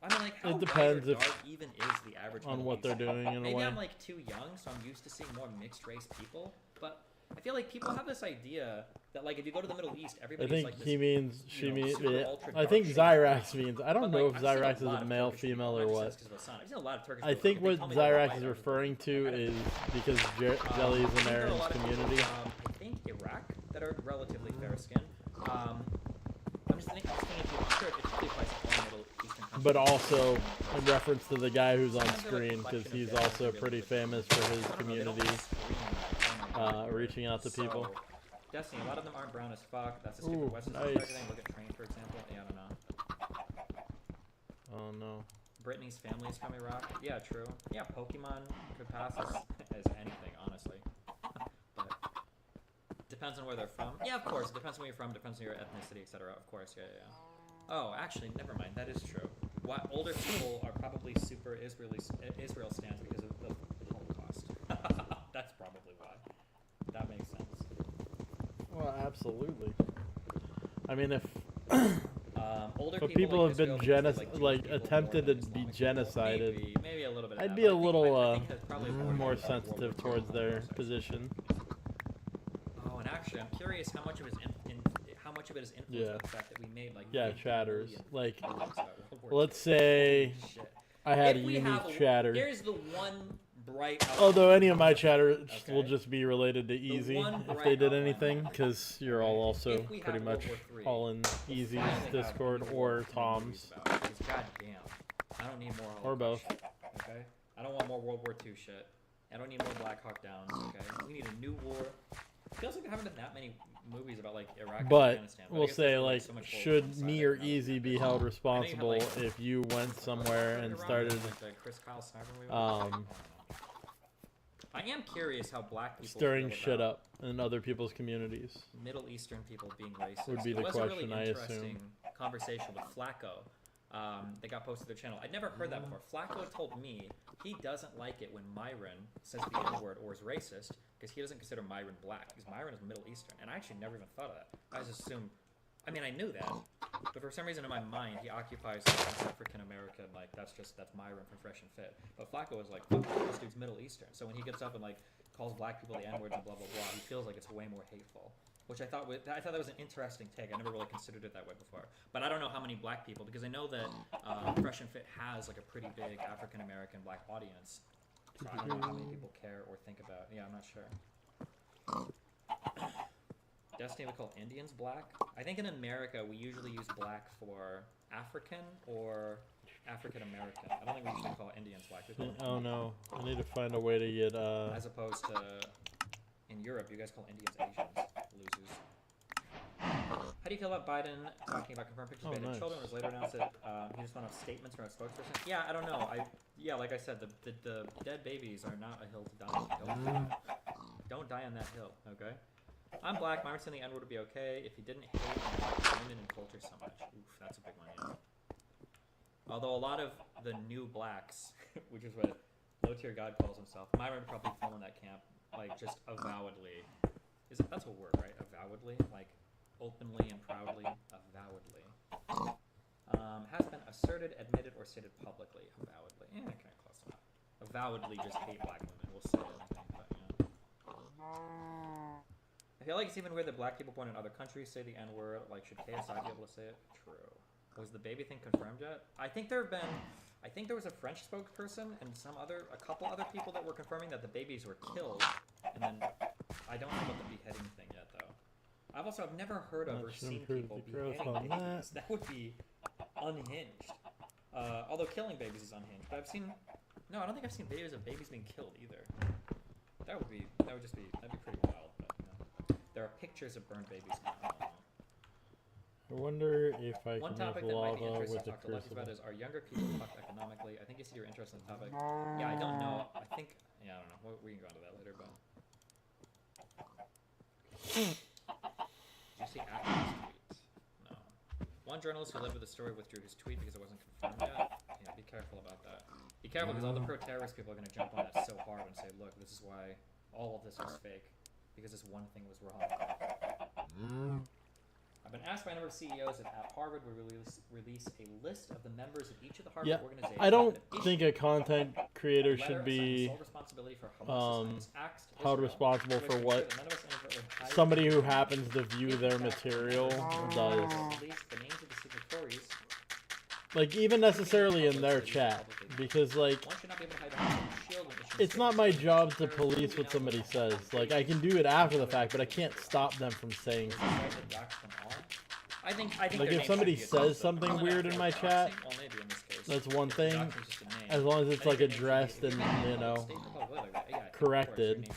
I mean, like, how It depends white or if dark even is the average on Middle what they're Eastern? doing in a Maybe way. I'm like too young, so I'm used to seeing more mixed race people. But I feel like people have this idea that like if you go to the Middle East, I everybody's think like this, he means she you know, means. super Yeah. ultra I think dark-shaded Zyrax means. I don't But, know like, if I've seen Zyrax is lot a of male, Turkish people, female, not or just what. that's 'cause of the sun. I've seen a lot of Turkish I people, think if they what tell me they're Zyrax white, is I'm referring to is because I Jelly's think in there are a Aaron's lot of community. people, I think Iraq that are relatively fair skinned. I'm just thinking I'm sure it probably applies to all Middle Eastern countries. But also in reference to the guy who's on screen, because he's also pretty famous for his community, reaching out to people. Destiny, a lot of them aren't brown as fuck. That's a Ooh, stupid Western nice. everything. Look at Train, for example. Yeah, I don't know. Oh no. Britney's family is from Iraq. Yeah, true. Yeah, Pokemon could pass as anything, honestly. But depends on where they're from. Yeah, of course. It depends on where you're from. Depends on your ethnicity, etc. Of course. Yeah, yeah. Oh, actually, never mind. That is true. Why older people are probably super Israel stands because of the Holocaust. That's probably why. That makes sense. Well, absolutely. I mean, if older but people have like been Israel because they like attempted to be genocided, maybe a little bit of I'd that, be but a I think- little I think that's probably more sensitive towards their position. Oh, and actually, I'm curious how much of it is how much of it is influenced Yeah. by the fact that we made like Yeah, 50 chatters. million Like, videos about World War let's II. say Holy shit. I had If a we unique have chatter. Here's the one bright. Although any of my chatter will Okay. just be related to Easy one if bright they did outline anything, because you're all also If we pretty have World much War III, all in we'll Easy's finally have Discord people or to make Tom's. movies about, because goddamn, I don't need more Or Holocaust both. shit, okay? I don't want more World War II shit. I don't need more Black Hawk Downs, okay? We need a new war. It feels like there haven't been that many movies about like Iraq and But Afghanistan. I we'll guess say, there's, like, so much should bullshit me inside or it. Easy be held responsible like, if you went somewhere and started Like the Chris Kyle sniper movie? I am curious how black people stirring feel shit about up in other people's communities? Middle Eastern people being racist. Would be the It was question, a I really assume. interesting conversation with Flacco that got posted to their channel. I'd never heard that before. Flacco told me he doesn't like it when Myron says the N-word or is racist because he doesn't consider Myron black because Myron is Middle Eastern, and I actually never even thought of that. I just assumed. I mean, I knew that, but for some reason in my mind, he occupies like, an African American, like that's Myron from Fresh and Fit. But Flacco was like, fuck, this dude's Middle Eastern. So when he gets up and like calls black people the N-word and blah blah blah, he feels like it's way more hateful. Which I thought that was an interesting take. I never really considered it that way before. But I don't know how many black people, because I know that Fresh and Fit has like a pretty big African American black audience. So I don't know how many people care or think about. Yeah, I'm not sure. Destiny would call Indians black. I think in America we usually use black for African or African American. I don't think we usually call Indians black. We call them Oh no, I need to find a way to get as opposed to in Europe, you guys call Indians Asians. Losers. How do you feel about Biden talking about confirmed pictures of abandoned children? Was later announced that he just went off statements from a spokesperson. Yeah, I don't know. Like I said, the dead babies are not a hill to die on. Don't die on that hill, okay? I'm black. Myron saying the N-word would be okay if he didn't hate on black women and culture so much. Oof, that's a big one, yeah. Although a lot of the new blacks, which is what Low Tier God calls himself, Myron would probably fall in that camp, like just avowedly. That's a word, right? Avowedly, like openly and proudly, avowedly. Has been asserted, admitted, or stated publicly, avowedly. Kind of close enough. Avowedly, just hate black women. We'll say it, I think, but yeah. I feel like it's even weird that black people born in other countries say the N-word. Like, should KSI be able to say it? True. Was the baby thing confirmed yet? I think there was a French spokesperson and a couple other people that were confirming that the babies were killed. And then I don't know about the beheading thing yet, though. I've never heard of or seen people beheading babies. That would be unhinged. Although killing babies is unhinged, but I don't think I've seen videos of babies being killed either. That'd be pretty wild. But, there are pictures of burned babies now. I wonder if I One can topic use that might be lava interesting with to the talk to Lefties about crucible. is, are younger people fucked economically? I think you said you're interested in the topic. Yeah, I don't know. I don't know. We can go into that later, but... Did you see Ackerman's tweet? No. One journalist who lived with the story withdrew his tweet because it wasn't confirmed yet. Yeah, be careful about that. Be careful because all the pro-terrorist people are going to jump on that so hard and say, look, this is why all of this was fake. because this one thing was wrong. I've been asked by a number of CEOs if at Harvard would release a list of the members of each of the Harvard organizations. I don't think a content creator should be held responsible for what somebody who happens to view their material does. Like, even necessarily in their chat, because, like, it's not my job to police what somebody says. Like, I can do it after the fact, but I can't stop them from saying something. I think like, if somebody says something weird in my chat, that's one thing, as long as it's, like, addressed and, you know, corrected.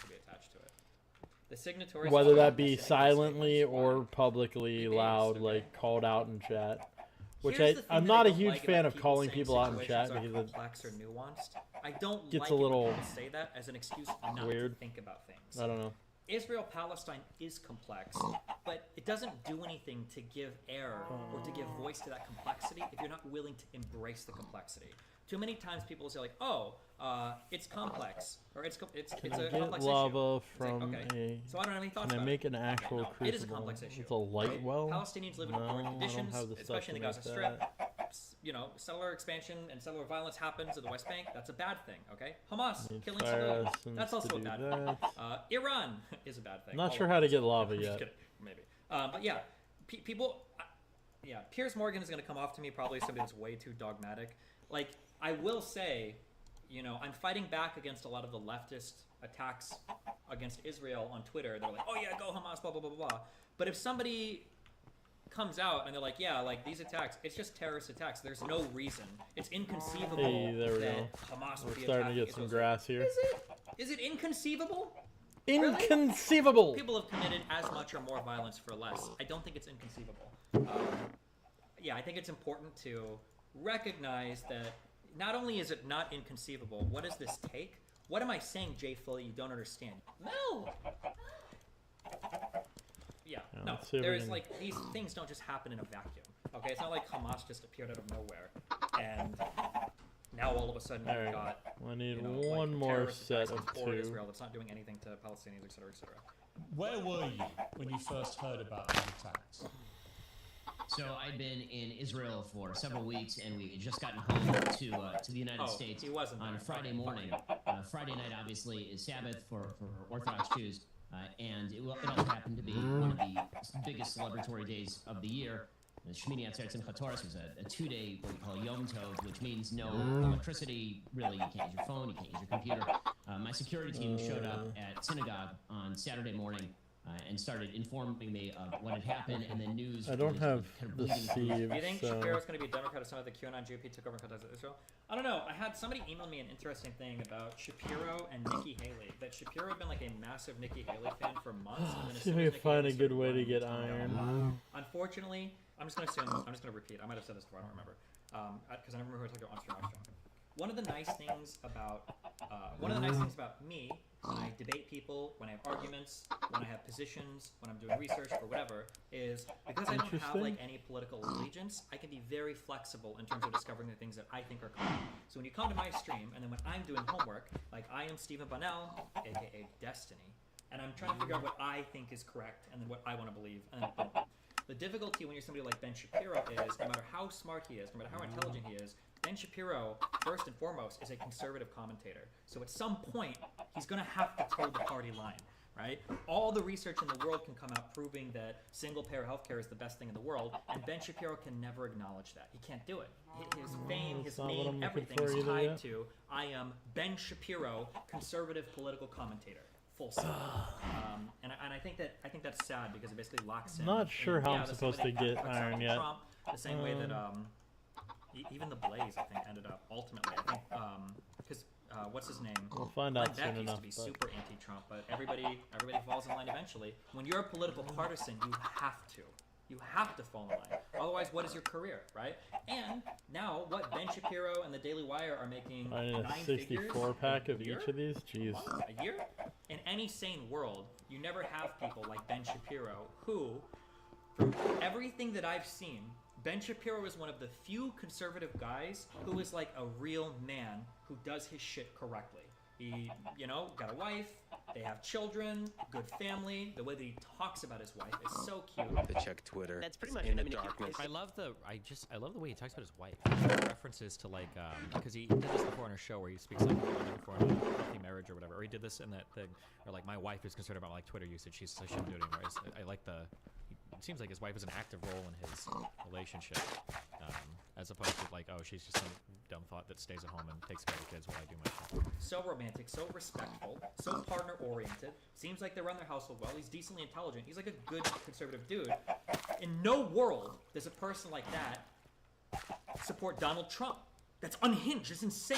Whether that be silently or publicly loud, like, called out in chat. Which I'm not a huge fan of calling people out in chat because it gets a little say that as an excuse not weird. To think about things. I don't know. Israel-Palestine is complex, but it doesn't do anything to give air or to give voice to that complexity if you're not willing to embrace the complexity. Too many times people say like, "Oh, it's complex," or "It's a complex lava issue." From like, okay. So I don't have any thoughts can I about make it. an actual crucible? It is a complex issue. It's a light well. Palestinians live in horrid conditions, especially in the Gaza Strip. You know, settler expansion and settler violence happens in the West Bank. That's a bad thing. Okay, Hamas killing civilians. That's also a bad thing. Iran is a bad thing. Not sure how to get lava yet. Maybe. But yeah, people. Yeah, Piers Morgan is going to come off to me probably somebody that's way too dogmatic. Like, I will say, you know, I'm fighting back against a lot of the leftist attacks against Israel on Twitter. They're like, oh yeah, go Hamas, blah, blah, blah, blah. But if somebody comes out and they're like, yeah, like these attacks, it's just terrorist attacks. There's no reason. It's inconceivable that Hamas would be starting to get some grass here. Is it inconceivable? Inconceivable! Really? People have committed as much or more violence for less. I don't think it's inconceivable. Yeah, I think it's important to recognize that not only is it not inconceivable, what does this take? What am I saying, Jay Phil, you don't understand? No! Yeah, no, there's like, these things don't just happen in a vacuum, okay? It's not like Hamas just appeared out of nowhere, and now all of a sudden you've got, I need one more set of two. Israel that's not doing anything to Palestinians, etc., etc. Where were you when you first heard about these attacks? So I'd been in Israel for several weeks, and we had just gotten home to the United States on Friday morning. Friday night, obviously, is Sabbath for Orthodox Jews, and it also happened to be one of the biggest celebratory days of the year. The Shmini Atzeret Simchat Torah was a two-day, what we call Yom Tov, which means no electricity, really. You can't use your phone, you can't use your computer. My security team showed up at synagogue on Saturday morning and started informing me of what had happened, and then news. I don't have the sieve. Do you think Shapiro's going to be a Democrat if some of the QAnon GOP took over in contact with Israel? I don't know. I had somebody email me an interesting thing about Shapiro and Nikki Haley. That Shapiro had been like a massive Nikki Haley fan for months. And then See if I can find a good way to get iron. Unfortunately, I'm just going to assume. I'm just going to repeat. I might have said this before. I don't remember because I never remember who I talked about Armstrong. One of the nice things about me when I debate people, when I have arguments, when I have positions, when I'm doing research or whatever, is because I don't have like any political allegiance, I can be very flexible in terms of discovering the things that I think are cool. So when you come to my stream, and then when I'm doing homework, like I am Stephen Bunnell, aka Destiny, and I'm trying to figure out what I think is correct and then what I want to believe, and then boom. The difficulty when you're somebody like Ben Shapiro is, no matter how smart he is, no matter how intelligent he is, Ben Shapiro, first and foremost, is a conservative commentator. So at some point, he's going to have to toe the party line, right? All the research in the world can come out proving that single-payer healthcare is the best thing in the world, and Ben Shapiro can never acknowledge that. He can't do it. His fame, his name, everything is tied to, I am Ben Shapiro, conservative political commentator. Full stop. And I think that's sad because it basically locks in. Not sure how I'm supposed to get iron yet. Trump, the same way that even the Blaze, I think, ended up ultimately. I think because what's his name? We'll find out soon used enough. To be super anti-Trump, but everybody falls in line eventually. When you're a political partisan, you have to fall in line. Otherwise, what is your career, right? And now, what Ben Shapiro and the Daily Wire are making I need a 64-pack of each of these. Jeez. A year? In any sane world, you never have people like Ben Shapiro who, from everything that I've seen, Ben Shapiro is one of the few conservative guys who is like a real man who does his shit correctly. He, you know, got a wife. They have children, good family. The way that he talks about his wife is so cute. To check Twitter. That's pretty much in it. the darkness. I love the way he talks about his wife. References to like because he did this before on a show where he speaks like before in a healthy marriage or whatever. Or he did this in that thing where like my wife is concerned about like Twitter usage. She shouldn't do it anymore. I like the. It seems like his wife is an active role in his relationship, as opposed to like, oh, she's just some dumb thought that stays at home and takes care of the kids while I do my shit. So romantic, so respectful, so partner-oriented. Seems like they run their household well. He's decently intelligent. He's like a good conservative dude. In no world does a person like that support Donald Trump. That's unhinged. It's insane.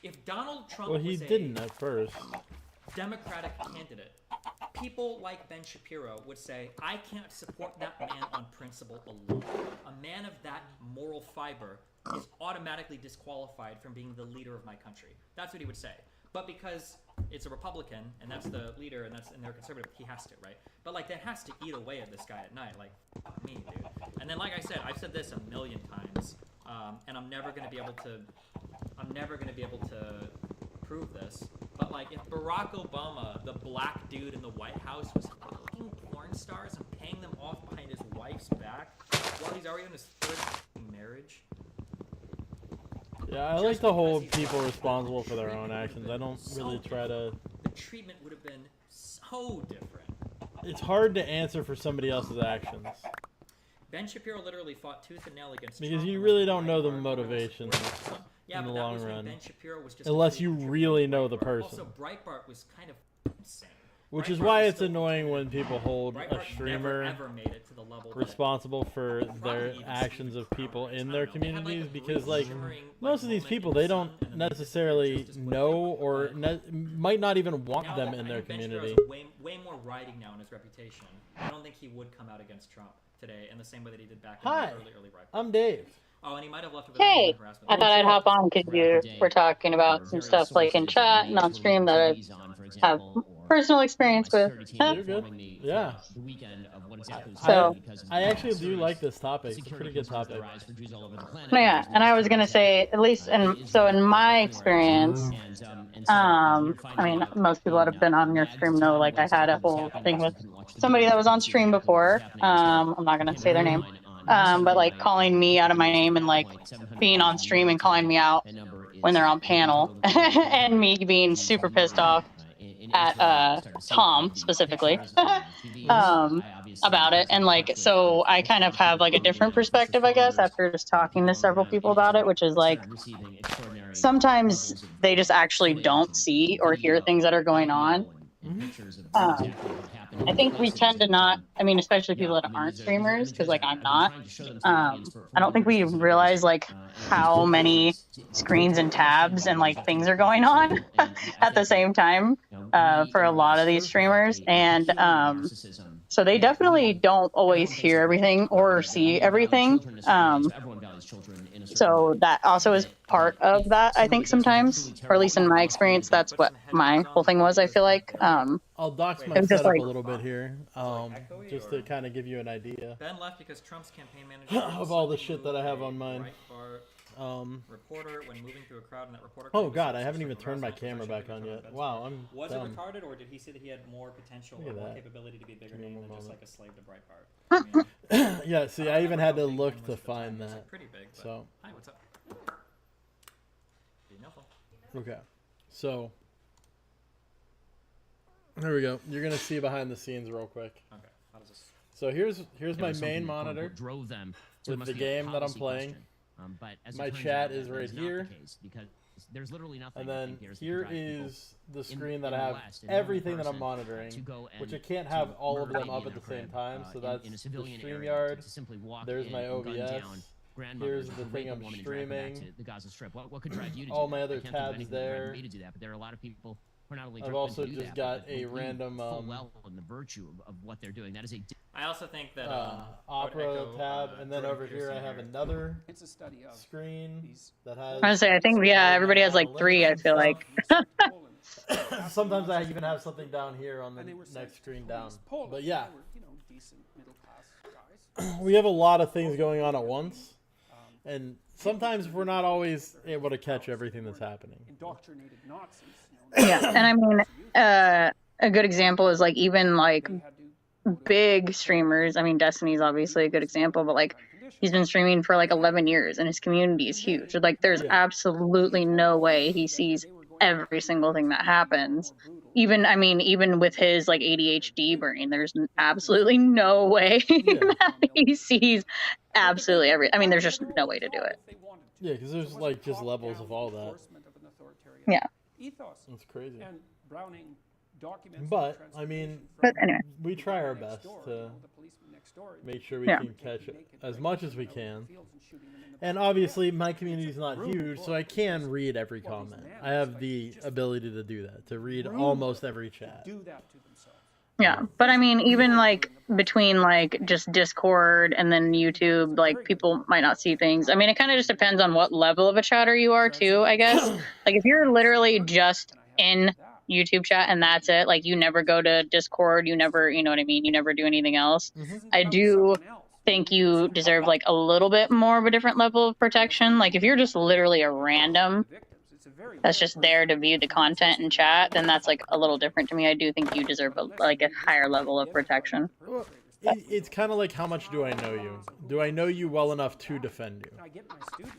If Donald Trump Well, he was didn't at first. Democratic candidate, people like Ben Shapiro would say, I can't support that man on principle alone. A man of that moral fiber is automatically disqualified from being the leader of my country. That's what he would say. But because it's a Republican, and that's the leader, and they're conservative, he has to, right? But like, that has to eat away at this guy at night. Like, fuck me, dude. And then, like I said, I've said this a million times, and I'm never gonna be able to prove this. But like, if Barack Obama, the black dude in the White House, was fucking porn stars and paying them off behind his wife's back while he's already in his third marriage. Yeah, I like to hold people responsible for their own actions. I don't really try to. The treatment would have been so different. It's hard to answer for somebody else's actions. Ben Shapiro literally fought tooth and nail against Because Trump you really don't know the motivations in the long run. Ben Shapiro was just unless you really know the person. Also, Breitbart was kind of insane. Which is why it's annoying when people hold a Breitbart streamer never made it to the level responsible for their actions of people in their communities, because like most of these people, they don't necessarily know or might not even want them in their community. Way more riding now in his reputation. I don't think he would come out against Trump today in the same way that he did back in the early Breitbart. I'm Dave. Oh, and he might have left. Hey, I thought I'd hop on because you were talking about some stuff like in chat and on stream that I have personal experience with. You're good. Yeah. So I actually do like this topic. It's a pretty good topic. Yeah, and I was gonna say, at least in my experience, I mean, most people that have been on your stream know, like, I had a whole thing with somebody that was on stream before. I'm not gonna say their name. But like calling me out of my name and like being on stream and calling me out when they're on panel and me being super pissed off at Tom specifically about it. And like, so I kind of have like a different perspective, I guess, after just talking to several people about it, which is like sometimes they just actually don't see or hear things that are going on. I think we tend to not, I mean, especially people that aren't streamers, because like I'm not, I don't think we realize like how many screens and tabs and like things are going on at the same time for a lot of these streamers. And so they definitely don't always hear everything or see everything. So that also is part of that, I think, sometimes, or at least in my experience, that's what my whole thing was, I feel like. I'll dox my setup a little bit here, just to kind of give you an idea Ben left because Trump's campaign manager of all the shit that I have on mine. Reporter when moving through a crowd, and that reporter. Oh god, I haven't even turned my camera back on yet. Wow, I'm Was dumb. it retarded, or did he say that he had more potential or more capability to be a bigger name than just like a slave to Breitbart? Yeah, see, I even had to look to find that. Pretty big. So. Hi, what's up? Okay, so there we go. You're gonna see behind the scenes real quick. Okay. How does this? So here's my main monitor drove them with the game that I'm playing. But as My it turns chat out, is that right is not here. the case, because there's literally nothing. And I then think, Garrison, to here drive people is the screen that in I have the West, a normal everything that I'm person monitoring, to go and which I can't have to all of murder them up baby at in the a same crib, time. So that's in a the civilian area, StreamYard. to simply walk There's in my and gun OBS. down grandmothers Here's or the thing rape a I'm woman and drag her back streaming. to the Gaza Strip. What could drive you to do All that? my other I can't think of tabs anything that would there. drive me to do that, but there are a lot of people who are not only I've driven also to do just that, got but a believe random full well in the virtue of what they're doing. That is a I also think that Opera tab, and then over here I have another screen that has. I was gonna say, I think, yeah, everybody has like 3, I feel like. Sometimes I even have something down here on the next screen down. But yeah, we have a lot of things going on at once. And sometimes we're not always able to catch everything that's happening. Indoctrinated Nazis. Yeah, and I mean, a good example is like even like big streamers. I mean, Destiny's obviously a good example, but like he's been streaming for like 11 years and his community is huge. Like there's absolutely no way he sees every single thing that happens. Even, I mean, even with his like ADHD brain, there's absolutely no way that he sees absolutely every. I mean, there's just no way to do it. Yeah, because there's like just levels of all that. Yeah. That's crazy. And Browning documents. But I mean, anyway, we try our best to make sure we Yeah. can catch it as much as we can. And obviously, my community is not huge, so I can read every comment. I have the ability to do that, to read almost every chat. Yeah, but I mean, even like between like just Discord and then YouTube, like people might not see things. I mean, it kind of just depends on what level of a chatter you are too, I guess. Like if you're literally just in YouTube chat and that's it, like you never go to Discord, you never, you know what I mean, you never do anything else. I do think you deserve like a little bit more of a different level of protection. Like if you're just literally a random that's just there to view the content and chat, then that's like a little different to me. I do think you deserve like a higher level of protection. Well, it's kind of like, how much do I know you? Do I know you well enough to defend you?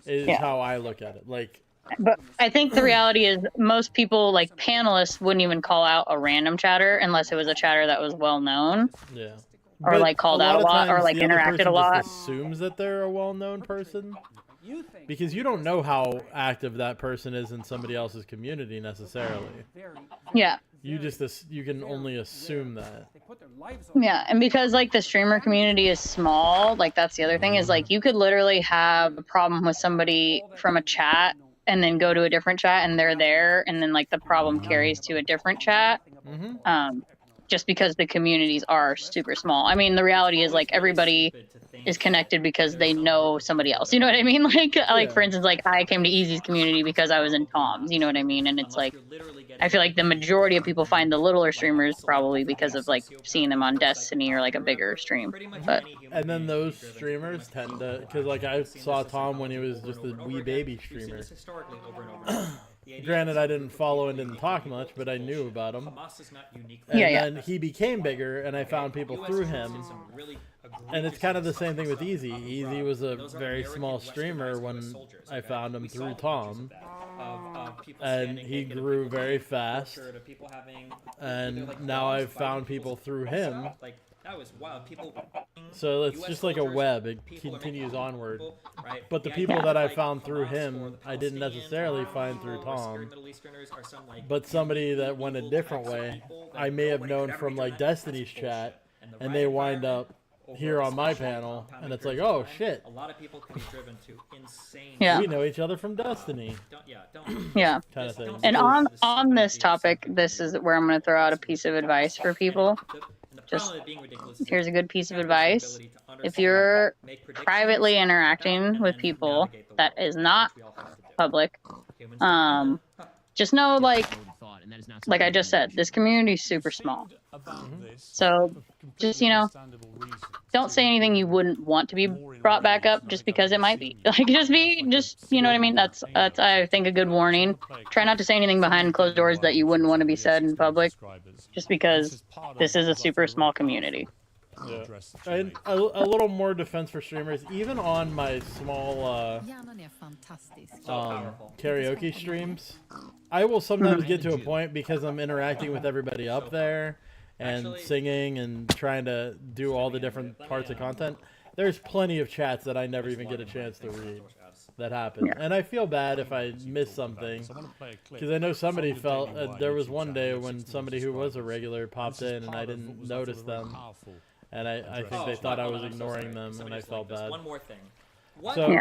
Is how I look at it. Like, but I think the reality is most people, like panelists, wouldn't even call out a random chatter unless it was a chatter that was well known. Yeah. Or But like called out a lot, or like the other interacted person a lot. just assumes that they're a well-known person, because you don't know how active that person is in somebody else's community necessarily. Yeah. You can only assume that. Yeah, and because like the streamer community is small, like that's the other thing is like you could literally have a problem with somebody from a chat and then go to a different chat and they're there, and then like the problem carries to a different chat. Just because the communities are super small. I mean, the reality is like everybody is connected because they know somebody else. You know what I mean? Like for instance, like I came to Easy's community because I was in Tom's. You know what I mean? And it's like I feel like the majority of people find the littler streamers probably because of like seeing them on Destiny or like a bigger stream. But And then those streamers tend to, because like I saw Tom when he was just a wee baby streamer. Granted, I didn't follow and didn't talk much, but I knew about him. And then he became bigger, and I found people through him. And it's kind of the same thing with Easy. Easy was a very small streamer when I found him through Tom. And he grew very fast. And now I've found people through him. That was wild. People. So it's just like a web. It continues onward. But the people that I found through him, I didn't necessarily find through Tom. But somebody that went a different way, I may have known from like Destiny's chat, and they wind up here on my panel, and it's like, oh shit. A lot of people can be driven to insane. Yeah. We know each other from Destiny. yeah. Kind of thing. And on this topic, this is where I'm going to throw out a piece of advice for people. Just here's a good piece of advice. If you're privately interacting with people that is not public, just know like I just said, this community is super small. So just, you know, don't say anything you wouldn't want to be brought back up just because it might be. Like just you know what I mean? That's I think a good warning. Try not to say anything behind closed doors that you wouldn't want to be said in public just because this is a super small community. Yeah. And a little more defense for streamers, even on my small karaoke streams, I will sometimes get to a point because I'm interacting with everybody up there and singing and trying to do all the different parts of content. There's plenty of chats that I never even get a chance to read that happen. And I feel bad if I miss something, because I know somebody felt, there was one day when somebody who was a regular popped in and I didn't notice them. And I think they thought I was ignoring them, and I felt bad. One more thing. So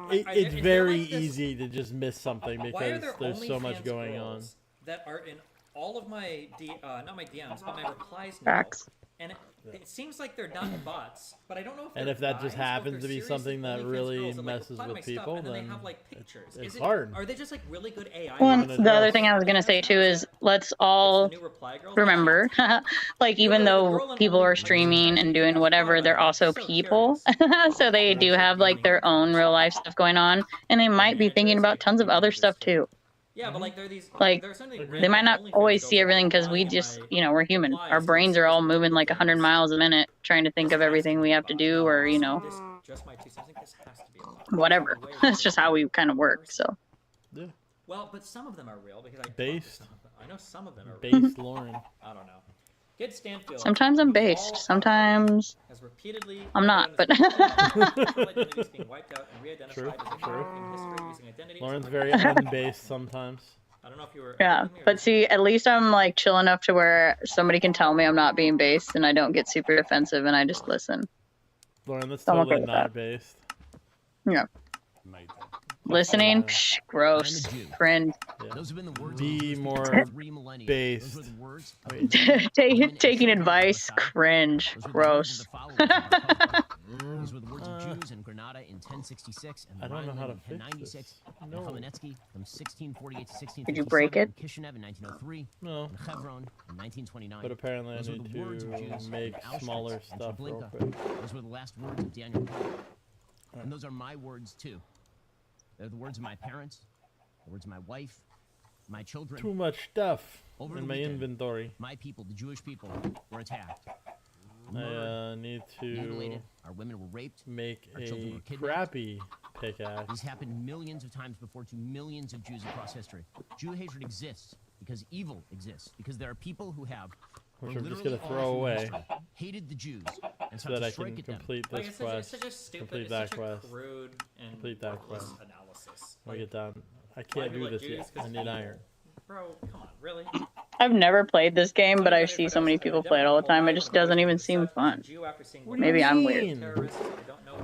it's very easy to just miss something because there's so much going on. That are in all of my not my DMs, but my replies now. Facts. And it seems like they're not bots, but I don't know if And they're if that guys just or if happens they're to be seriously something that OnlyFans really girls that, like, messes reply to my with stuff, people, and then they then have like pictures. it's Is hard. Are they just like really good AI? Well, the other thing I was gonna say too is let's all remember, like even though people are streaming and doing whatever, they're also people. So they do have like their own real life stuff going on, and they might be thinking about tons of other stuff too. Yeah, but like there are these Like there are certainly they might not always see everything because we just, you know, we're human. Our brains are all moving like 100 miles a minute trying to think of everything we have to do, or you know, just my 2 cents. I think this has to be a bot. whatever. That's just how we kind of work. So. Yeah. Well, but some of them are real because Based. I know some of them are Based Lauren. I don't know. Kid Stanfield. Sometimes I'm based. Sometimes has repeatedly I'm not. But identities being wiped out and re-identified True. as a True. in history using identities. Lauren's very unbased sometimes. I don't know if you were. yeah. But see, at least I'm like chill enough to where somebody can tell me I'm not being based, and I don't get super defensive, and I just listen. Lauren, that's I'm okay totally with not that. based. Yeah. Listening, psh, gross, cringe. Be more based. Wait. Taking advice, cringe, gross. Those were the words of Jews in Granada in 1066 and I don't know how to in fix 1096, and No. Khmelnytsky from 1648 to 1657, Did you break it? and Kishinev in 1903, No. and Hebron in 1929. But apparently I Those were need the words of Jews to make in Auschwitz smaller and stuff real Treblinka. quick. Those were the last words of Daniel. And those are my words too. They're the words of my parents, the words of my wife, my children. Too much stuff Over in the my weekend, inventory. My people, the Jewish people, were attacked. I need to mutilated. Our women were raped. make Our children were a kidnapped. crappy pickaxe. These happened millions of times before to millions of Jews across history. Jew hatred exists because evil exists, because there are people who have, Which for I'm just literally gonna throw all through away. history, hated the Jews and So sought that to I strike can at them. complete Like, this it's such a- quest. it's such a stupid- complete it's that such a quest. crude and complete that pointless quest. analysis. I'll Like, get done. I why can't do do like this Jews? yet. 'Cause I need iron. Bro, come on, really? I've never played this game, but I see so many people play it all the time. It just doesn't even seem fun. Maybe I'm weird.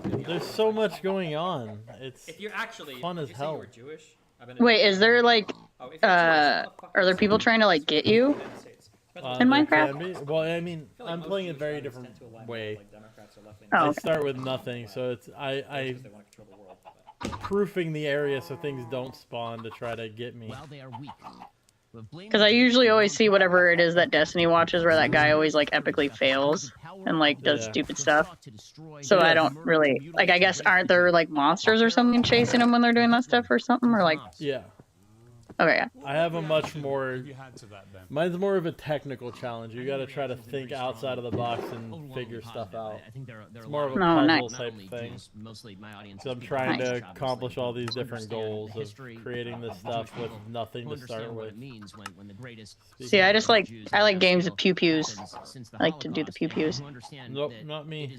There's so much going on. It's If you're actually fun as did you say you hell. were Jewish? I've been Wait, is there like, are there people trying to like get you in there Minecraft? can be. Well, I mean, I'm playing a very different way. Oh, I okay. start with nothing, so it's I proofing the area so things don't spawn to try to get me. While they are weak. Because I usually always see whatever it is that Destiny watches, where that guy always like epically fails and like does Yeah. stupid stuff. So I don't really like. I guess aren't there like monsters or something chasing them when they're doing that stuff or something, or like? Yeah. Okay. Yeah. I have a much more. Mine's more of a technical challenge. You got to try to think outside of the box and figure stuff out. It's more of a Oh, puzzle nice. type thing. Mostly my audience. So I'm trying to accomplish all these different goals of creating this stuff with nothing to start with. See, I just like games with pew pews. I like to do the pew pews. Nope, not me.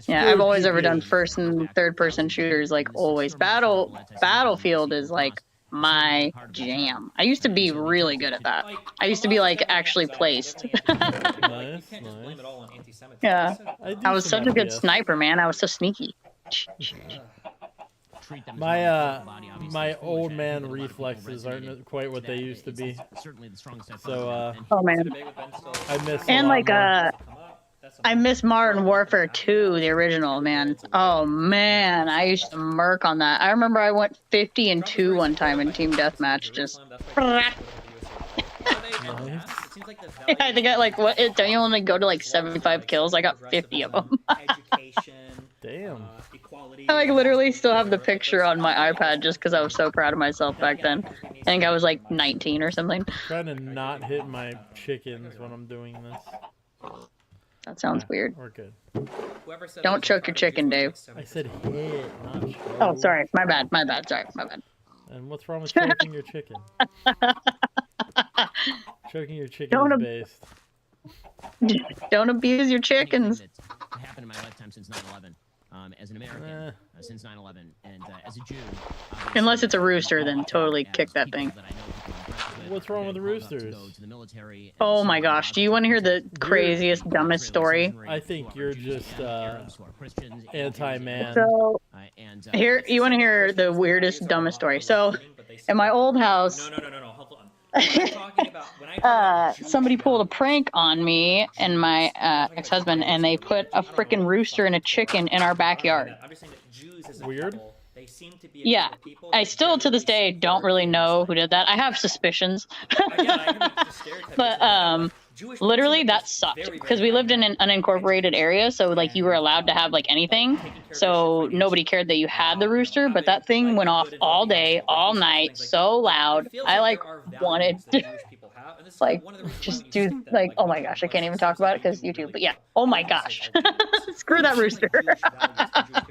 Yeah, I've always ever done first and third person shooters. Like always, Battlefield is like my jam. I used to be really good at that. I used to be like actually placed. Nice, Yeah, I do I was some such a good FPS. sniper, man. I was so sneaky. My old man reflexes aren't quite what they used to be. So Oh man. I miss a And lot like more. I miss Modern Warfare 2, the original, man. Oh man, I used to murk on that. I remember I went 50-2 one time in team deathmatch. Just. I think I like what? Don't you only go to like 75 kills? I got 50 of them. Damn. I like literally still have the picture on my iPad just because I was so proud of myself back then. I think I was like 19 or something. Trying to not hit my chickens when I'm doing this. That sounds weird. We're good. Don't choke your chicken, Dave. I said hit, not choke. Oh, sorry. My bad. My bad. Sorry. My bad. And what's wrong with choking your chicken? Choking your chicken Don't is based. Don't abuse your chickens. It happened in my lifetime since 9/11. As an American, since 9/11, and as a Jew. Unless it's a rooster, then totally kick that thing. What's wrong with the roosters? Oh my gosh. Do you want to hear the craziest, dumbest story? I think you're just anti-man. So, here, you want to hear the weirdest, dumbest story. So, in my old house, No. Hold on. somebody pulled a prank on me and my ex-husband, and they put a freaking rooster and a chicken in our backyard. I'm just saying that Jews as a Weird. people, they seem to be a Yeah, group of people I that still to this day don't really know who did that. I have suspicions, but literally that sucked because we lived in an unincorporated area, so like you were allowed to have like anything, so nobody cared that you had the rooster. But that thing went off all day, all night, so loud. I like wanted to like just do like, oh my gosh, I can't even talk about it because YouTube. But yeah, oh my gosh, screw that rooster.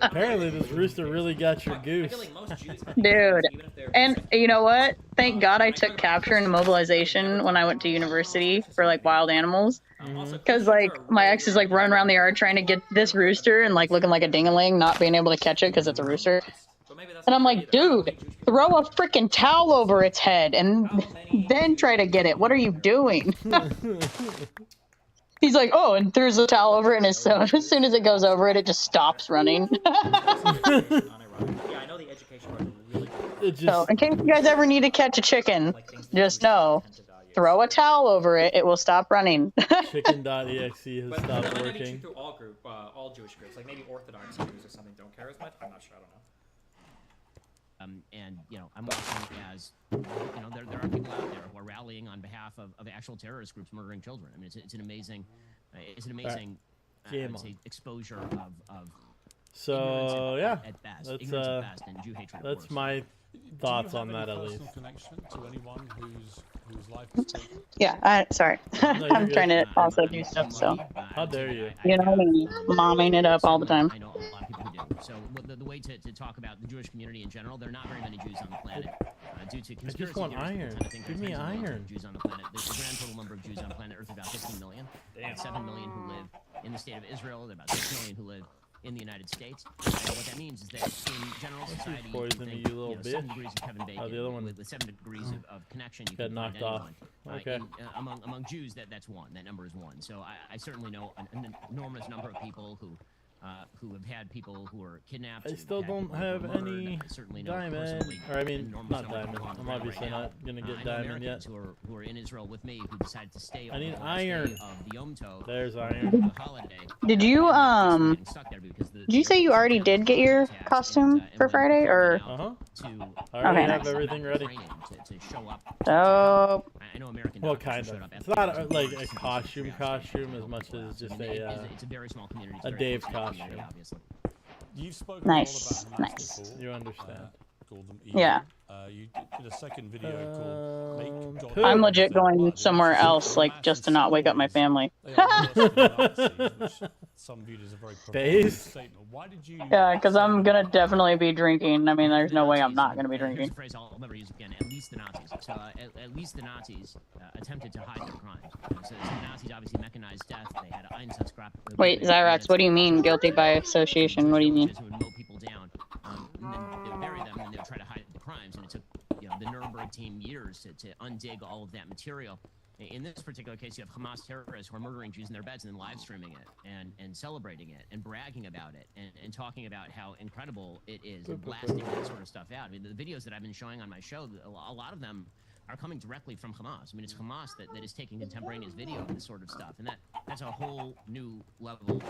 Apparently, this rooster really got your goose. Dude, and you know what? Thank God I took capture and immobilization when I went to university for like wild animals. Because like my ex is like running around the yard trying to get this rooster and like looking like a ding-a-ling, not being able to catch it because it's a rooster. And I'm like, dude, throw a freaking towel over its head and then try to get it. What are you doing? He's like, oh, and throws the towel over it, and as soon as it goes over it, it just stops running. So, in case you guys ever need to catch a chicken, just know, throw a towel over it, it will stop running. Chicken.exe has stopped working. Through all Jewish groups, like maybe Orthodox Jews or something don't care as much. I'm not sure. I don't know. And I'm watching as there are people out there who are rallying on behalf of actual terrorist groups murdering children. I mean, it's an amazing I would say, exposure of so yeah, at best, that's ignorance at best, and Jew hatred at that's worst. my thoughts on that at least. Connection to anyone whose life is taken? Yeah, sorry. No, I'm trying to also do stuff, so. How dare you? You know me, momming it up all the time. I know a lot of people who do. So the way to talk about the Jewish community in general, there are not very many Jews on the planet. Due to conspiracy I just want theories, iron. I think Give me there's iron. Jews on the planet. The grand total number of Jews on planet Earth is about 15 million. About 7 million who live in the state of Israel. There are about 6 million who live in the United States. And what that means is that in general society, poison you think, you little 7 bitch. degrees of Kevin Bacon, the other one with 7 degrees of connection, you got can knocked find anyone. off. Okay. Among Jews, that's one. That number is one. So I certainly know an enormous number of people who have had people who are kidnapped. I still don't have any diamond. Or I mean, not diamond. I'm obviously not gonna get diamond yet. Who are in Israel with me who decided to stay. I need iron. Of the Yom Tov. There's iron. Did you say you already did get your costume for Friday, or? I already Okay, have nice. everything ready. So. I know American. Well, kind of. It's not like a costume as much as just it's a very small community. a Dave costume. Obviously. You've spoken Nice, all about Hamas nice. before. You understand. Called them evil. Yeah. You did a second video called Make God I'm Angry legit with Their going Blood, somewhere which is else, like just to not wake up my family. They are worse than Nazis, which some viewed as a very provocative Face? statement. Why did you? Yeah, because I'm gonna definitely be drinking. I mean, there's no way I'm not gonna be Here's drinking. a phrase I'll never use again. At least the Nazis. So at least the Nazis attempted to hide their crimes. So the Nazis obviously mechanized death. They had Einsatzkraft. Wait, Zyrax, what do you mean guilty by association? What do you mean? Who would mow people down, and then they would bury them, and they would try to hide the crimes. And it took the Nuremberg team years to undig all of that material. In this particular case, you have Hamas terrorists who are murdering Jews in their beds and then live streaming it and celebrating it and bragging about it and talking about how incredible it is and blasting that sort of stuff out. I mean, the videos that I've been showing on my show, a lot of them are coming directly from Hamas. I mean, it's Hamas that is taking contemporaneous video of this sort of stuff, and that's a whole new level of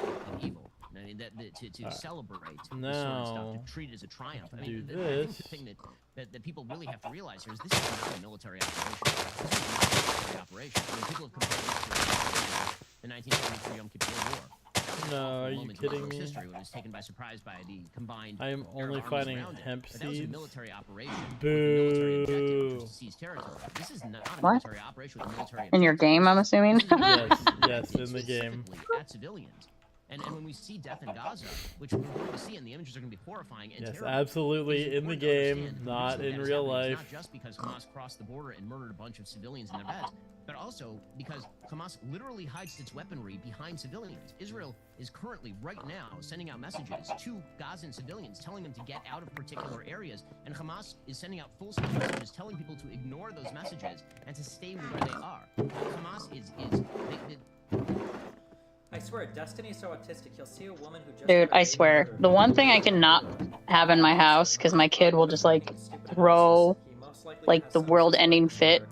evil. I mean, to celebrate this sort of stuff, to treat it as a triumph. I mean, I think the thing that people really have to realize here is this is not a military operation. This is not a military operation. I mean, people have compared it to the 1973 Yom Kippur War. No, are you kidding me? History when it was taken by surprise by the combined. I am only finding hemp But that was a seeds. military operation. Boo. To seize territory. This is not a What? military operation with a military. In your game, I'm assuming. Yes, in the game. At civilians. And when we see death in Gaza, which we're going to see, and the images are going to be horrifying and Yes, terrible. absolutely in the game, not in real life. Not just because Hamas crossed the border and murdered a bunch of civilians in their beds, but also because Hamas literally hides its weaponry behind civilians. Israel is currently, right now, sending out messages to Gazan civilians, telling them to get out of particular areas, and Hamas is sending out full-scale messages telling people to ignore those messages and to stay where they are. Hamas is I swear, Destiny's so autistic. You'll see a woman who just. Dude, I swear. The one thing I cannot have in my house, because my kid will just like throw like the world-ending fit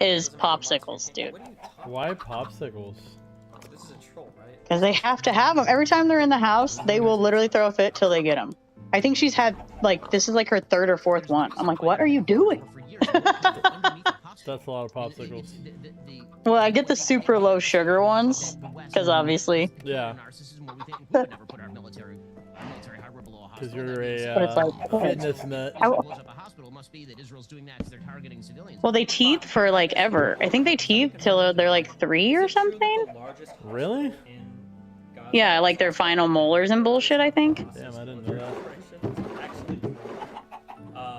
is popsicles, dude. Why popsicles? This is a troll, right? Because they have to have them every time they're in the house. They will literally throw a fit till they get them. I think she's had like this is like her third or fourth one. I'm like, what are you doing? That's a lot of popsicles. Well, I get the super low sugar ones because obviously. Yeah. Because you're But it's a like, fitness nut. Well, they teeth for like ever. I think they teeth till they're like 3 or something. Really? Yeah, like their final molars and bullshit, I think. Damn, I didn't know that.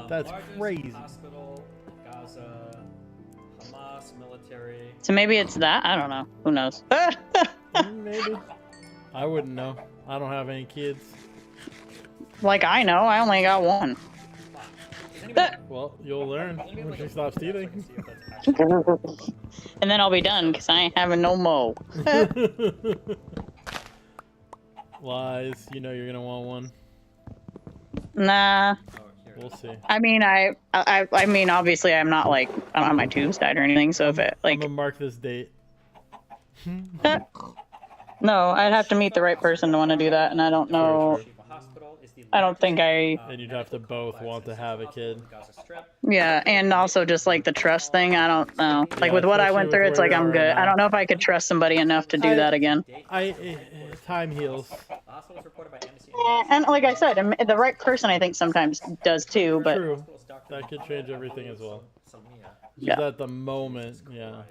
That's crazy. Hospital, Gaza, Hamas, military. So maybe it's that. I don't know. Who knows? Maybe. I wouldn't know. I don't have any kids. Like I know. I only got one. Well, you'll learn when she stops teething. And then I'll be done because I ain't having no mo. Lies. You know you're gonna want one. Nah. We'll see. I mean, I mean, obviously, I'm not like I don't have my tubes tied or anything. So if it like, I'm gonna mark this date. no, I'd have to meet the right person to want to do that, and I don't know. I don't think I. And you'd have to both want to have a kid. Yeah, and also just like the trust thing. I don't know. Like with what I went through, it's like I'm good. I don't know if I could trust somebody enough to do that again. Time heals. And like I said, the right person I think sometimes does too. But True. That could change everything as well. Yeah. Just at the moment, yeah.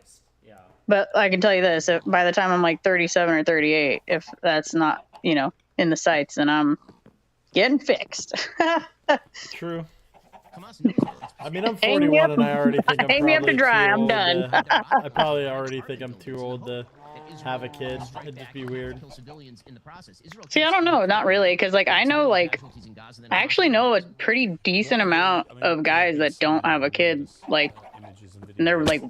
But I can tell you this: if by the time I'm like 37 or 38, if that's not in the sights, then I'm getting fixed. True. I mean, I'm 41 and I already think I'm hang me up to dry. I'm done. I probably already think I'm too old to have a kid. It'd just be weird. See, I don't know. Not really. Because, like, I know, like, I actually know a pretty decent amount of guys that don't have a kid. Like, and they're, like,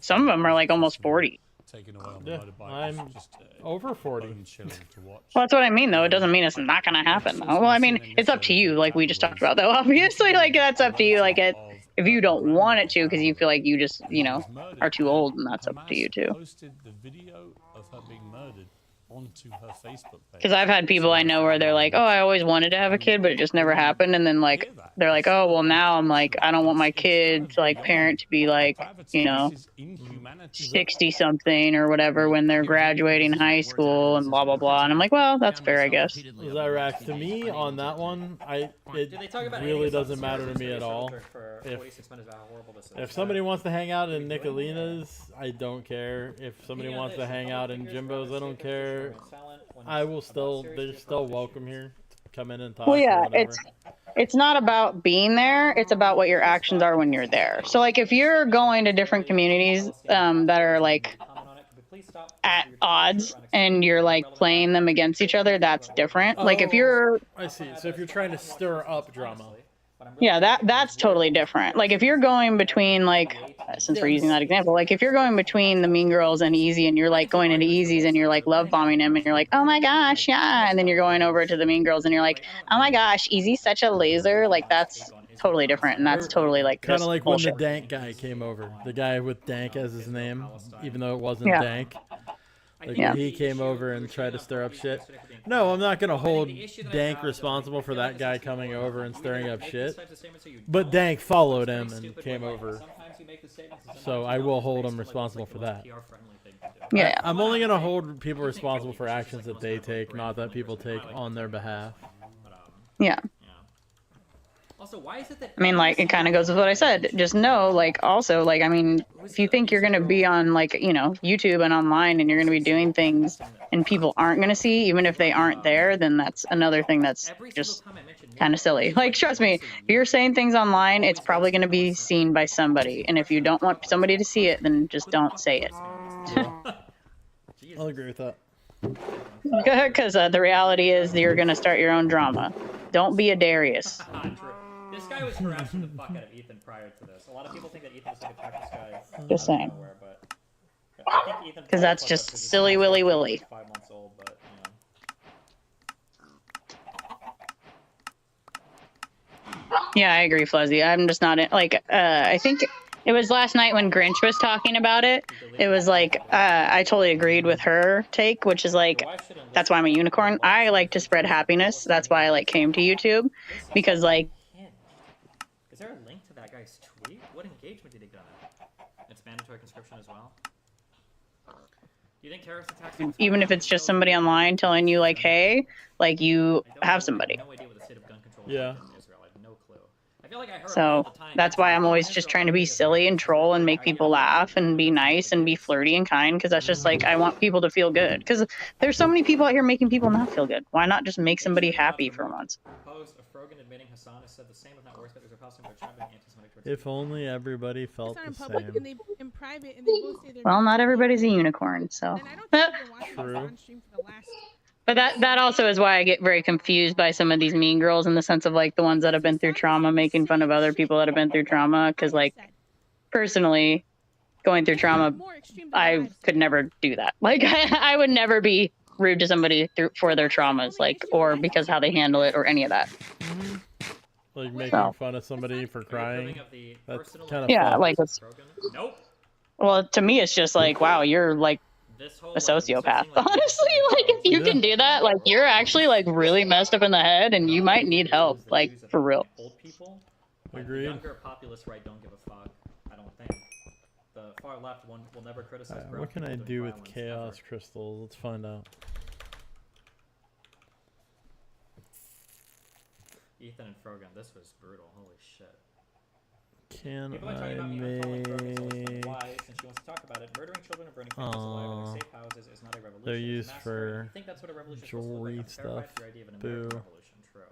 some of them are, like, almost 40. Yeah, I'm over 40. Well, that's what I mean, though. It doesn't mean it's not going to happen, though. Well, I mean, it's up to you, like we just talked about, though. Obviously, like, that's up to you. Like, if you don't want it to because you feel like you just, are too old, and that's up to you, too. Posted the video of her being murdered onto her Facebook page. Because I've had people I know where they're like, oh, I always wanted to have a kid, but it just never happened. And then, like, they're like, oh, well, now I'm like, I don't want my kid, like, parent to be like, 60-something or whatever when they're graduating high school and blah, blah, blah. And I'm like, well, that's fair, I guess. Zyrax, to me, on that one, it really doesn't matter to me at all. If somebody wants to hang out in Nicolina's, I don't care. If somebody wants to hang out in Jimbo's, I don't care. I will still, they're still welcome here. Come in and talk. Well, yeah, it's not about being there. It's about what your actions are when you're there. So, like, if you're going to different communities that are, like, at odds and you're, like, playing them against each other, that's different. Like, if you're... I see. So if you're trying to stir up drama. Yeah, that's totally different. Like, if you're going between, like, since we're using that example, like, if you're going between the Mean Girls and Easy and you're, like, going into Easy's and you're, like, love bombing him and you're like, oh my gosh, yeah. And then you're going over to the Mean Girls and you're like, oh my gosh, Easy's such a loser. Like, that's totally different. And that's totally, like, kind of like bullshit. when the Dank guy came over. The guy with Dank as his name, even though it wasn't Yeah. Dank. Like, he came over and tried to stir up shit. No, I'm not going to hold Dank responsible for that guy coming over and stirring up shit. But Dank followed him and came over. So I will hold him responsible for that. Yeah. I'm only going to hold people responsible for actions that they take, not that people take on their behalf. Yeah. Also, why is it that I mean, like, it kind of goes with what I said. Just know, like, also, like, I mean, if you think you're going to be on, like, YouTube and online and you're going to be doing things and people aren't going to see, even if they aren't there, then that's another thing that's just kind of silly. Like, trust me, if you're saying things online, it's probably going to be seen by somebody. And if you don't want somebody to see it, then just don't say it. I'll agree with that. Because the reality is you're going to start your own drama. Don't be a Darius. This guy was harassing the fuck out of Ethan prior to this. A lot of people think that Ethan was like a practice guy. Just saying. Because Because that's just silly willy willy. 5 months old, but Yeah, I agree, Fuzzy. I'm just not like. I think it was last night when Grinch was talking about it. It was like I totally agreed with her take, which is like that's why I'm a unicorn. I like to spread happiness. That's why I like came to YouTube because like. Is there a link to that guy's tweet? What engagement did he get? It's mandatory conscription as well. Do you think terrorist attacks? Even if it's just somebody online telling you like, hey, like you have somebody. No idea what the state of gun control Yeah. in Israel. I have no clue. I feel like I heard So all the time. that's why I'm always just trying to be silly and troll and make people laugh and be nice and be flirty and kind because that's just like I want people to feel good because there's so many people out here making people not feel good. Why not just make somebody happy for once? Post of Frogan admitting Hassan has said the same, if not worse, that there's a Palestinian but being anti-Semitic towards If only everybody felt the public same. and they in private and they both say they're Well, not everybody's a unicorn, so. True. But that also is why I get very confused by some of these mean girls in the sense of like the ones that have been through trauma making fun of other people that have been through trauma because like personally going through trauma I could never do that. Like I would never be rude to somebody for their traumas like or because how they handle it or any of that. Like making fun of somebody for crying. That's kind of yeah, fun. like it's Nope. Well, to me it's just like wow, you're like a sociopath. Honestly, like if you can do that, like you're actually like really messed up in the head and you might need help, like for real. Old people. Agreed. The younger populist right don't give a fuck. I don't think. The far left one will never criticize. What can I do with chaos crystals? Let's find out. Ethan and Frogan, this was brutal. Holy shit. Can People are talking I about me unfollowing Frogan, so listen make... why, since she wants to talk about it. Murdering children and burning families alive in their safe houses is not a revolution. They're it's a used massacre. And for you think that's what a revolution is supposed to look like. jewelry I'm terrified stuff. for your idea of an Boo. American revolution. True.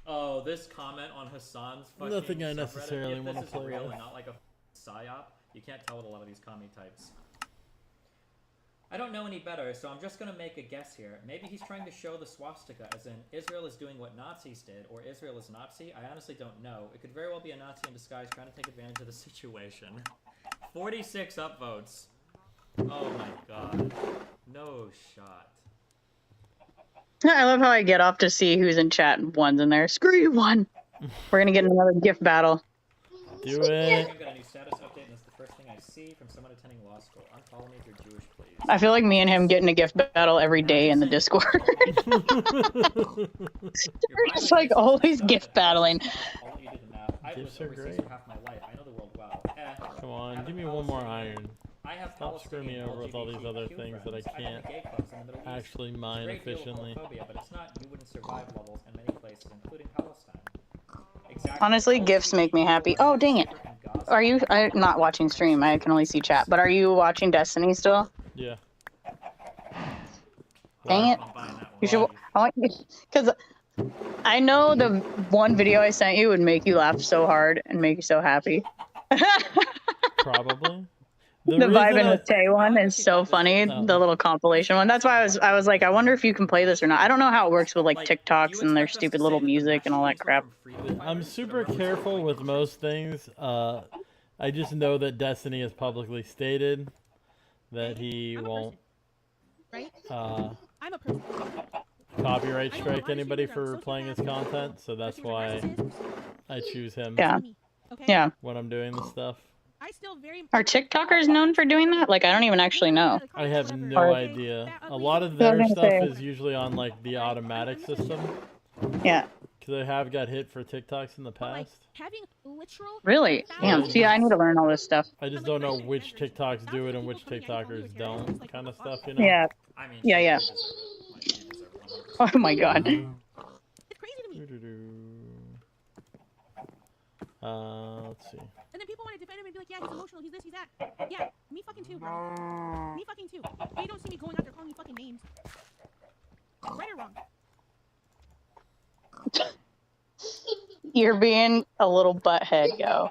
Oh, this comment on Hassan's fucking Nothing I subreddit, necessarily if wanna this is play real with. and not like a psyop, you can't tell with a lot of these commie types. I don't know any better, so I'm just gonna make a guess here. Maybe he's trying to show the swastika, as in Israel is doing what Nazis did, or Israel is Nazi. I honestly don't know. It could very well be a Nazi in disguise trying to take advantage of the situation. 46 upvotes. Oh my god. No shot. I love how I get off to see who's in chat and one's in there. Screw you, one. We're gonna get another gift battle. Do it. I've got a new status update, and it's the first thing I see from someone attending law school. Unfollow me if you're Jewish, please. I feel like me and him getting a gift battle every day in the Discord. We're just like always gift battling. Gifts are great. Come on, give me one more iron. Stop screwing me over with all these other things that I can't actually mine efficiently. But it's not, you wouldn't survive levels in many places, including Palestine. Honestly, gifts make me happy. Oh, dang it. Are you... I'm not watching stream. I can only see chat. But are you watching Destiny still? Yeah. Dang it. You should... I want you... Because I know the one video I sent you would make you laugh so hard and make you so happy. Probably. The Vibin' with Tay one is so funny. The little compilation one. That's why I was like, I wonder if you can play this or not. I don't know how it works with like TikToks and their stupid little music and all that crap. I'm super careful with most things. I just know that Destiny has publicly stated that he won't copyright strike anybody for playing his content, so that's why I choose him. Yeah. Yeah. When I'm doing this stuff. Are TikTokers known for doing that? Like, I don't even actually know. I have no idea. A lot of their stuff is usually on like the automatic system. Yeah. Because I have got hit for TikToks in the past. Really? Damn. See, I need to learn all this stuff. I just don't know which TikToks do it and which TikTokers don't, kind of stuff, you know? Yeah. Yeah, yeah. Oh my god. It's crazy to me. Let's see. And then people want to defend him and be like, yeah, he's emotional, he's this, he's that. Yeah, me fucking too, bro. Me fucking too. But you don't see me going out there calling you fucking names. Right or wrong? You're being a little butthead, yo.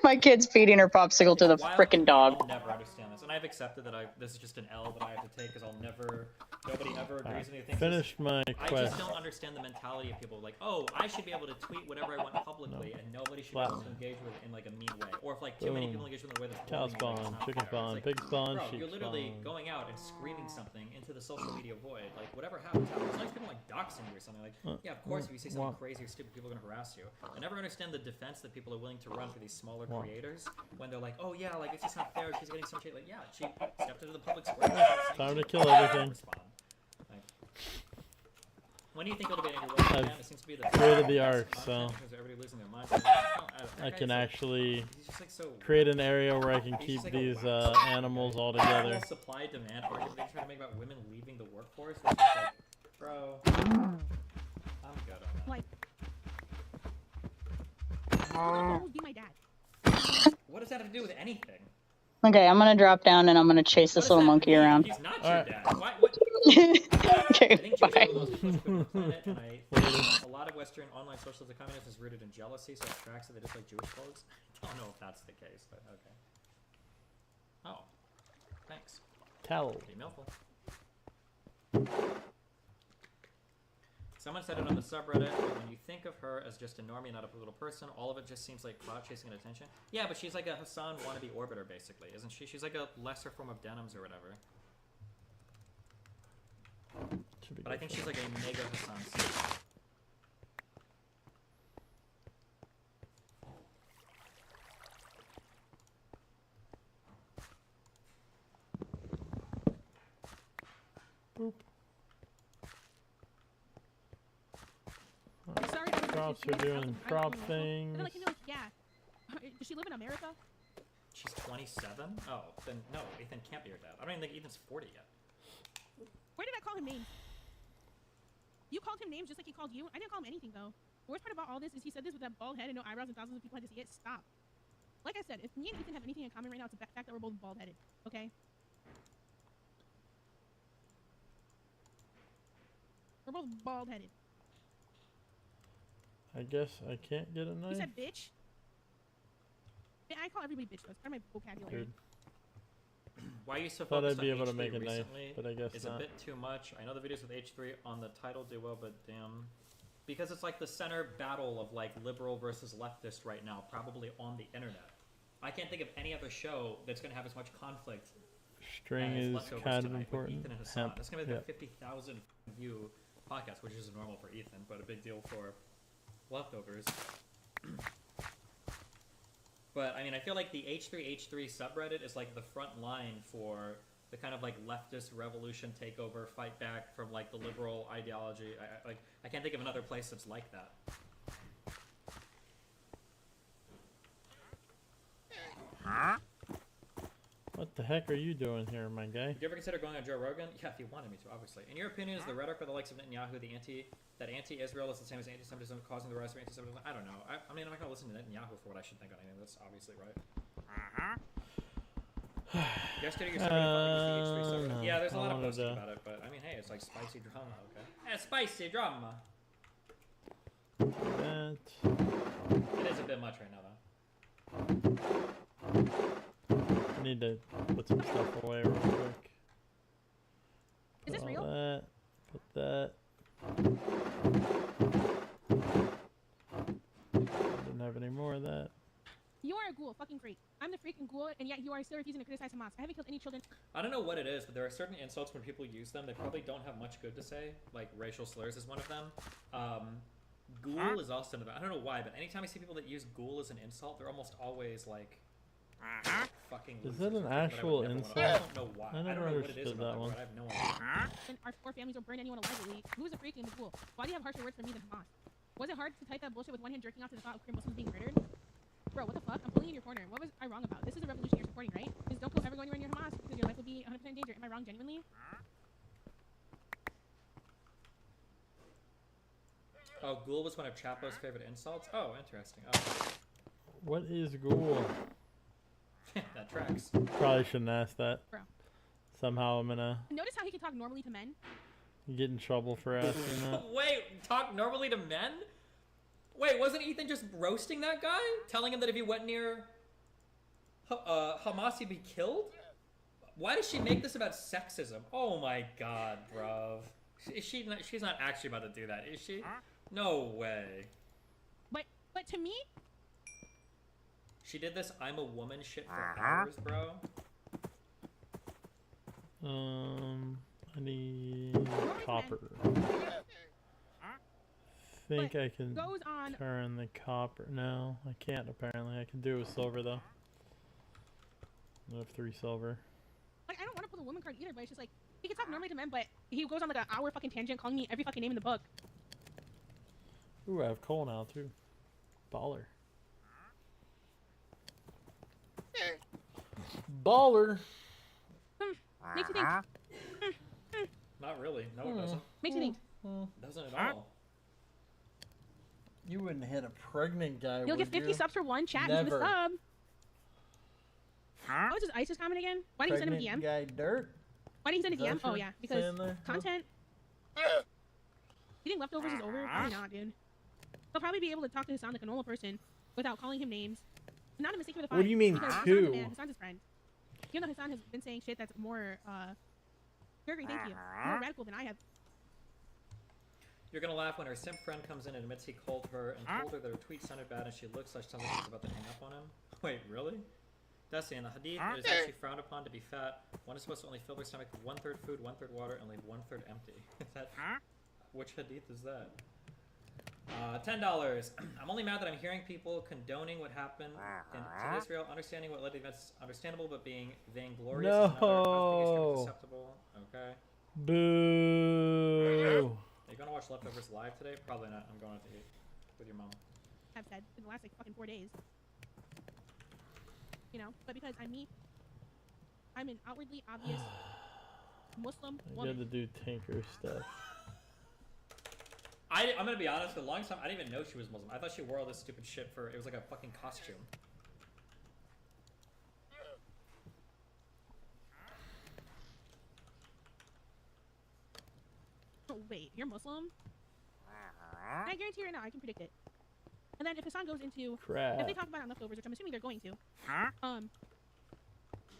My kid's feeding her popsicle to the frickin' dog. I'll never understand this, and I've accepted that this is just an L that I have to take because I'll never nobody ever agrees with anything. Finished my I quest. just don't understand the mentality of people like, oh, I should be able to tweet whatever I want publicly, and nobody should be able to engage with it in like a mean way. Or if like too many people engage with it in a way that's Cow bullying, spawn, it's not chicken fair. spawn, It's like, pig spawn, bro, sheep you're literally spawn. going out and screaming something into the social media void. Like whatever happens, happens. As long as people like doxing you or something, like yeah, of course, if you say something crazy or stupid, people are gonna harass you. I never understand the defense that people are willing to run for these smaller creators when they're like, oh yeah, like it's just not fair. She's getting some shit. Like yeah, she stepped into the public square. Time to kill everything. Like, when do you think it'll be any I've It seems to be the created the arc, so everybody losing their minds. I can actually he's just like so create an area where I can he's keep just like these animals all That together. whole supply demand argument they try to make about women leaving the workforce. It's just like, bro, I'm good on that. Like, almost be my dad. What does that have to do with anything? Okay, I'm gonna drop down and I'm gonna chase this little monkey around. He's not your dad. Why, what? Okay, I think Jews bye. are the most people on the planet, and a lot of Western online socialism communism is rooted in jealousy, so it tracks that they just like Jewish folks. I don't know if that's the case, but okay. Oh, thanks. Tell. Pretty mouthful. Someone said it on the subreddit, but when you think of her as just a normie, not a little person, all of it just seems like clout chasing and attention. Yeah, but she's like a Hassan wannabe orbiter, basically, isn't she? She's like a lesser form of Denims or whatever. But I think she's like a mega Hassan. Boop. Sorry, Crops are doing crop things. Like, you know, yeah. Does she live in America? She's 27? Oh, then no, Ethan can't be your dad. I don't even think Ethan's 40 yet. Where did I call him names? You called him names just like he called you? I didn't call him anything, though. The worst part about all this is he said this with that bald head and no eyebrows and thousands of people had to see it. Stop. Like I said, if me and Ethan have anything in common right now, it's the fact that we're both bald-headed, okay? We're both bald-headed. I guess I can't get a knife. You said bitch? I call everybody bitch, though. It's part of my vocabulary. Dude. Why are you so Thought focused I'd be on able to H3 make a knife, recently? but I guess It's not. a bit too much. I know the videos with H3 on the title do well, but damn. Because it's like the center battle of like liberal versus leftist right now, probably on the internet. I can't think of any other show that's going to have as much conflict. String as is Leftovers kind of tonight with important. Ethan and Hassan. Hemp. That's going to be Yep. the 50,000 view podcast, which is normal for Ethan, but a big deal for Leftovers. But I mean, I feel like the H3H3 subreddit is like the front line for the kind of like leftist revolution takeover fight back from like the liberal ideology. I can't think of another place that's like that. What the heck are you doing here, my guy? Would you ever consider going on Joe Rogan? Yeah, if you wanted me to, obviously. In your opinion, is the rhetoric by the likes of Netanyahu that anti-Israel is the same as anti-Semitism causing the rise of anti-Semitism? I don't know. I mean, I'm not going to listen to Netanyahu for what I should think on anything. That's obviously right. Yesterday, you started H3 yeah, there's a lot of posting about it, but I mean, hey, it's like spicy drama, okay? Yeah, spicy drama. That. It is a bit much right now, though. I need to put some stuff away real quick. Is this Put real? all that. Put that. Didn't have any more of that. You are a ghoul, fucking freak. I'm the freaking ghoul, and yet you are still refusing to criticize Hamas. I haven't killed any children. I don't know what it is, but there are certain insults when people use them, they probably don't have much good to say. Like, racial slurs is one of them. Ghoul is also another. I don't know why, but anytime I see people that use ghoul as an insult, they're almost always like, fucking Is losers. that an But I would actual never insult? wanna- I don't know why. I I never don't know what it is understood about that one. word. I have no idea. And our four families will burn anyone alive. Who is a freak and the ghoul? Why do you have harsher words for me than Hamas? Was it hard to type that bullshit with one hand jerking off to the thought of Korean Muslims being murdered? Bro, what the fuck? I'm fully in your corner. What was I wrong about? This is a revolution you're supporting, right? Because don't go ever go anywhere near Hamas because your life will be 100% in danger. Am I wrong genuinely? Oh, ghoul was one of Chapo's favorite insults? Oh, interesting. Oh. What is ghoul? That tracks. Probably shouldn't ask that. Bro. Somehow I'm gonna Notice how he can talk normally to men? get in trouble for asking that. Wait, talk normally to men? Wait, wasn't Ethan just roasting that guy? Telling him that if he went near Hamas, he'd be killed? Why does she make this about sexism? Oh my god, bro. She's not actually about to do that, is she? No way. But to me, she did this I'm a woman shit for hours, bro. I need copper. Think I can turn the copper. No, I can't apparently. I can do it with silver though. I have 3 silver. like, I don't want to pull the woman card either, but it's just like, he can talk normally to men, but he goes on like an hour fucking tangent calling me every fucking name in the book. Ooh, I have coal now too. Baller. Baller. Makes you think. Not really. No, it doesn't. Makes you think. Doesn't at all. You wouldn't hit a pregnant guy, You'll get 50 subs for one chat. He's Never. a sub. What was his ISIS comment again? Why didn't he send him a DM? Guy dirt. Why didn't he send a Is that DM? Oh what yeah, you're because saying there? content. You think leftovers is over? Probably not, dude. He'll probably be able to talk to Hassan like a normal person without calling him names. Not a mistake for the fight. What do you mean, because Hassan's who? a man. Hassan's his friend. Even though Hassan has been saying shit that's more, Gregory, thank you. More radical than I have. You're gonna laugh when her simp friend comes in and admits he called her and told her that her tweet sounded bad and she looks like sounds like she's about to hang up on him. Wait, really? Dusty, in the hadith, it is actually frowned upon to be fat. One is supposed to only fill their stomach with 1/3 food, 1/3 water, and leave 1/3 empty. Is that, which hadith is that? $10. I'm only mad that I'm hearing people condoning what happened to Israel, understanding what led to the events is understandable, but being vainglorious is another. I think it's acceptable. Okay. Boo. Are you gonna watch Leftovers live today? Probably not. I'm going out to eat with your mom. I've said in the last like fucking 4 days. You know, but because I'm me, I'm an outwardly obvious Muslim I woman. gotta do tinker stuff. I'm gonna be honest, for the longest time, I didn't even know she was Muslim. I thought she wore all this stupid shit for, it was like a fucking costume. Oh, wait, you're Muslim? I guarantee right now, I can predict it. And then if Hassan goes into, Crap. if they talk about it on leftovers, which I'm assuming they're going to,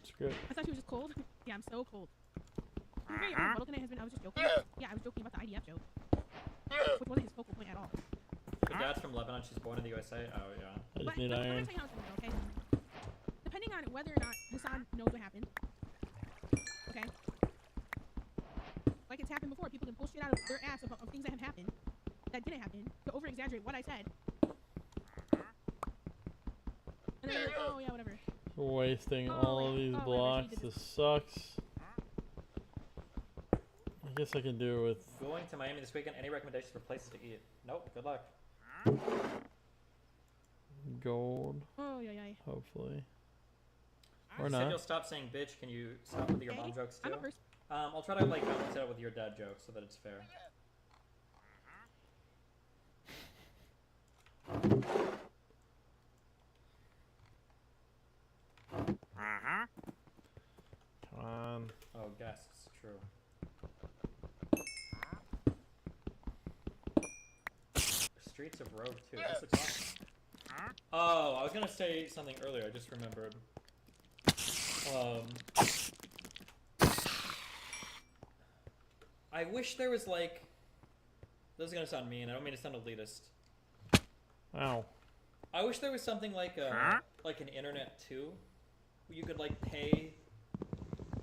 It's good. I thought she was just cold. Yeah, I'm so cold. My very own rebuttal tonight has been, I was just joking. Yeah, I was joking about the IDF joke. Which wasn't his focal point at all. Her dad's from Lebanon, she's born in the USA. Oh, yeah. I just need I'm iron. gonna tell you how it's gonna go, okay? Depending on whether or not Hassan knows what happened, okay? Like it's happened before, people can pull shit out of their ass of things that have happened, that didn't happen, to over-exaggerate what I said. And then they're like, oh yeah, whatever. Wasting all of these blocks. This sucks. I guess I can do it with Going to Miami this weekend, any recommendations for places to eat? Nope, good luck. gold. Oh, yeah. Hopefully. You Or said not. you'll stop saying bitch. Can you stop with your mom jokes too? I'm a person. I'll try to like balance it out with your dad jokes so that it's fair. Come on. Oh, guests, true. Streets of Rogue 2. This looks awesome. Oh, I was gonna say something earlier. I just remembered. I wish there was like. This is gonna sound mean. I don't mean to sound elitist. Ow. I wish there was something like a like an Internet 2, where you could like pay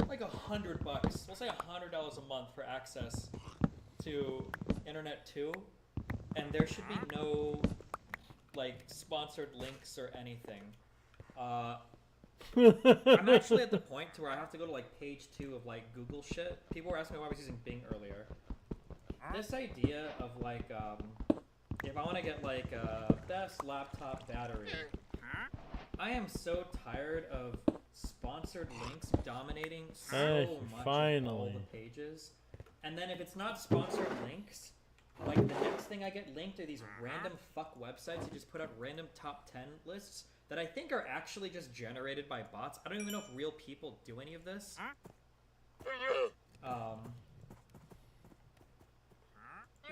like $100. We'll say $100 a month for access to Internet 2, and there should be no like sponsored links or anything. I'm actually at the point to where I have to go to like page 2 of like Google shit. People were asking me why I was using Bing earlier. This idea of like if I want to get like best laptop battery, I am so tired of sponsored links dominating so much of all the pages. And then if it's not sponsored links, like the next thing I get linked are these random fuck websites that just put out random top 10 lists that I think are actually just generated by bots. I don't even know if real people do any of this.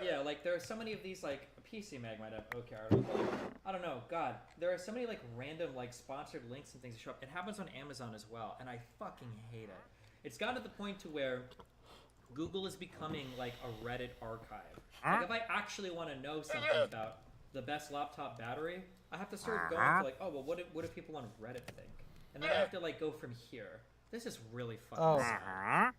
Yeah, like there are so many of these, like PC Mag might have OK articles. I don't know. God, there are so many like random like sponsored links and things that show up. It happens on Amazon as well, and I fucking hate it. It's gotten to the point to where Google is becoming like a Reddit archive. Like if I actually want to know something about the best laptop battery, I have to start going for like, oh well, what do people on Reddit think? And then I have to like go from here. This is really fucking sad.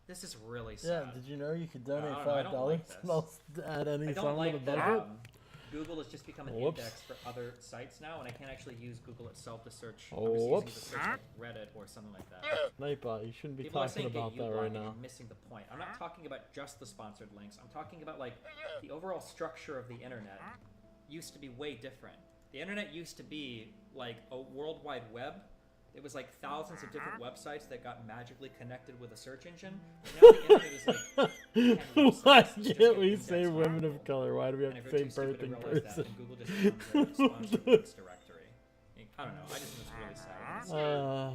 This is really sad. Yeah, did you know you could donate $5 $5 and I'll add any I don't song like to the that, budget? Google has just become an Whoops. index for other sites now, and I can't actually use Google itself to search. Oh, I'm just using whoops. to search like Reddit or something like that. Nightbot, you shouldn't be People are talking saying about get that you right blocked, and now. you're missing the point. I'm not talking about just the sponsored links. I'm talking about like the overall structure of the internet used to be way different. The internet used to be like a World Wide Web. It was like thousands of different websites that got magically connected with a search engine. Now the internet is like 10 Why websites. It's just can't an we index say file. women of color? Why do we have And to if say you're too stupid to birthing realize that, person? then Google just becomes a sponsored links directory. I don't know. I just think it's really sad.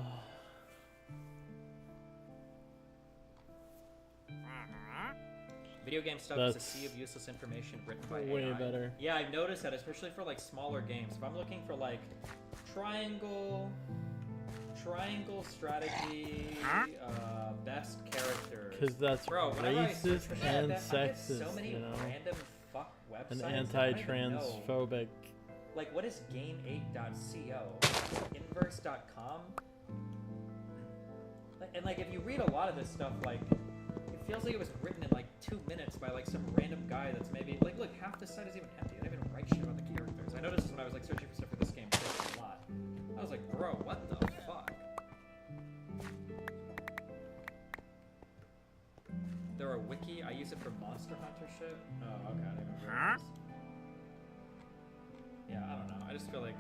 Video game stuff is a sea of useless information written by way AI. better. Yeah, I've noticed that, especially for like smaller games. If I'm looking for like triangle strategy, best characters. Because that's Bro, whenever I search racist for that, and I get sexist, so many you know? random fuck websites. And that I don't even know. anti-transphobic. Like, what is game8.co? Inverse.com? And like, if you read a lot of this stuff, like, it feels like it was written in like 2 minutes by like some random guy that's maybe like, look, half the site is even empty. They don't even write shit about the characters. I noticed this when I was like searching for stuff for this game a lot. I was like, bro, what the fuck? There are wiki. I use it for Monster Hunter shit. Oh, okay. I didn't even realize. Yeah, I don't know. I just feel like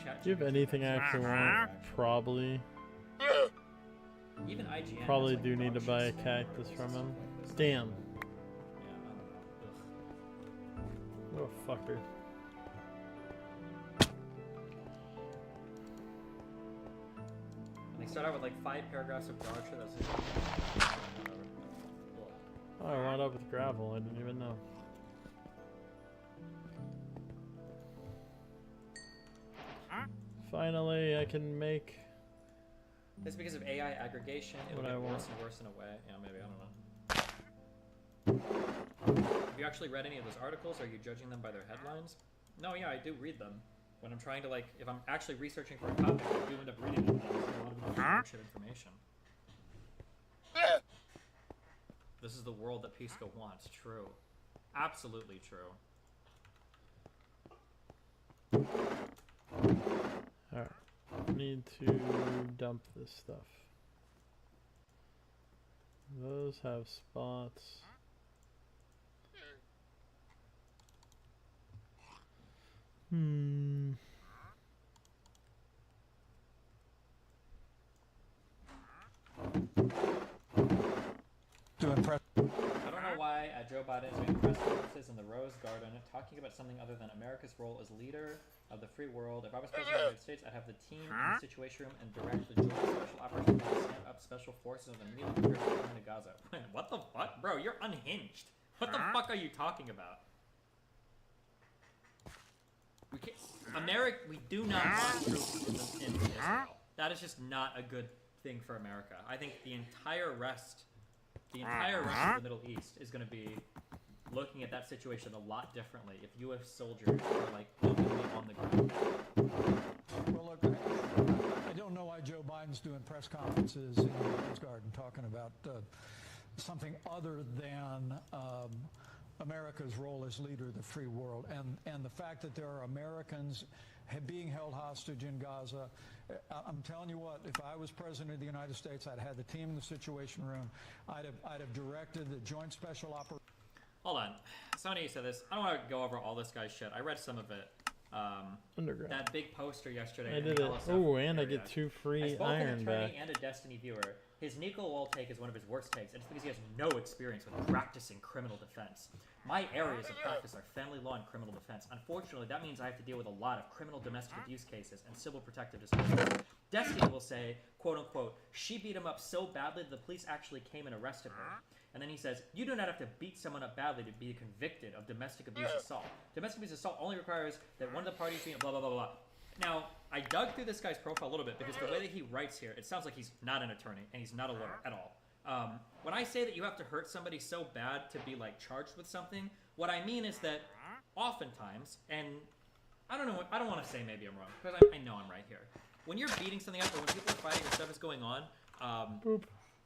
chat. Do you have anything I actually want? Probably. Even IGN Probably has, like, do need to dog buy a shit cactus spam from him. like this. Damn. Yeah, I don't know. Ugh. What a fucker. And they start out with like 5 paragraphs of dog shit. That's it. Oh, I wound up with gravel. I didn't even know. Finally, I can make. It's because of AI aggregation. It'll What get I worse want. and worse in a way. Yeah, maybe. I don't know. Have you actually read any of those articles? Are you judging them by their headlines? No, yeah, I do read them. When I'm trying to, like, if I'm actually researching for a topic, I do end up reading them. There's a lot of them bullshit information. This is the world that Pisco wants. True. Absolutely true. Alright. Need to dump this stuff. Those have spots. To impress. I don't know why Joe Biden is making press conferences in the Rose Garden talking about something other than America's role as leader of the free world. If I was president of the United States, I'd have the team in the Situation Room and direct the joint special operation to stand up special forces and immediately prepare to Gaza. What the fuck? Bro, you're unhinged. What the fuck are you talking about? We can't, America, we do not want troops in Israel. That is just not a good thing for America. I think the entire rest of the Middle East is going to be looking at that situation a lot differently if U.S. soldiers are like openly on the ground. Well, look, I don't know why Joe Biden's doing press conferences in the Rose Garden talking about something other than America's role as leader of the free world, and the fact that there are Americans being held hostage in Gaza. I'm telling you what, if I was president of the United States, I'd have the team in the Situation Room. I'd have directed the Joint Special Operation. Hold on. Somebody said this. I don't want to go over all this guy's shit. I read some of it. Underground. That big poster yesterday. I in did the it. LSF Oh, and I area. get 2 free As both iron an back. attorney and a Destiny viewer, his Nico Wall take is one of his worst takes, and it's because he has no experience with practicing criminal defense. My areas of practice are family law and criminal defense. Unfortunately, that means I have to deal with a lot of criminal domestic abuse cases and civil protective disorders. Destiny will say, quote unquote, she beat him up so badly that the police actually came and arrested her. And then he says, you do not have to beat someone up badly to be convicted of domestic abuse assault. Domestic abuse assault only requires that one of the parties being blah, blah, blah, blah. Now, I dug through this guy's profile a little bit because the way that he writes here, it sounds like he's not an attorney and he's not a lawyer at all. When I say that you have to hurt somebody so bad to be like charged with something, what I mean is that oftentimes, and I don't know, I don't want to say maybe I'm wrong because I know I'm right here. When you're beating something up or when people are fighting or stuff is going on,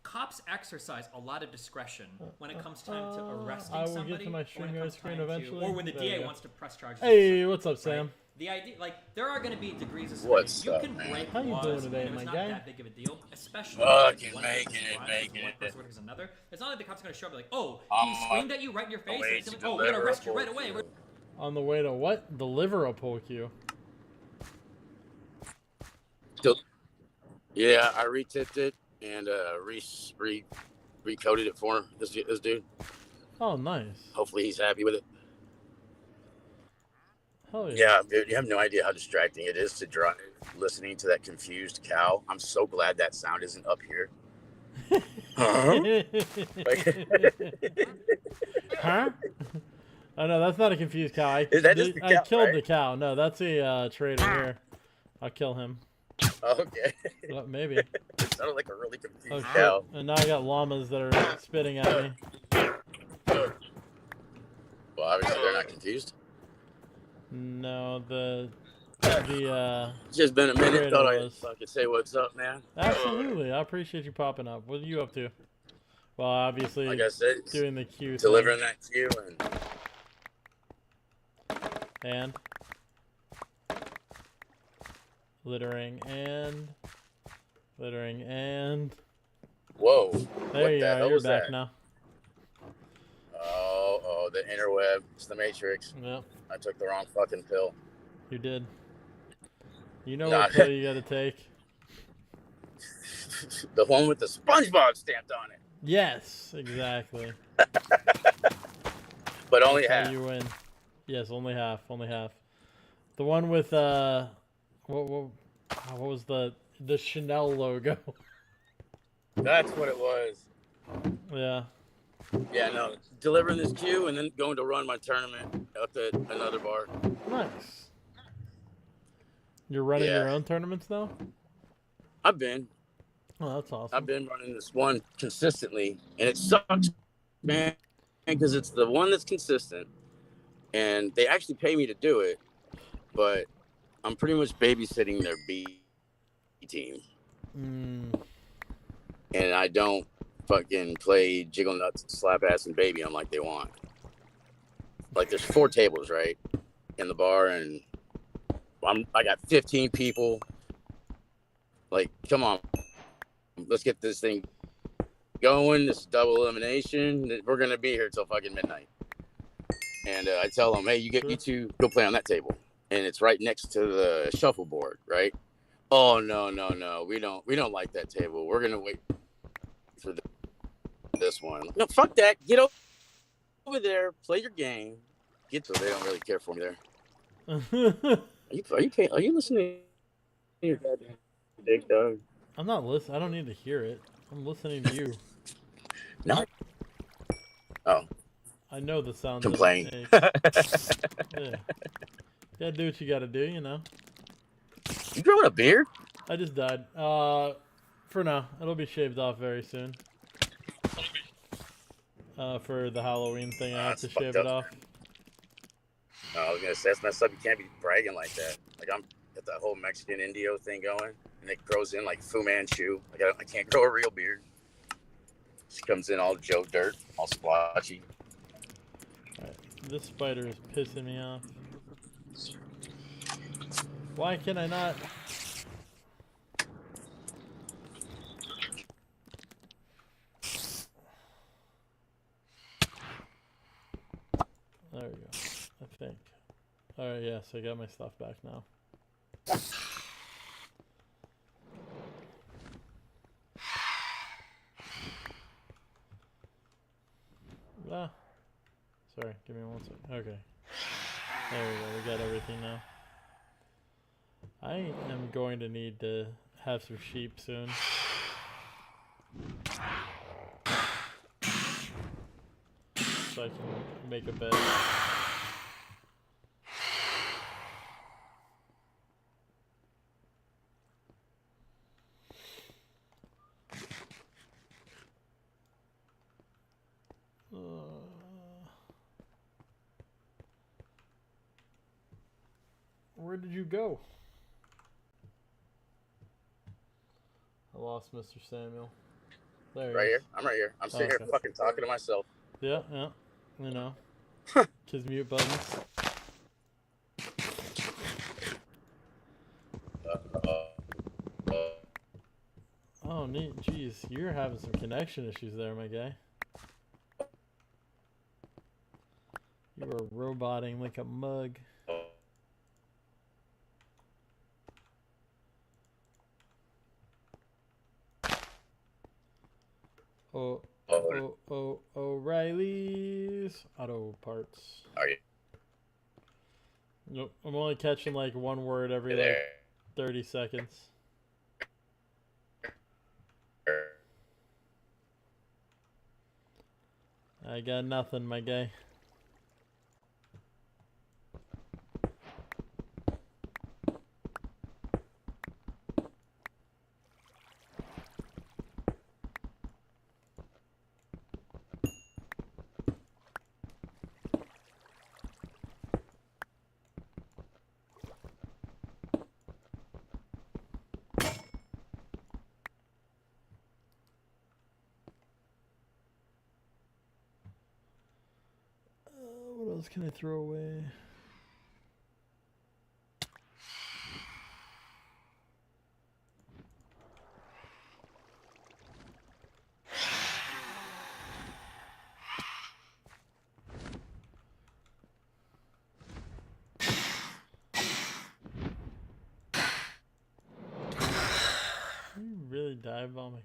cops exercise a lot of discretion when it comes time to arresting I will somebody, get to my StreamYard screen eventually. or when the There you DA go. wants to press charges. Hey, what's up, Sam? The idea, like, there are going to be degrees of What's severity. You up, can man? break How you laws, doing today, and my it's not guy? that big of a deal, especially Fucking if one making person's it, one making one it. person versus another. It's not like the cops are going to show up and be like, oh, I'm he screamed at you right in your face, way and it's to like, oh, we're going to deliver arrest you a right poll away. queue. On the way to what? Deliver a poll queue. Yeah, I retipped it and recoded it for this dude. Oh, nice. Hopefully he's happy with it. Hell yeah. Yeah, dude, you have no idea how distracting it is to drive listening to that confused cow. I'm so glad that sound isn't up here. Huh? Oh no, that's not a confused cow. I just the I cow, killed right? the cow. No, that's a trader here. I'll kill him. Okay. Well, maybe. It sounded like a really confused Oh shit! cow. And now I got llamas that are spitting at me. Well, obviously they're not confused. No, the Just been a minute. trader Thought I was. could say what's up, man. Absolutely, I appreciate you popping up. What are you up to? Well, obviously, Like I said, doing the queue. delivering thing. that queue And littering and whoa! there What you the are. hell You're was back that? now. Oh, the interweb. It's the Matrix. Yep. I took the wrong fucking pill. You did. You know Nah. what pill you got to take. The one with the SpongeBob stamped on it. Yes, exactly. But only That's how half. you win. Yes, only half. Only half. The one with what was the Chanel logo? That's what it was. Yeah. Yeah, no. Delivering this queue and then going to run my tournament up at another bar. Nice. You're running Yeah. your own tournaments now? I've been. Oh, that's awesome. I've been running this one consistently, and it sucks, man, because it's the one that's consistent, and they actually pay me to do it, but I'm pretty much babysitting their B team, and I don't fucking play jiggle nuts, slap ass, and baby them like they want. Like there's 4 tables right in the bar, and I got 15 people. Like, come on. Let's get this thing going. This is double elimination. We're going to be here till fucking midnight. And I tell them, hey, you two go play on that table. And it's right next to the shuffleboard, right? Oh, no. We don't like that table. We're going to wait for this one. No, fuck that. Get over there. Play your game. So they don't really care for me there. Are you listening to your goddamn dick, dog? I'm not listening. I don't need to hear it. I'm listening to you. No. Oh. I know the sound. Complain. Yeah. Gotta do what you gotta do, you know. You growing a beard? I just died. For now. It'll be shaved off very soon. For the Halloween thing, I have to shave it off. No, I was gonna say that's messed up. You can't be bragging like that. Like I'm got that whole Mexican Indio thing going, and it grows in like Fu Manchu. Like I can't grow a real beard. She comes in all Joe Dirt, all splotchy. Alright, this spider is pissing me off. Why can I not? There we go. I think. Alright, yes, I got my stuff back now. Ah. Sorry, give me 1 second. Okay. There we go, we got everything now. I am going to need to have some sheep soon. So I can make a bed. Where did you go? I lost Mr. Samuel. There he Right is. here. I'm right here. I'm sitting here fucking talking to myself. Yeah, yeah. You know. His mute buttons. Oh, neat. Jeez, you're having some connection issues there, my guy. You were roboting like a mug. O'Reilly's Auto Parts. Are you? Nope, I'm only catching like one word every like 30 seconds. I got nothing, my guy. What else can I throw away? You really dive bombing.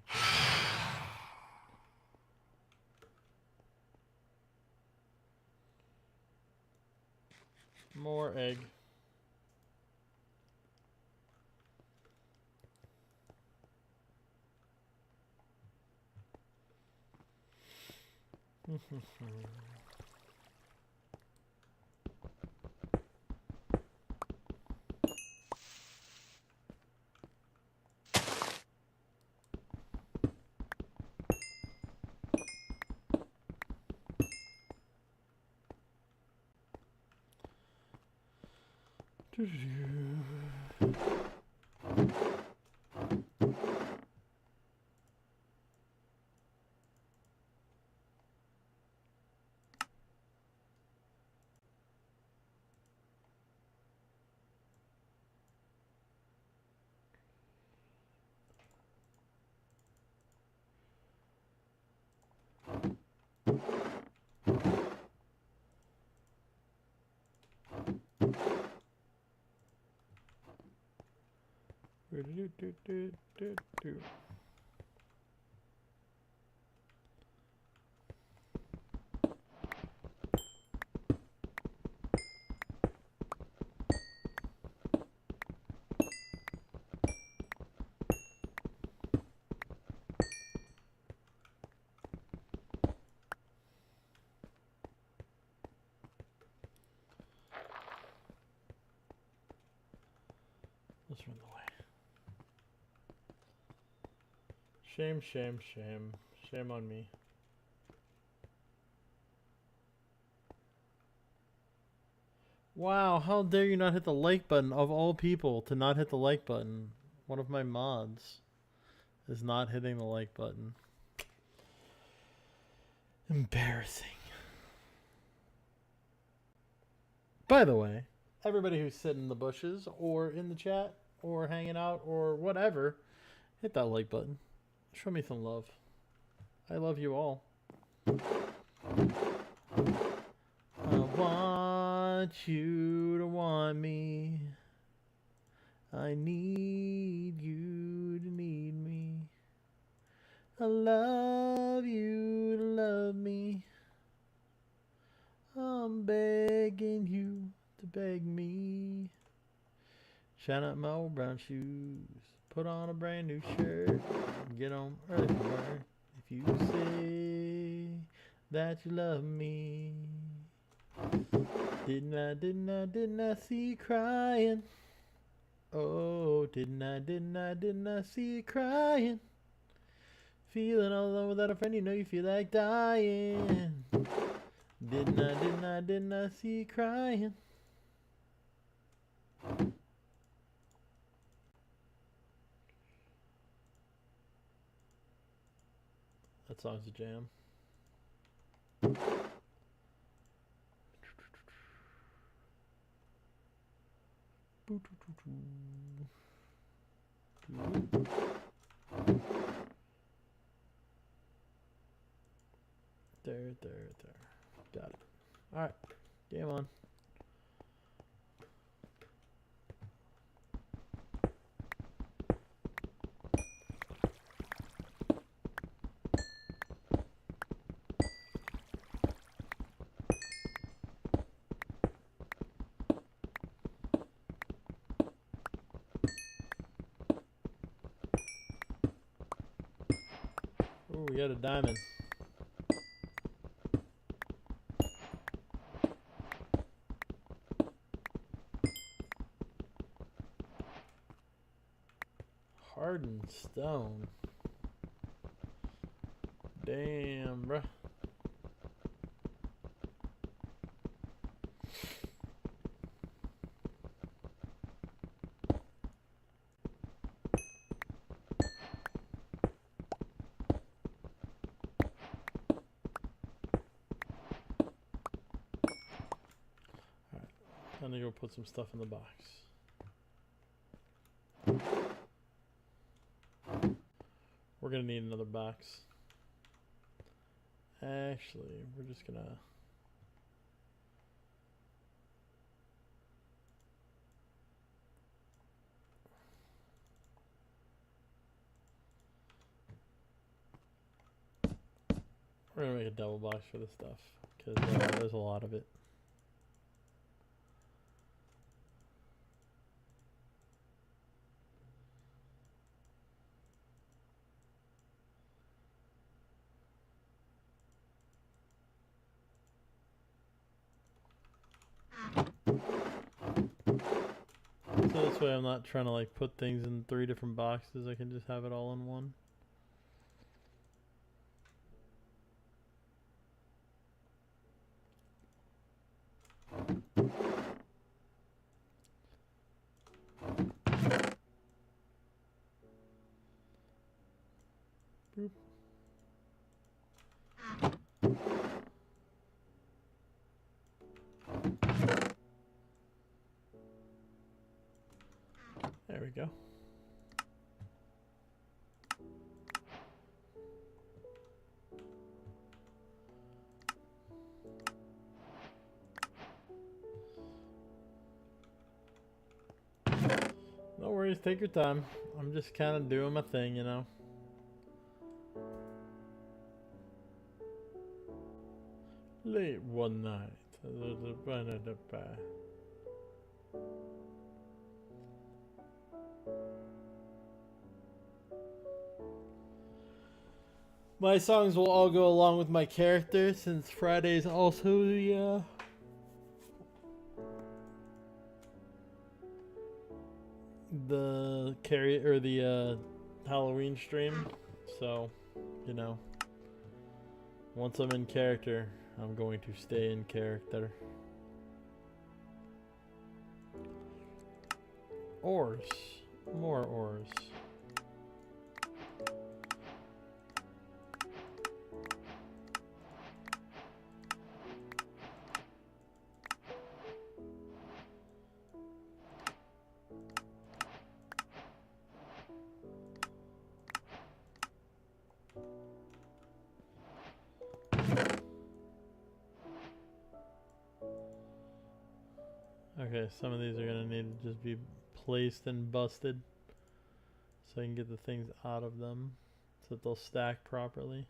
More egg. Let's run away. Shame, shame, shame. Shame on me. Wow, how dare you not hit the like button, of all people to not hit the like button. One of my mods is not hitting the like button. Embarrassing. By the way, everybody who's sitting in the bushes or in the chat or hanging out or whatever, hit that like button. Show me some love. I love you all. I want you to want me. I need you to need me. I love you to love me. I'm begging you to beg me. Shine out my old brown shoes. Put on a brand new shirt. Get on early from work. If you say that you love me. Didn't I see you crying? Oh, didn't I see you crying? Feeling all alone without a friend, you know you feel like dying. Didn't I see you crying? That song's a jam. There. Got it. Alright. Game on. Ooh, we got a diamond. Hardened stone. Damn, bruh. I'm gonna go put some stuff in the box. We're gonna need another box. Actually, we're just gonna... We're gonna make a double box for this stuff, because there's a lot of it. So this way I'm not trying to like put things in 3 different boxes, I can just have it all in one. Boop. There we go. No worries, take your time. I'm just kind of doing my thing, you know. Late one night. My songs will all go along with my character, since Friday's also the Halloween stream. So, you know, once I'm in character, I'm going to stay in character. Ores. More ores. Okay, some of these are gonna need to just be placed and busted so I can get the things out of them so that they'll stack properly.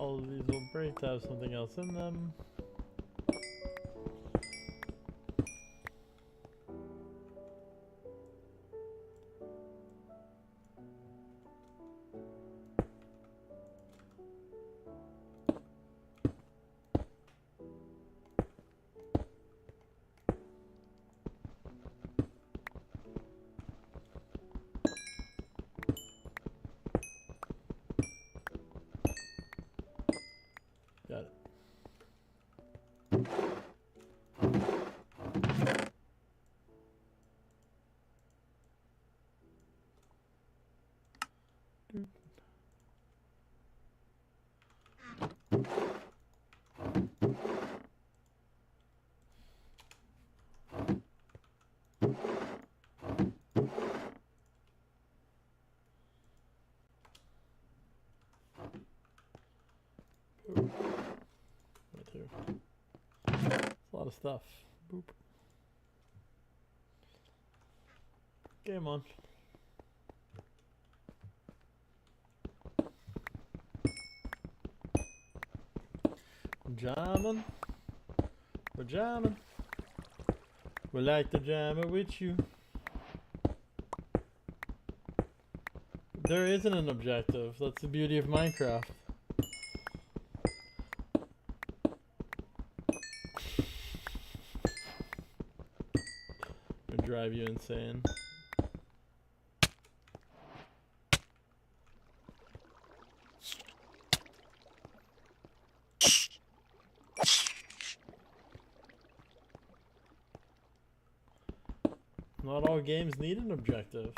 all of these will break to have something else in them. Got it. A lot of stuff. Boop. Game on. Jamming. We're jamming. We like to jam it with you. There isn't an objective. That's the beauty of Minecraft. It'll drive you insane. Not all games need an objective.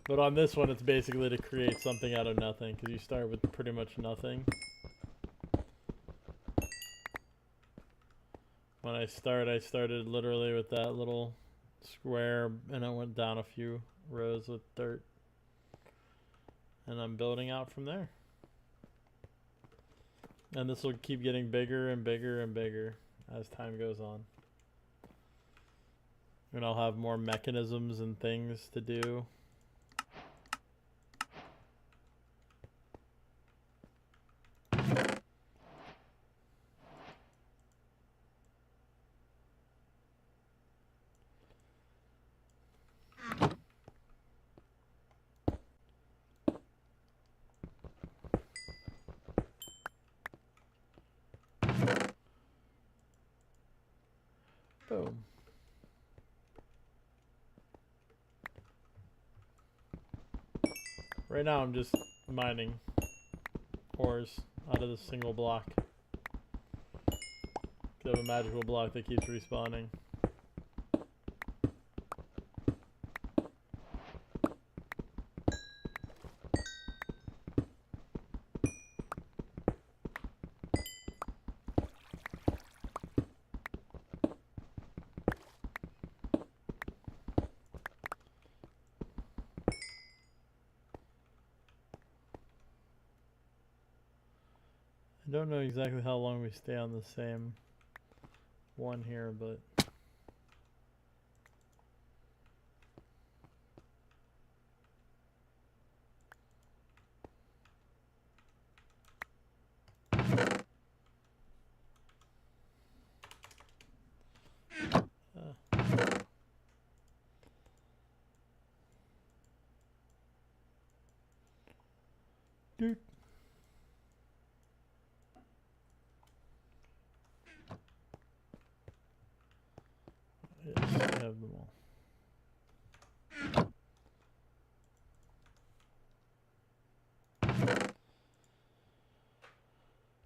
But on this one, it's basically to create something out of nothing, because you start with pretty much nothing. When I started literally with that little square, and I went down a few rows with dirt. And I'm building out from there. And this will keep getting bigger and bigger and bigger as time goes on. And I'll have more mechanisms and things to do. Boom. Right now I'm just mining ores out of this single block. I have a magical block that keeps respawning. I don't know exactly how long we stay on the same one here, but dude. Yes, I have them all.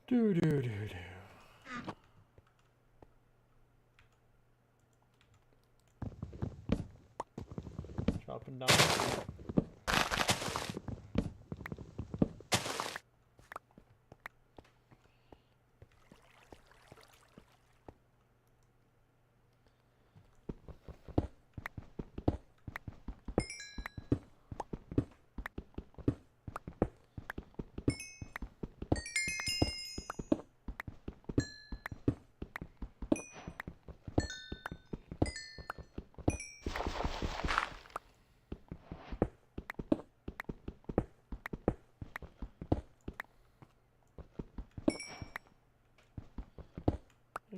Do do do do. Chopping down.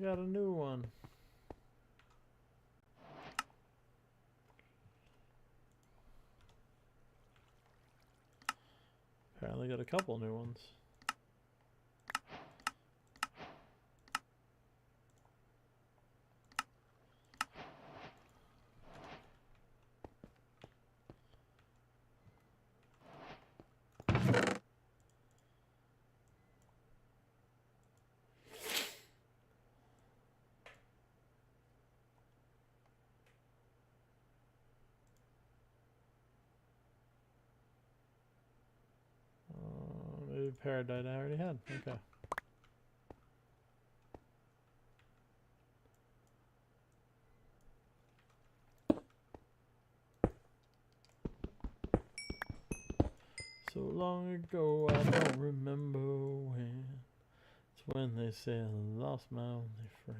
got a new one. Apparently got a couple new ones. Maybe Paradise I already had. Okay. So long ago, I don't remember when. It's when they say I lost my only friend.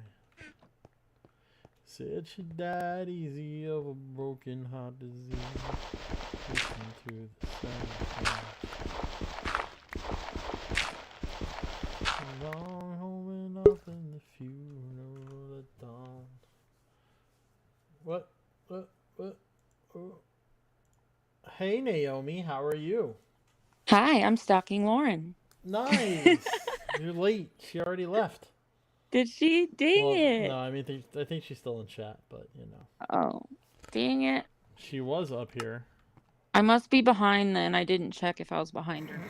Said she died easy of a broken heart disease. Listen to the sound. Long homing off in the funeral at dawn. What? Oh. Hey Naomi, how are you? Hi, I'm stalking Lauren. Nice. You're late. She already left. Did she? Dang it. No, I mean, I think she's still in chat, but you know. Oh, dang it. She was up here. I must be behind then. I didn't check if I was behind her.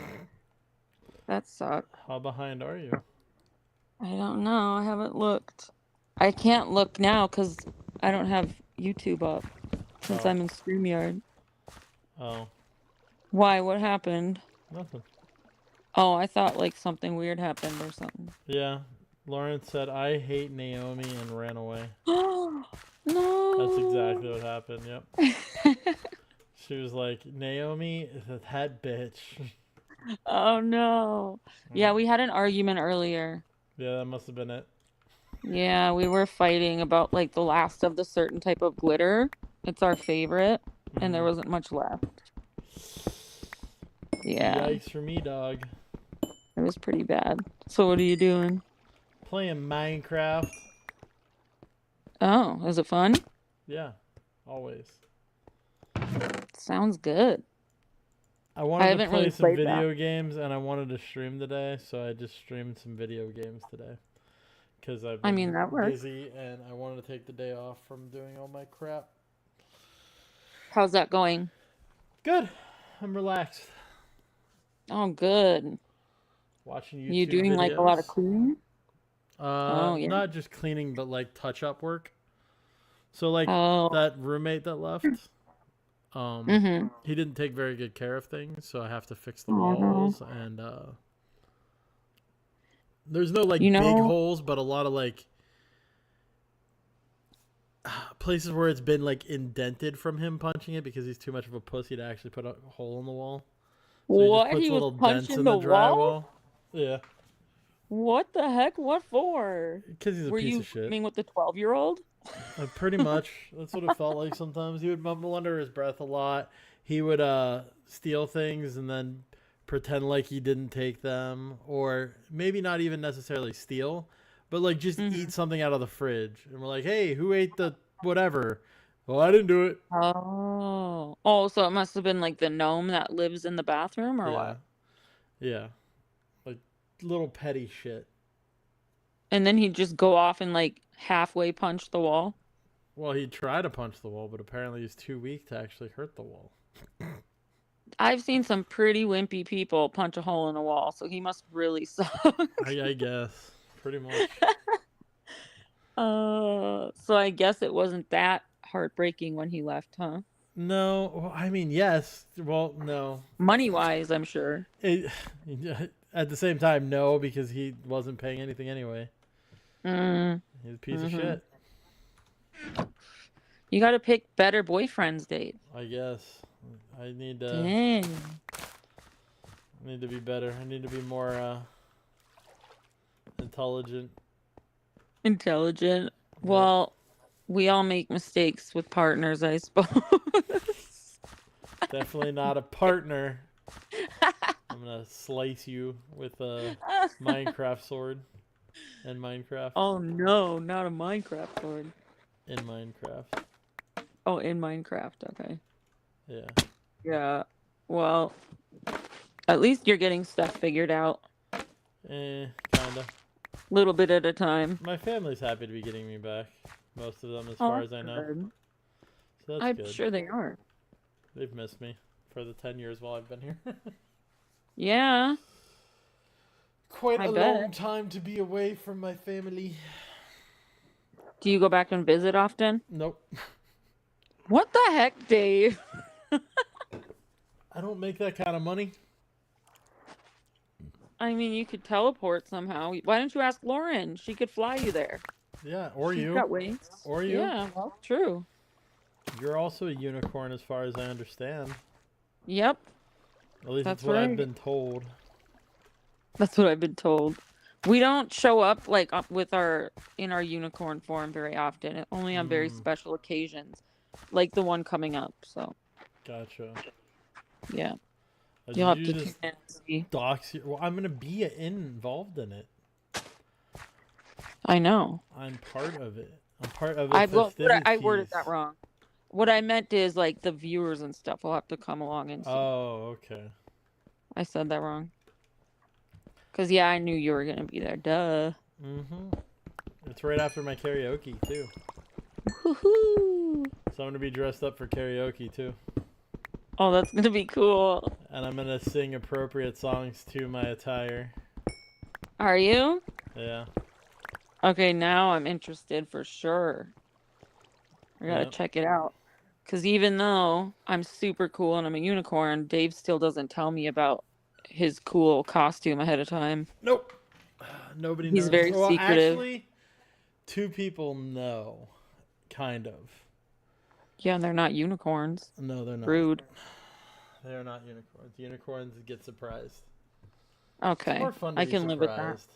That sucks. How behind are you? I don't know. I haven't looked. I can't look now because I don't have YouTube up since I'm in StreamYard. Oh. Why? What happened? Nothing. Oh, I thought like something weird happened or something. Yeah. Lauren said, I hate Naomi and ran away. No. That's exactly what happened, yep. She was like, Naomi, that bitch. Oh no. Yeah, we had an argument earlier. Yeah, that must have been it. Yeah, we were fighting about like the last of the certain type of glitter. It's our favorite, and there wasn't much left. Yeah. Yikes for me, dog. It was pretty bad. So what are you doing? Playing Minecraft. Oh, is it fun? Yeah, always. Sounds good. I wanted to play really some played video that. games, and I wanted to stream today, so I just streamed some video games today. Because I've been I mean, that works. busy, and I wanted to take the day off from doing all my crap. How's that going? Good. I'm relaxed. Oh, good. Watching YouTube You doing like a lot of videos. cleaning? Oh, yeah. Not just cleaning, but like touch-up work. So like Oh. that roommate that left, Mhm. he didn't take very good care of things, so I have to fix the Oh, no. walls, and there's no like You big know- holes, but a lot of like places where it's been like indented from him punching it because he's too much of a pussy to actually put a hole in the wall. So What? He just puts He was little dents punching in the the wall? drywall. Yeah, What the heck? What for? because he's a Were piece you of shit. fighting with the 12-year-old? Pretty much. That's what it felt like sometimes. He would mumble under his breath a lot. He would steal things and then pretend like he didn't take them. Or maybe not even necessarily steal, but like just eat something out of the fridge. And we're like, hey, who ate the whatever? Well, I didn't do it. Oh. Oh, so it must have been like the gnome that lives in the bathroom or what? Yeah. Like little petty shit. And then he'd just go off and like halfway punch the wall? Well, he tried to punch the wall, but apparently he's too weak to actually hurt the wall. I've seen some pretty wimpy people punch a hole in a wall, so he must really suck. I guess. Pretty much. So I guess it wasn't that heartbreaking when he left, huh? No, well, I mean, yes. Well, no. Money-wise, I'm sure. At the same time, no, because he wasn't paying anything anyway. He's a piece of shit. You gotta pick better boyfriends, Dave. I guess. I need to. Dang. I need to be better. I need to be more intelligent. Intelligent. Well, we all make mistakes with partners, I suppose. Definitely not a partner. I'm gonna slice you with a Minecraft sword. In Minecraft. Oh no, not a Minecraft Lord. In Minecraft. Oh, in Minecraft. Okay. Yeah. Yeah. Well, at least you're getting stuff figured out. Kinda. Little bit at a time. My family's happy to be getting me back. Most of them, as Oh, far that's as I know. good. So that's I'm good. sure they are. They've missed me for the 10 years while I've been here. Yeah. Quite I a bet. long time to be away from my family. Do you go back and visit often? Nope. What the heck, Dave? I don't make that kind of money. I mean, you could teleport somehow. Why don't you ask Lauren? She could fly you there. Yeah, or She's you. got wings. Or you. Yeah, well, true. You're also a unicorn as far as I understand. Yep. At least That's that's what right. I've been told. That's what I've been told. We don't show up like with in our unicorn form very often. Only on very special occasions, like the one coming up. So. Gotcha. Yeah. Did You'll have you to just tune in and see. dox your, well, I'm gonna be involved in it. I know. I'm part of it. I'm part of I it. worded that wrong. What I meant is like the viewers and stuff will have to come along and see. Oh, okay. I said that wrong. Cause yeah, I knew you were gonna be there. Duh. Mm-hmm. It's right after my karaoke too. Woohoo! So I'm gonna be dressed up for karaoke too. Oh, that's gonna be cool. And I'm gonna sing appropriate songs to my attire. Are you? Yeah. Okay, now I'm interested for sure. I gotta Yep. check it out. Cause even though I'm super cool and I'm a unicorn, Dave still doesn't tell me about his cool costume ahead of time. Nope. Nobody knows. He's very well, secretive. Actually, 2 people know. Kind of. Yeah, and they're not unicorns. No, they're not. Rude. They're not unicorns. Unicorns get surprised. Okay, It's more fun to I be can live with that. surprised.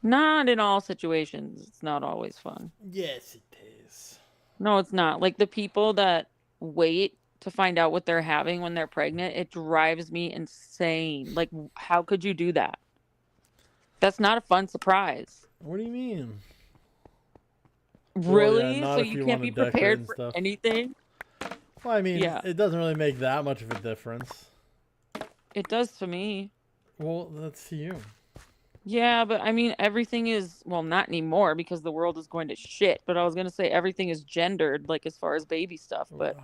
Not in all situations. It's not always fun. Yes, it is. No, it's not. Like the people that wait to find out what they're having when they're pregnant, it drives me insane. Like, how could you do that? That's not a fun surprise. What do you mean? Really? Well, yeah, not So if you you can't wanna be decorate prepared and for stuff. anything? Well, I mean, Yeah. it doesn't really make that much of a difference. It does to me. Well, that's to you. Yeah, but I mean, everything is, well, not anymore because the world is going to shit. But I was going to say everything is gendered, like as far as baby stuff, but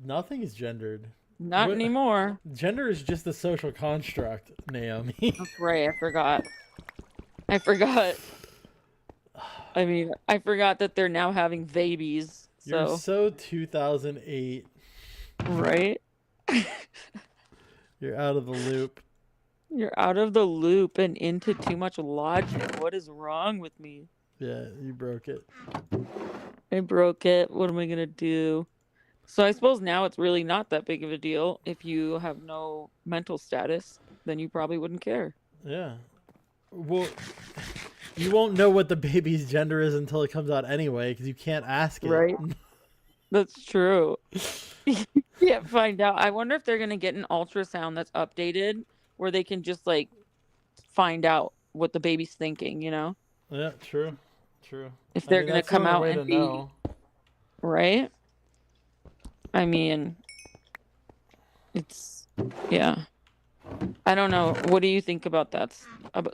Nothing is gendered. not What- anymore. Gender is just a social construct, Naomi. That's right. I forgot. I mean, I forgot that they're now having babies. You're So, so 2008. right? You're out of the loop. You're out of the loop and into too much logic. What is wrong with me? Yeah, you broke it. I broke it. What am I going to do? So I suppose now it's really not that big of a deal. If you have no mental status, then you probably wouldn't care. Yeah. Well, you won't know what the baby's gender is until it comes out anyway, because you can't ask it. Right? That's true. You can't find out. I wonder if they're going to get an ultrasound that's updated where they can just like find out what the baby's thinking, you know? Yeah, true. True. If they're I mean, going to that's the come only out way and to be know. right? I mean, it's yeah. I don't know. What do you think about that?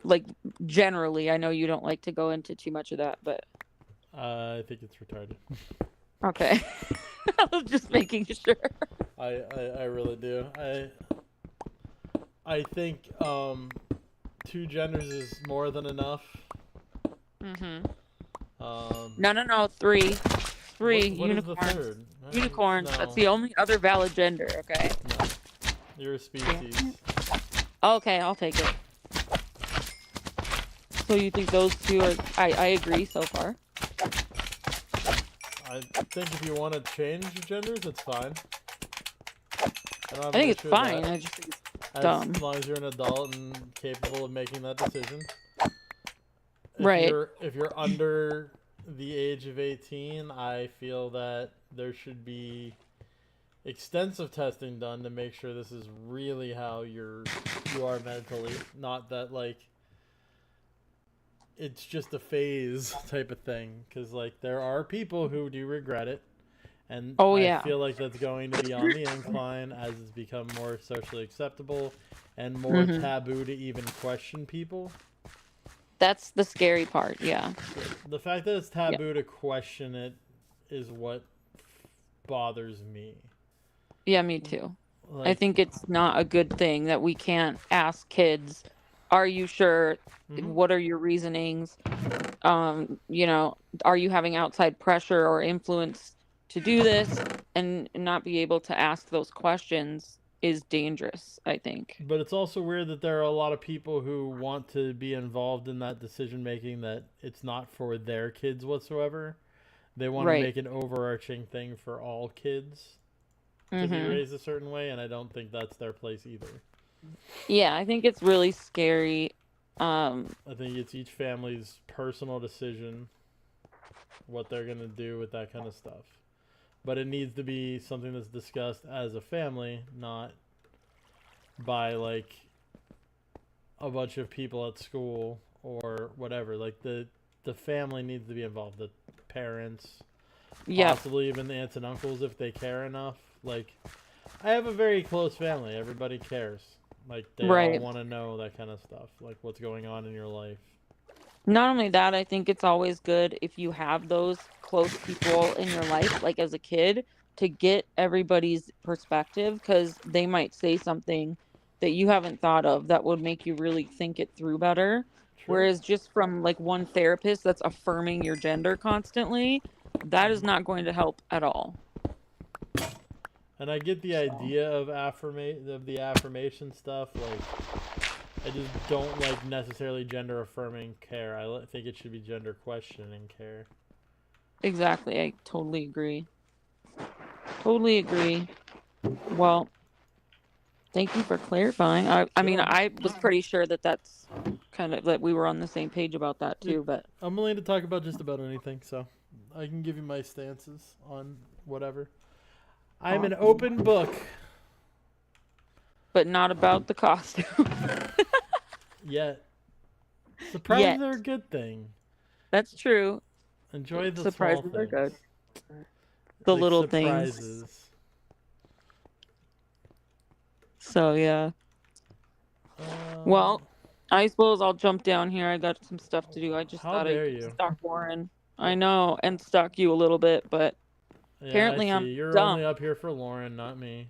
Like generally, I know you don't like to go into too much of that, but I think it's retarded. okay. I was just making sure. I really do. I think 2 genders is more than enough. Mhm. Um, No. 3. 3 what is the unicorns. third? Unicorns. No. That's the only other valid gender. Okay. No. You're a species. Okay, I'll take it. So you think those 2 are? I agree so far. I think if you want to change genders, it's fine. I think it's fine. I just think it's dumb. As long as you're an adult and capable of making that decision. Right. If you're under the age of 18, I feel that there should be extensive testing done to make sure this is really how you are mentally. Not that like it's just a phase type of thing. Because, like, there are people who do regret it. And Oh, I yeah. feel like that's going to be on the incline as it's become more socially acceptable and more Mhm. taboo to even question people. That's the scary part, yeah. The fact that it's taboo to question it is what bothers me. Yeah, me too. I Like, think it's not a good thing that we can't ask kids, are you sure? Mhm. What are your reasonings? You know, are you having outside pressure or influence to do this? And not be able to ask those questions is dangerous, I think. but it's also weird that there are a lot of people who want to be involved in that decision making that it's not for their kids whatsoever. They want to Right. make an overarching thing for all kids to be Mhm. raised a certain way, and I don't think that's their place either. Yeah, I think it's really scary. I think it's each family's personal decision what they're going to do with that kind of stuff. But it needs to be something that's discussed as a family, not by, like, a bunch of people at school or whatever. Like, the family needs to be involved. The parents, Yep. possibly even the aunts and uncles if they care enough. Like, I have a very close family. Everybody cares. Like, they all Right. want to know that kind of stuff. Like, what's going on in your life. Not only that, I think it's always good if you have those close people in your life, like as a kid, to get everybody's perspective, because they might say something that you haven't thought of that would make you really think it through better. Whereas just from like one therapist that's affirming your gender constantly, that is not going to help at all. And I get the idea of the affirmation stuff. Like, I just don't like necessarily gender affirming care. I think it should be gender questioning care. Exactly. I totally agree. Totally agree. Well, thank you for clarifying. I mean, Sure. I was pretty sure that that's kind of that we were on the same page about that too, but I'm willing to talk about just about anything, so I can give you my stances on whatever. I'm an open book. but not about the costume. Yet. Surprises Yet. are a good thing. That's true. Enjoy the Surprises small are things. good. The Like little surprises. things. So yeah. Well, I suppose I'll jump down here. I got some stuff to do. I just How thought dare I'd you. stalk Lauren. I know, and stalk you a little bit, but Yeah, apparently I see. I'm You're dumb. only up here for Lauren, not me.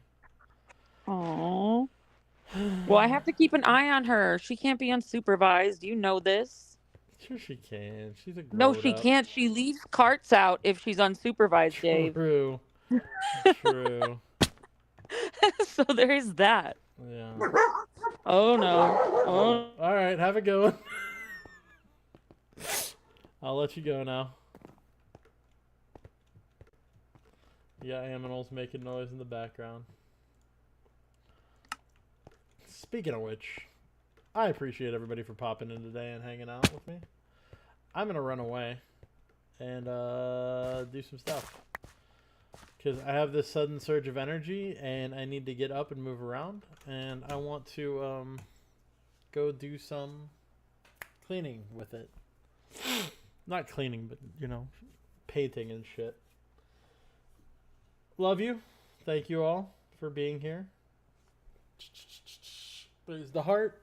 Aww. Well, I have to keep an eye on her. She can't be unsupervised. You know this. Sure she can. She's a No, grown she up. can't. She leaves carts out if she's unsupervised, Dave. True. True. So there's that. Yeah. Oh no. Oh. All right, have a good one. I'll let you go now. You got animals making noise in the background. Speaking of which, I appreciate everybody for popping in today and hanging out with me. I'm gonna run away and do some stuff because I have this sudden surge of energy and I need to get up and move around, and I want to go do some cleaning with it. Not cleaning, but you know, painting and shit. Love you. Thank you all for being here. There's the heart.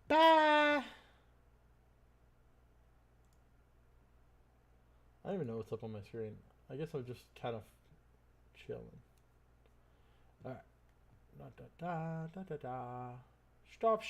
Bye. I don't even know what's up on my screen. I guess I'm just kind of chilling. Alright. Da da da da da da. Stop.